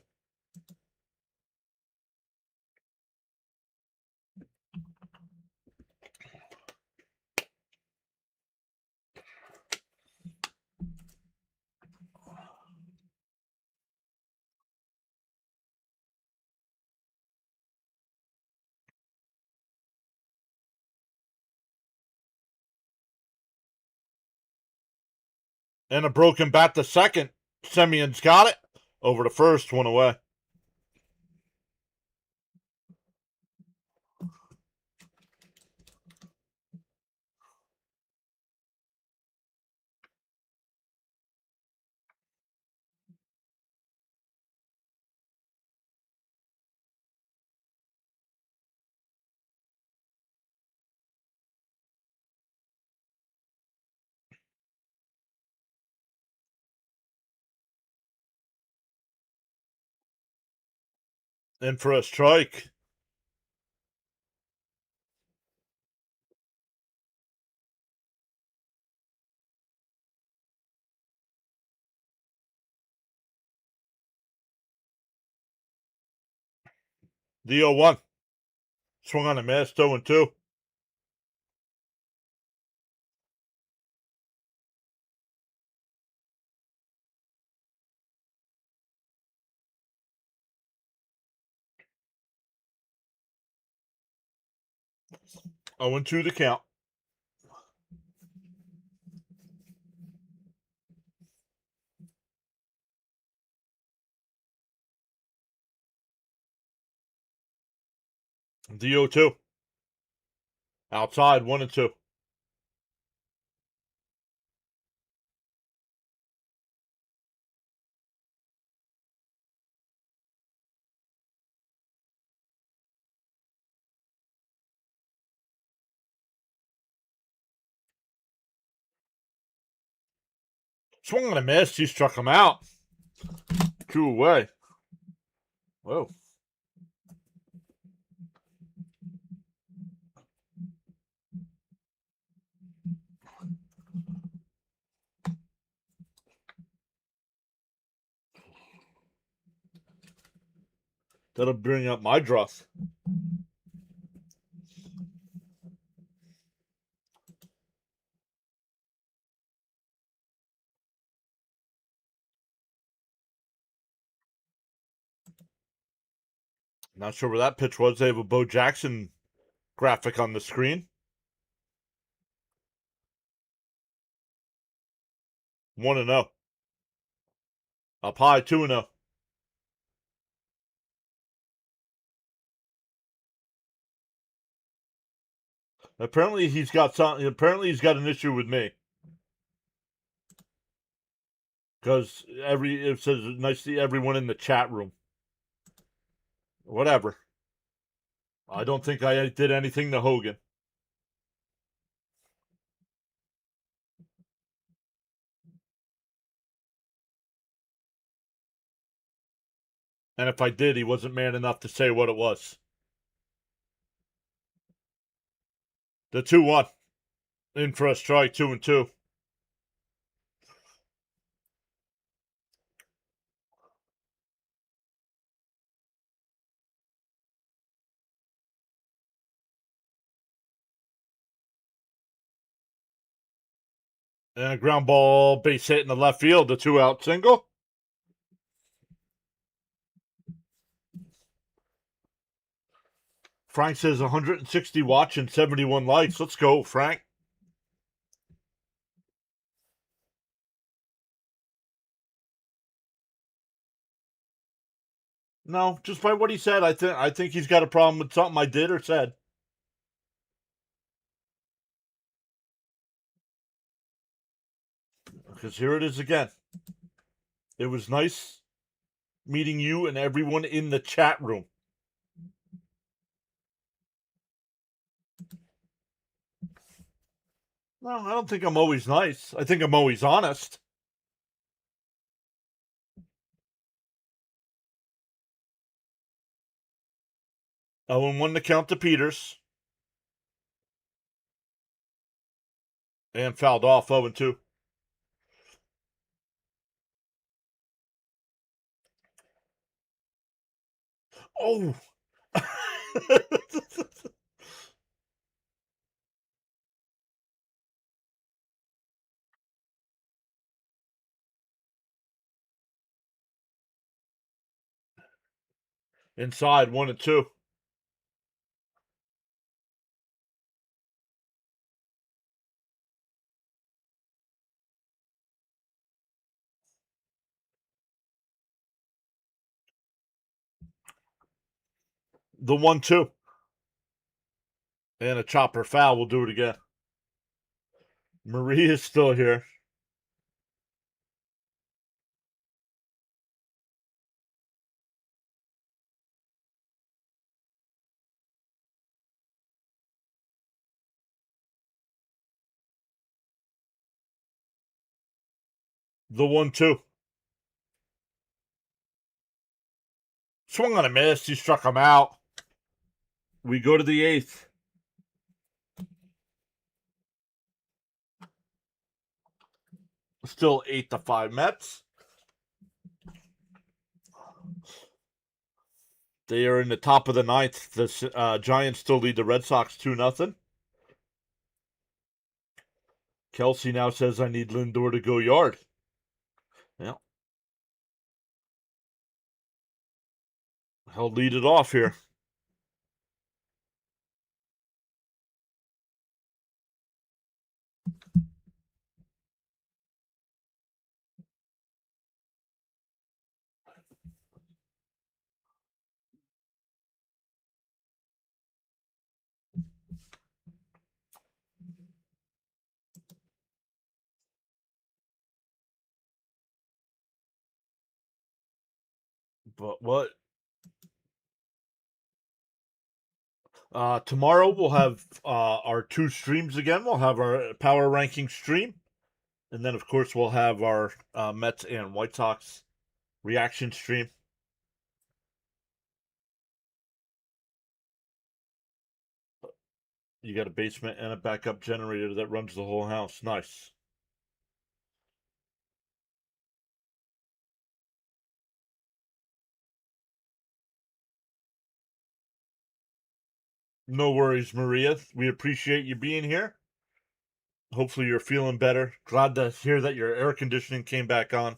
And a broken bat to second. Semion's got it. Over to first, 1 away. In for a strike. The 0-1. Swung on a miss, 0-2. Oh, 0-2 the count. The 0-2. Outside, 1-2. Swung on a miss. He struck him out. 2 away. Whoa. That'll bring up my draws. Not sure where that pitch was. They have a Bo Jackson graphic on the screen. 1-0. Up high, 2-0. Apparently he's got something. Apparently he's got an issue with me. Because it says nice to see everyone in the chat room. Whatever. I don't think I did anything to Hogan. And if I did, he wasn't man enough to say what it was. The 2-1. In for a strike, 2-2. And a ground ball, base hit in the left field, the 2-out single. Frank says 160 watch and 71 likes. Let's go, Frank. No, just by what he said, I think he's got a problem with something I did or said. Because here it is again. It was nice meeting you and everyone in the chat room. No, I don't think I'm always nice. I think I'm always honest. 0-1 to count to Peters. And fouled off 0-2. Oh! Inside 1-2. The 1-2. And a chopper foul. We'll do it again. Marie is still here. The 1-2. Swung on a miss. He struck him out. We go to the 8th. Still 8-5 Mets. They are in the top of the 9th. The Giants still lead the Red Sox 2-0. Kelsey now says I need Lindor to go yard. Yeah. He'll lead it off here. But what? Tomorrow we'll have our 2 streams again. We'll have our Power Ranking stream. And then, of course, we'll have our Mets and White Sox reaction stream. You got a basement and a backup generator that runs the whole house. Nice. No worries, Maria. We appreciate you being here. Hopefully you're feeling better. Glad to hear that your air conditioning came back on.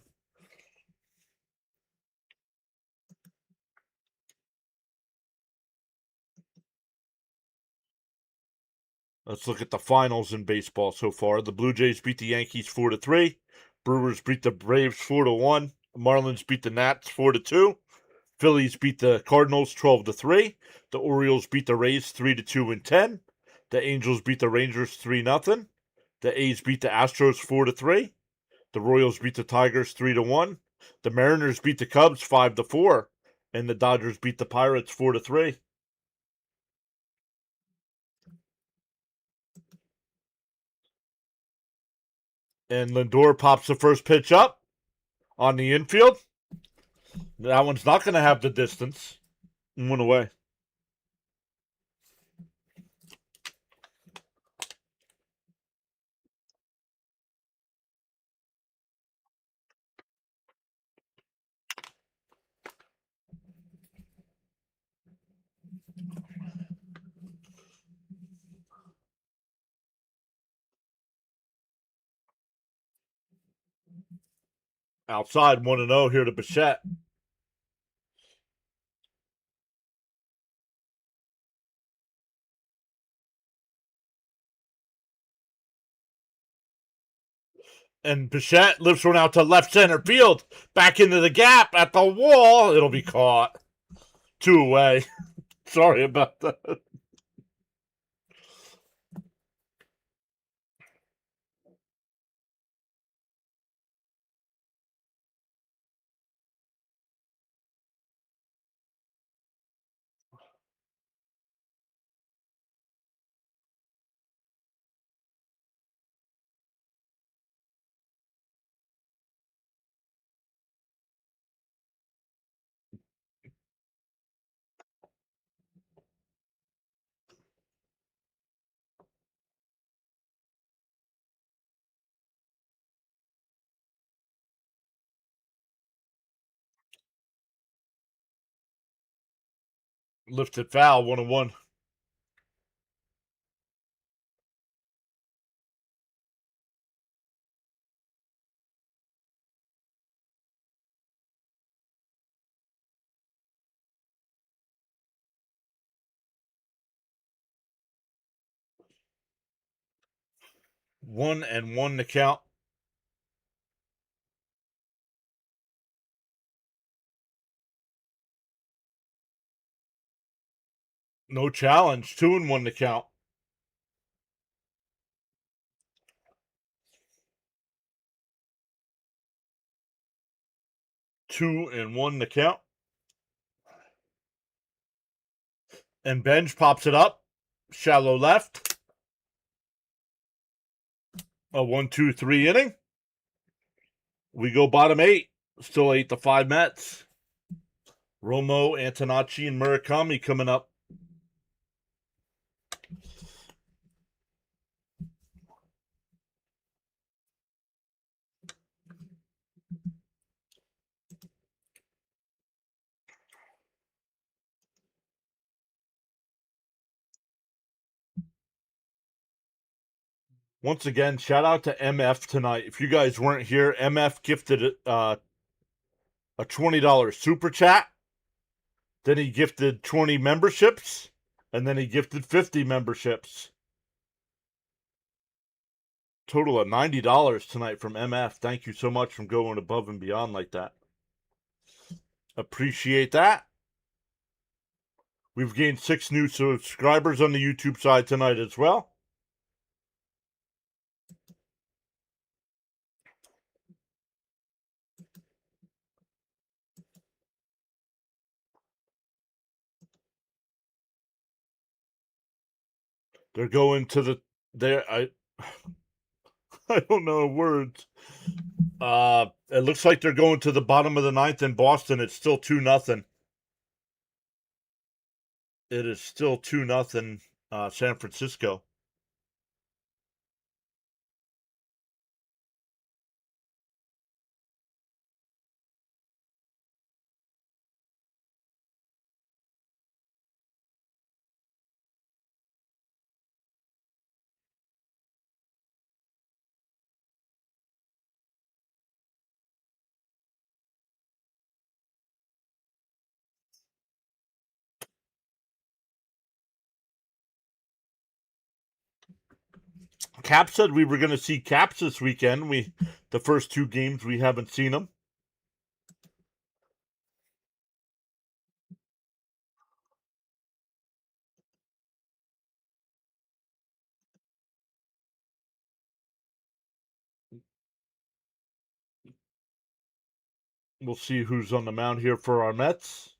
Let's look at the finals in baseball so far. The Blue Jays beat the Yankees 4-3. Brewers beat the Braves 4-1. Marlins beat the Nats 4-2. Phillies beat the Cardinals 12-3. The Orioles beat the Rays 3-2 and 10. The Angels beat the Rangers 3-0. The A's beat the Astros 4-3. The Royals beat the Tigers 3-1. The Mariners beat the Cubs 5-4. And the Dodgers beat the Pirates 4-3. And Lindor pops the first pitch up on the infield. That one's not going to have the distance. And went away. Outside 1-0 here to Bichette. And Bichette lifts one out to left center field. Back into the gap at the wall. It'll be caught. 2 away. Sorry about that. Lifted foul, 1-1. One and one to count. No challenge. 2-1 to count. Two and one to count. And Benj pops it up. Shallow left. A 1-2-3 inning. We go bottom 8. Still 8-5 Mets. Romo, Antonacci, and Murakami coming up. Once again, shout out to MF tonight. If you guys weren't here, MF gifted a $20 super chat. Then he gifted 20 memberships. And then he gifted 50 memberships. Total of $90 tonight from MF. Thank you so much for going above and beyond like that. Appreciate that. We've gained 6 new subscribers on the YouTube side tonight as well. They're going to the I don't know words. It looks like they're going to the bottom of the 9th in Boston. It's still 2-0. It is still 2-0 San Francisco. Cap said we were going to see Caps this weekend. The first 2 games we haven't seen them. We'll see who's on the mound here for our Mets.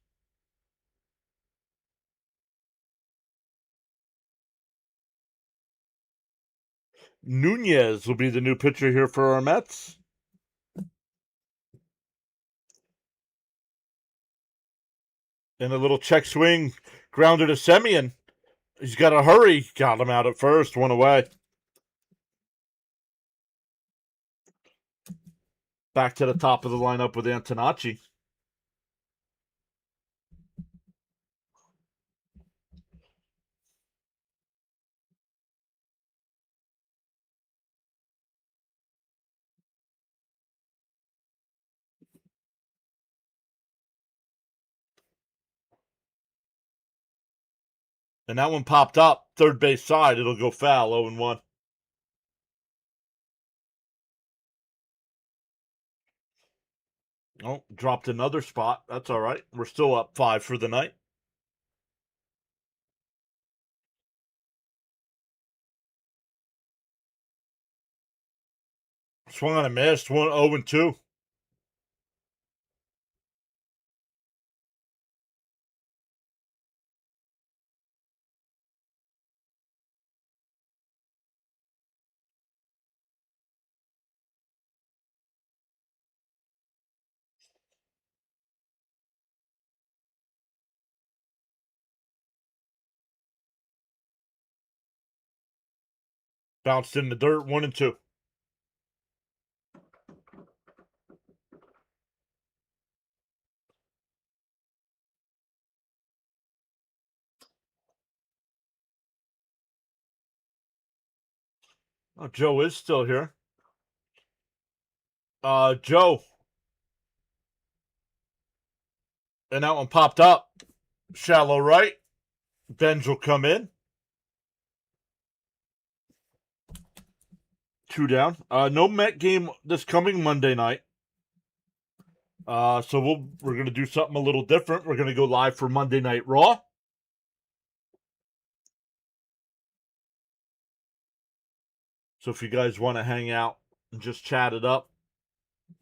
Nunez will be the new pitcher here for our Mets. And a little check swing, grounded to Semien. He's got to hurry. Got him out at first, one away. Back to the top of the lineup with Antonacci. And that one popped up, third base side. It'll go foul, 0-1. Oh, dropped another spot. That's all right. We're still up 5 for the night. Swung on a miss, 0-2. Bounced in the dirt, 1-2. Oh, Joe is still here. Joe. And that one popped up. Shallow right. Benj will come in. 2 down. No Met game this coming Monday night. So we're gonna do something a little different. We're gonna go live for Monday Night Raw. So if you guys want to hang out and just chat it up,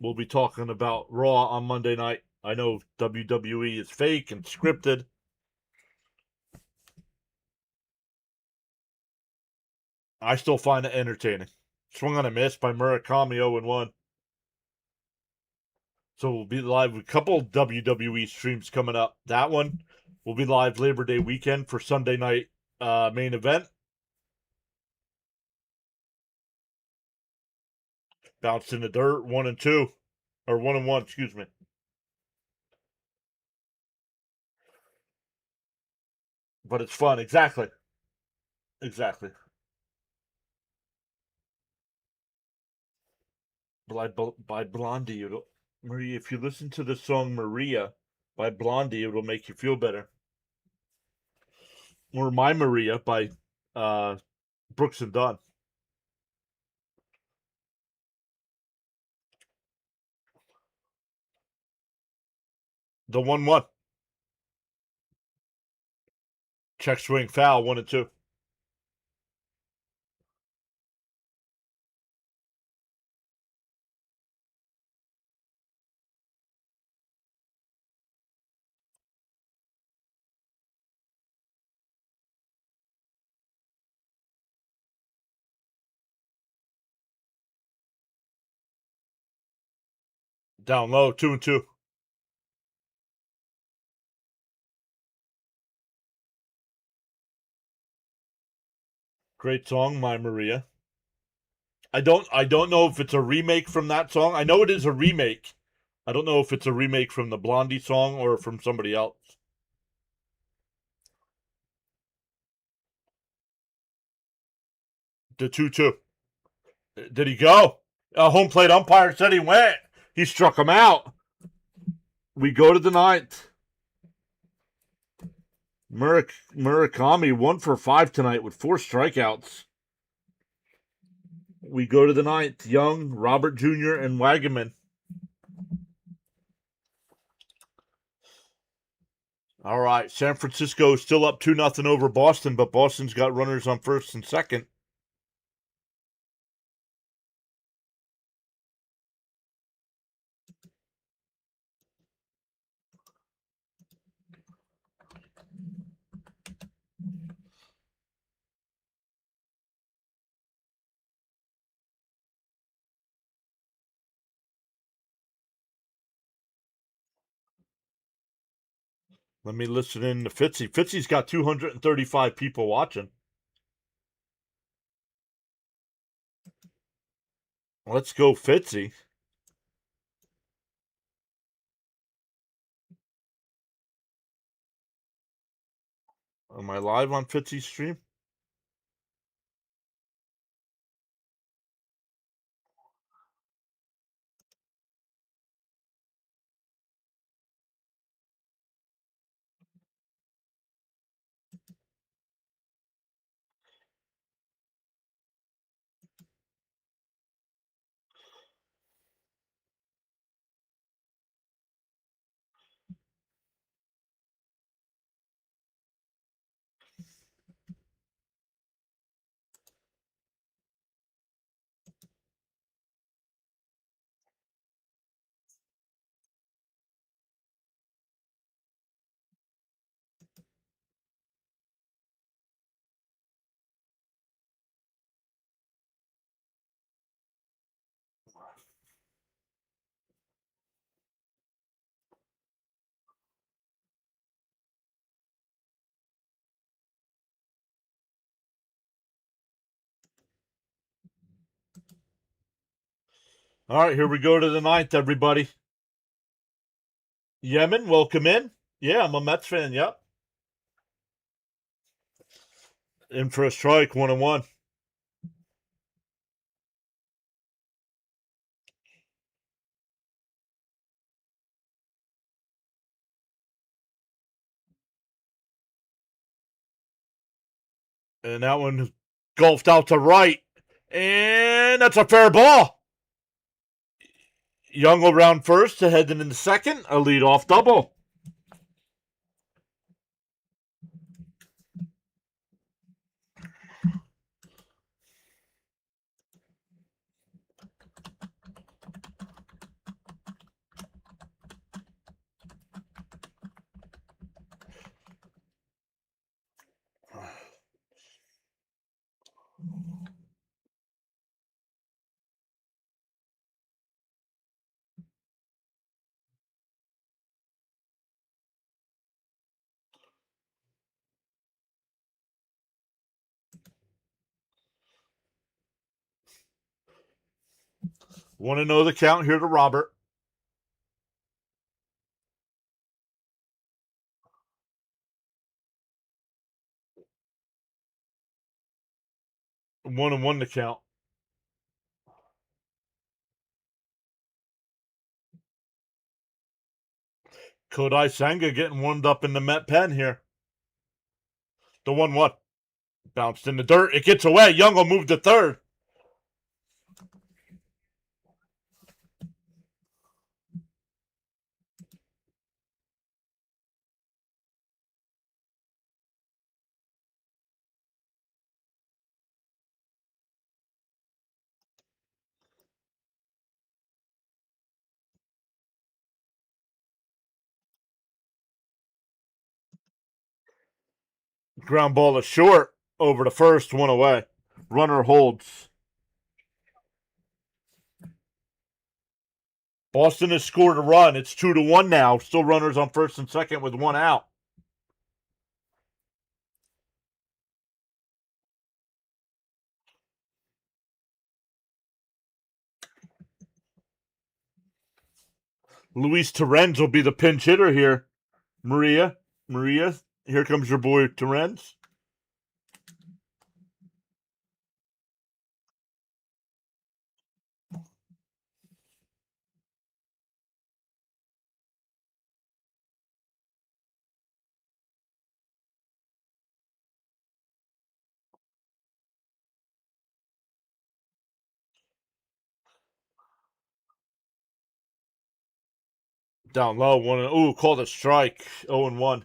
we'll be talking about Raw on Monday night. I know WWE is fake and scripted. I still find it entertaining. Swung on a miss by Murakami, 0-1. So we'll be live with a couple WWE streams coming up. That one will be live Labor Day weekend for Sunday night main event. Bounced in the dirt, 1-2. Or 1-1, excuse me. But it's fun, exactly. Exactly. By Blondie. Maria, if you listen to the song Maria by Blondie, it'll make you feel better. Or My Maria by Brooks and Dunn. The 1-1. Check swing foul, 1-2. Down low, 2-2. Great song, My Maria. I don't know if it's a remake from that song. I know it is a remake. I don't know if it's a remake from the Blondie song or from somebody else. The 2-2. Did he go? A home plate umpire said he went. He struck him out. We go to the ninth. Murakami 1-for-5 tonight with 4 strikeouts. We go to the ninth. Young, Robert Jr., and Wagaman. All right, San Francisco is still up 2-0 over Boston, but Boston's got runners on first and second. Let me listen in to Fitzy. Fitzy's got 235 people watching. Let's go, Fitzy. Am I live on Fitzy's stream? All right, here we go to the ninth, everybody. Yemen, welcome in. Yeah, I'm a Mets fan. Yep. In for a strike, 1-1. And that one golfed out to right. And that's a fair ball. Young will round first to head in the second. A leadoff double. Want to know the count here to Robert? 1-1 to count. Kodai Senga getting warmed up in the Met pen here. The 1-1. Bounced in the dirt. It gets away. Young will move to third. Ground ball is short. Over to first. One away. Runner holds. Boston has scored a run. It's 2-1 now. Still runners on first and second with one out. Luis Torrens will be the pinch hitter here. Maria, here comes your boy Torrens. Down low, one. Ooh, called a strike. 0-1.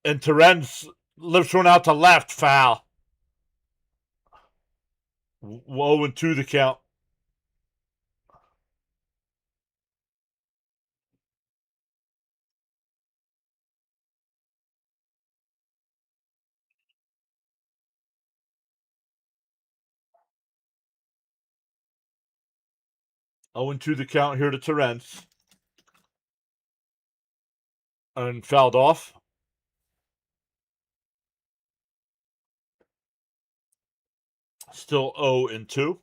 And Torrens lifts one out to left. Foul. 0-2 the count. 0-2 the count here to Terrence. And fouled off. Still 0-2.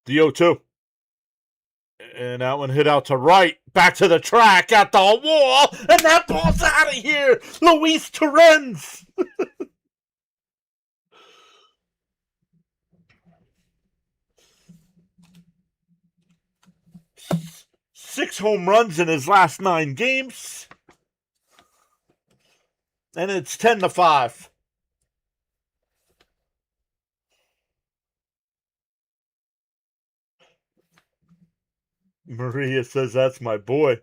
The 0-2. And that one hit out to right. Back to the track at the wall. And that ball's out of here. Luis Torrens. 6 home runs in his last 9 games. And it's 10-5. Maria says that's my boy.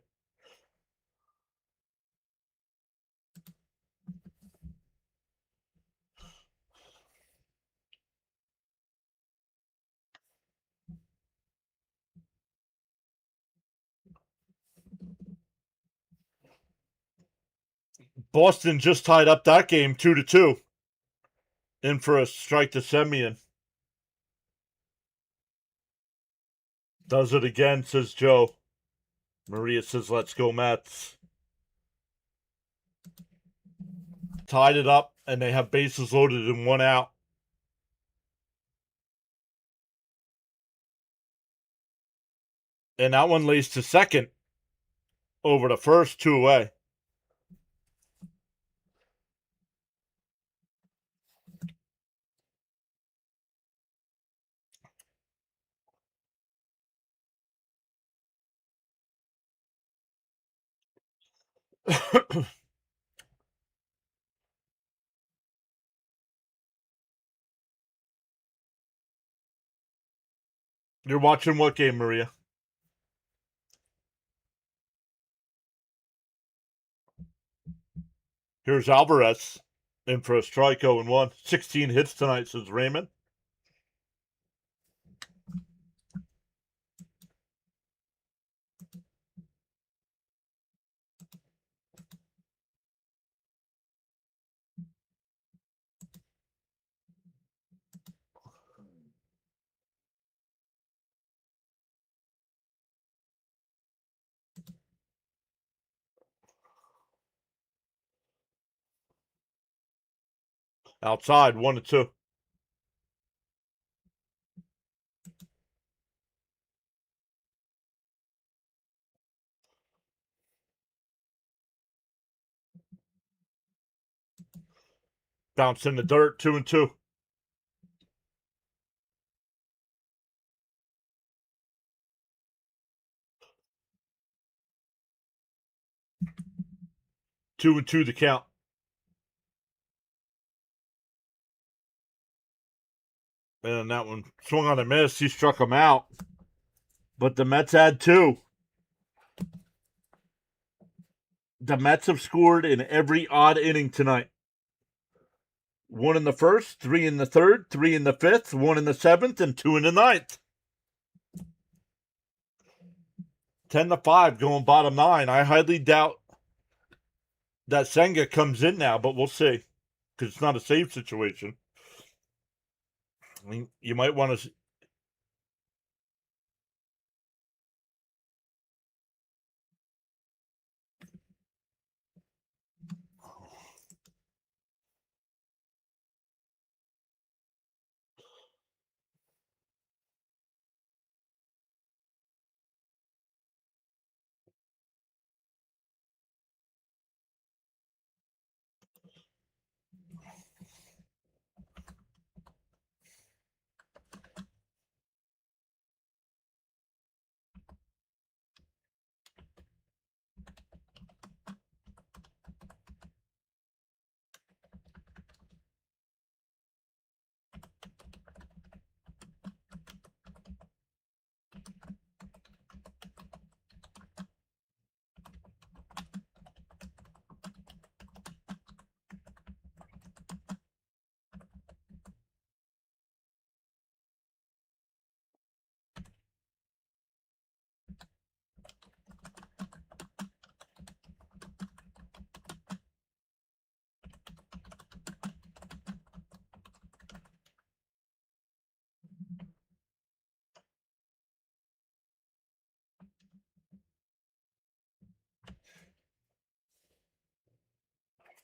Boston just tied up that game 2-2. In for a strike to Semien. Does it again, says Joe. Maria says, let's go Mets. Tied it up, and they have bases loaded and 1 out. And that one lays to second. Over to first, 2 away. You're watching what game, Maria? Here's Alvarez in for a strike 0-1. 16 hits tonight, says Raymond. Outside, 1-2. Bounce in the dirt, 2-2. Two and two the count. And that one swung on a miss. He struck him out. But the Mets had 2. The Mets have scored in every odd inning tonight. 1 in the first, 3 in the third, 3 in the fifth, 1 in the seventh, and 2 in the ninth. 10-5 going bottom 9. I highly doubt that Senga comes in now, but we'll see. Because it's not a save situation. I mean, you might want to.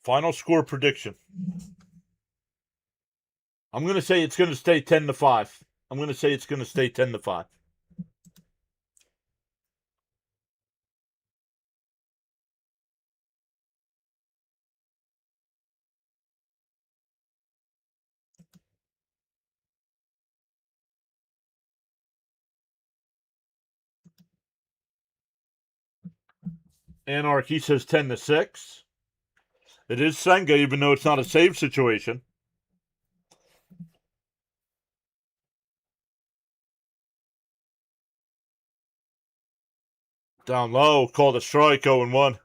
Final score prediction. I'm going to say it's going to stay 10-5. I'm going to say it's going to stay 10-5. Anarchy says 10-6. It is Senga, even though it's not a save situation. Down low, called a strike, 0-1.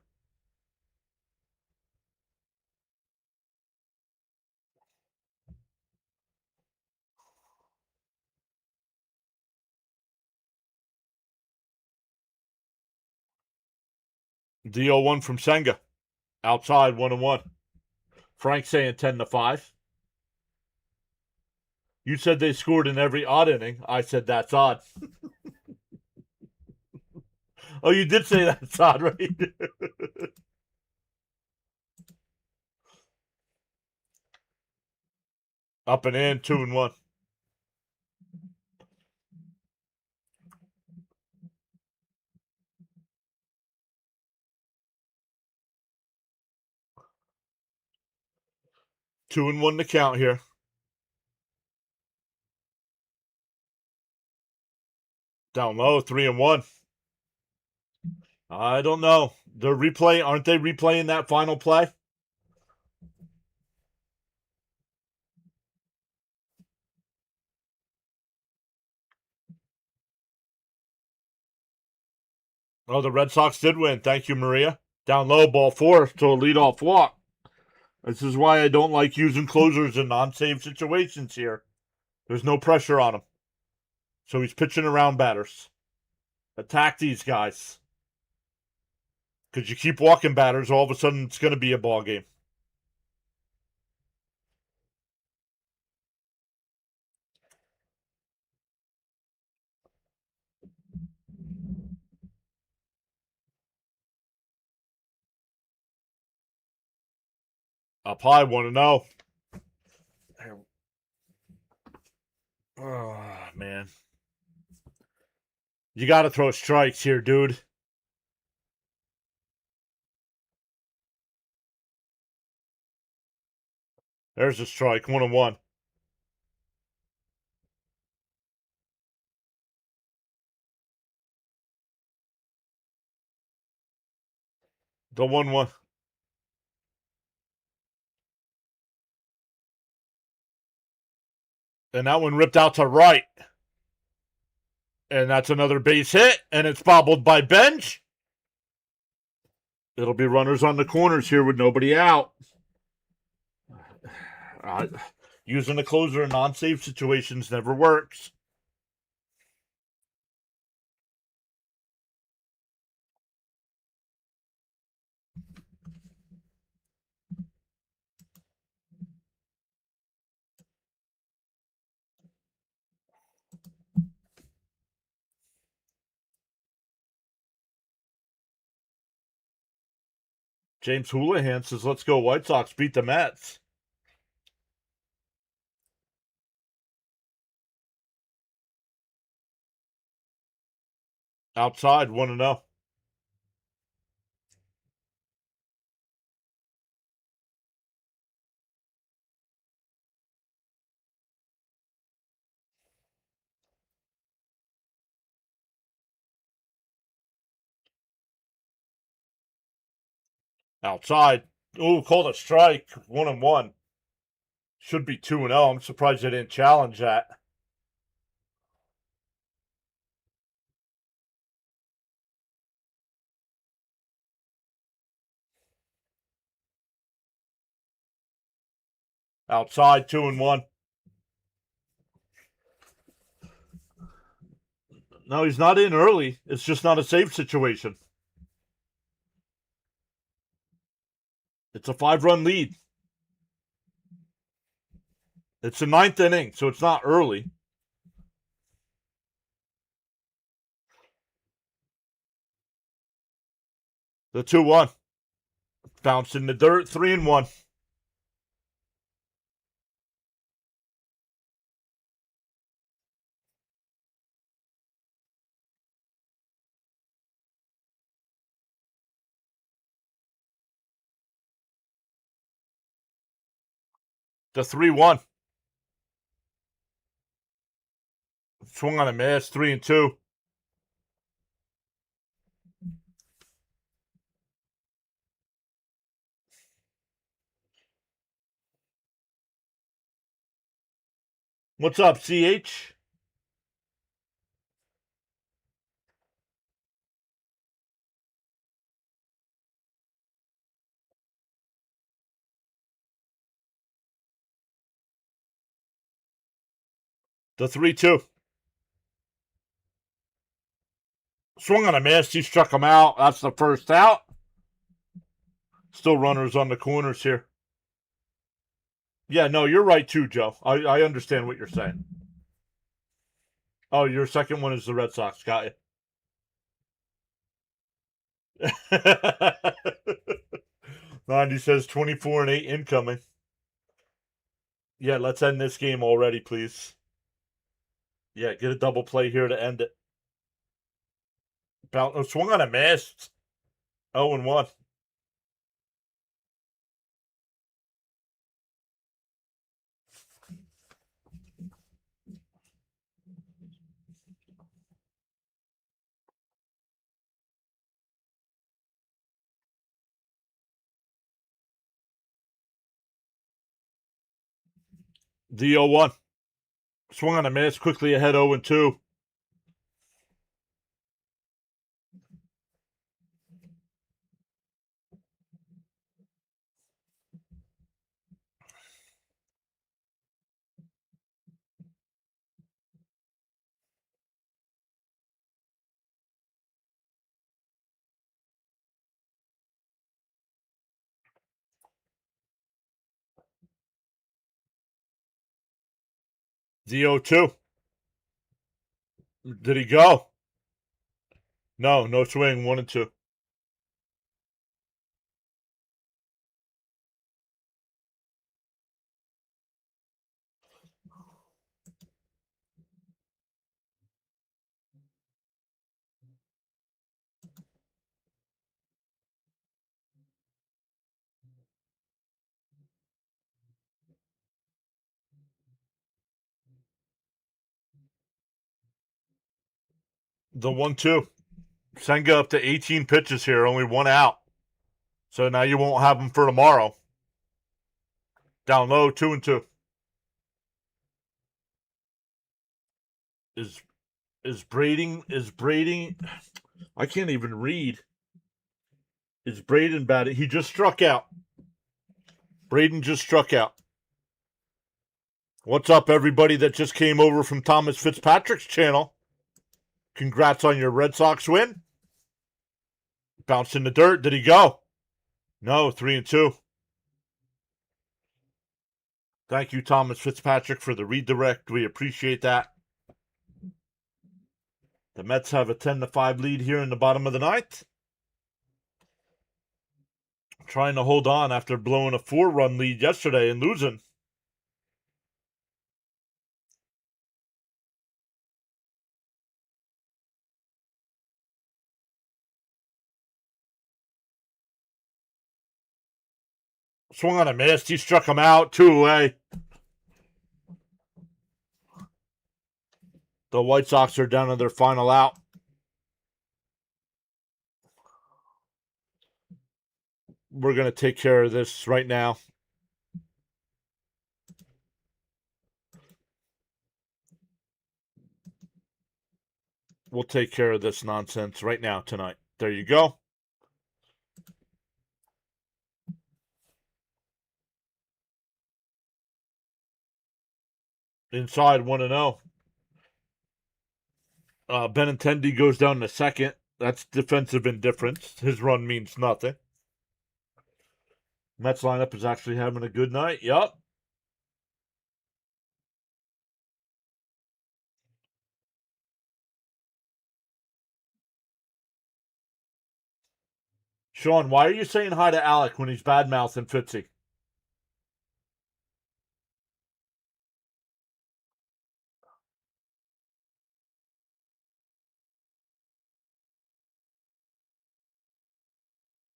D0-1 from Senga. Outside, 1-1. Frank saying 10-5. You said they scored in every odd inning. I said that's odd. Oh, you did say that's odd, right? Up and in, 2-1. Two and one to count here. Down low, 3-1. I don't know. Aren't they replaying that final play? Oh, the Red Sox did win. Thank you, Maria. Down low, ball 4 to a leadoff walk. This is why I don't like using closers in non-save situations here. There's no pressure on him. So he's pitching around batters. Attack these guys. Because you keep walking batters, all of a sudden it's going to be a ball game. Up high, 1-0. Oh, man. You got to throw strikes here, dude. There's a strike, 1-1. The 1-1. And that one ripped out to right. And that's another base hit, and it's bobbled by Bench. It'll be runners on the corners here with nobody out. Using a closer in non-save situations never works. James Houlihan says, let's go White Sox, beat the Mets. Outside, 1-0. Outside. Ooh, called a strike, 1-1. Should be 2-0. I'm surprised they didn't challenge that. Outside, 2-1. No, he's not in early. It's just not a save situation. It's a 5-run lead. It's the 9th inning, so it's not early. The 2-1. Bounce in the dirt, 3-1. The 3-1. Swung on a miss, 3-2. What's up, CH? The 3-2. Swung on a miss. He struck him out. That's the first out. Still runners on the corners here. Yeah, no, you're right too, Joe. I understand what you're saying. Oh, your second one is the Red Sox. Got you. 90 says 24-8 incoming. Yeah, let's end this game already, please. Yeah, get a double play here to end it. Swung on a miss. 0-1. The 0-1. Swung on a miss. Quickly ahead 0-2. The 0-2. Did he go? No, no swing. 1-2. The 1-2. Senga up to 18 pitches here, only one out. So now you won't have him for tomorrow. Down low, 2-2. Is Braden? I can't even read. Is Braden batting? He just struck out. Braden just struck out. What's up, everybody that just came over from Thomas Fitzpatrick's channel? Congrats on your Red Sox win. Bounced in the dirt. Did he go? No, 3-2. Thank you, Thomas Fitzpatrick, for the redirect. We appreciate that. The Mets have a 10-5 lead here in the bottom of the ninth. Trying to hold on after blowing a 4-run lead yesterday and losing. Swung on a miss. He struck him out. 2 away. The White Sox are down to their final out. We're going to take care of this right now. We'll take care of this nonsense right now tonight. There you go. Inside 1-0. Benintendi goes down to second. That's defensive indifference. His run means nothing. Mets lineup is actually having a good night. Yup. Sean, why are you saying hi to Alec when he's bad-mouthing Fitzy?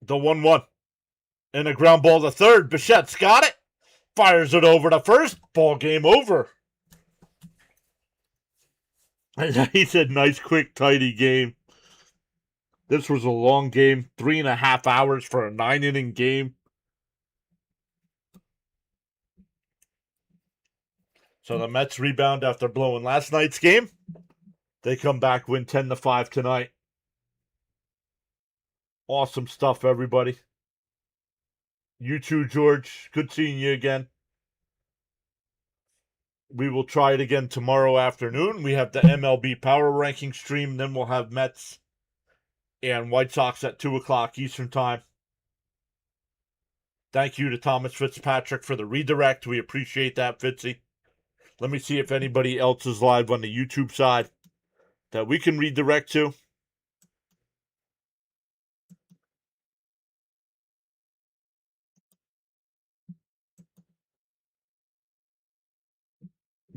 The 1-1. And a ground ball to third. Bichette's got it. Fires it over to first. Ball game over. He said, nice, quick, tidy game. This was a long game. 3.5 hours for a 9-inning game. So the Mets rebound after blowing last night's game. They come back, win 10-5 tonight. Awesome stuff, everybody. You too, George. Good seeing you again. We will try it again tomorrow afternoon. We have the MLB Power Rankings stream. Then we'll have Mets and White Sox at 2 o'clock Eastern Time. Thank you to Thomas Fitzpatrick for the redirect. We appreciate that, Fitzy. Let me see if anybody else is live on the YouTube side that we can redirect to.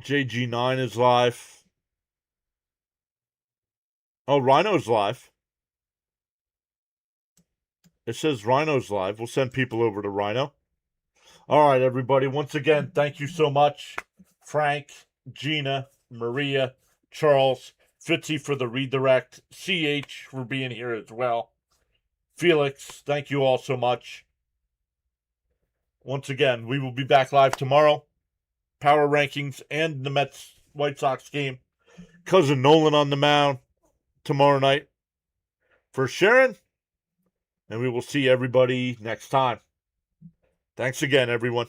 JG9 is live. Oh, Rhino's live. It says Rhino's live. We'll send people over to Rhino. All right, everybody. Once again, thank you so much. Frank, Gina, Maria, Charles, Fitzy for the redirect, CH for being here as well. Felix, thank you all so much. Once again, we will be back live tomorrow. Power rankings and the Mets White Sox game. Cousin Nolan on the mound tomorrow night for Sharon. And we will see everybody next time. Thanks again, everyone.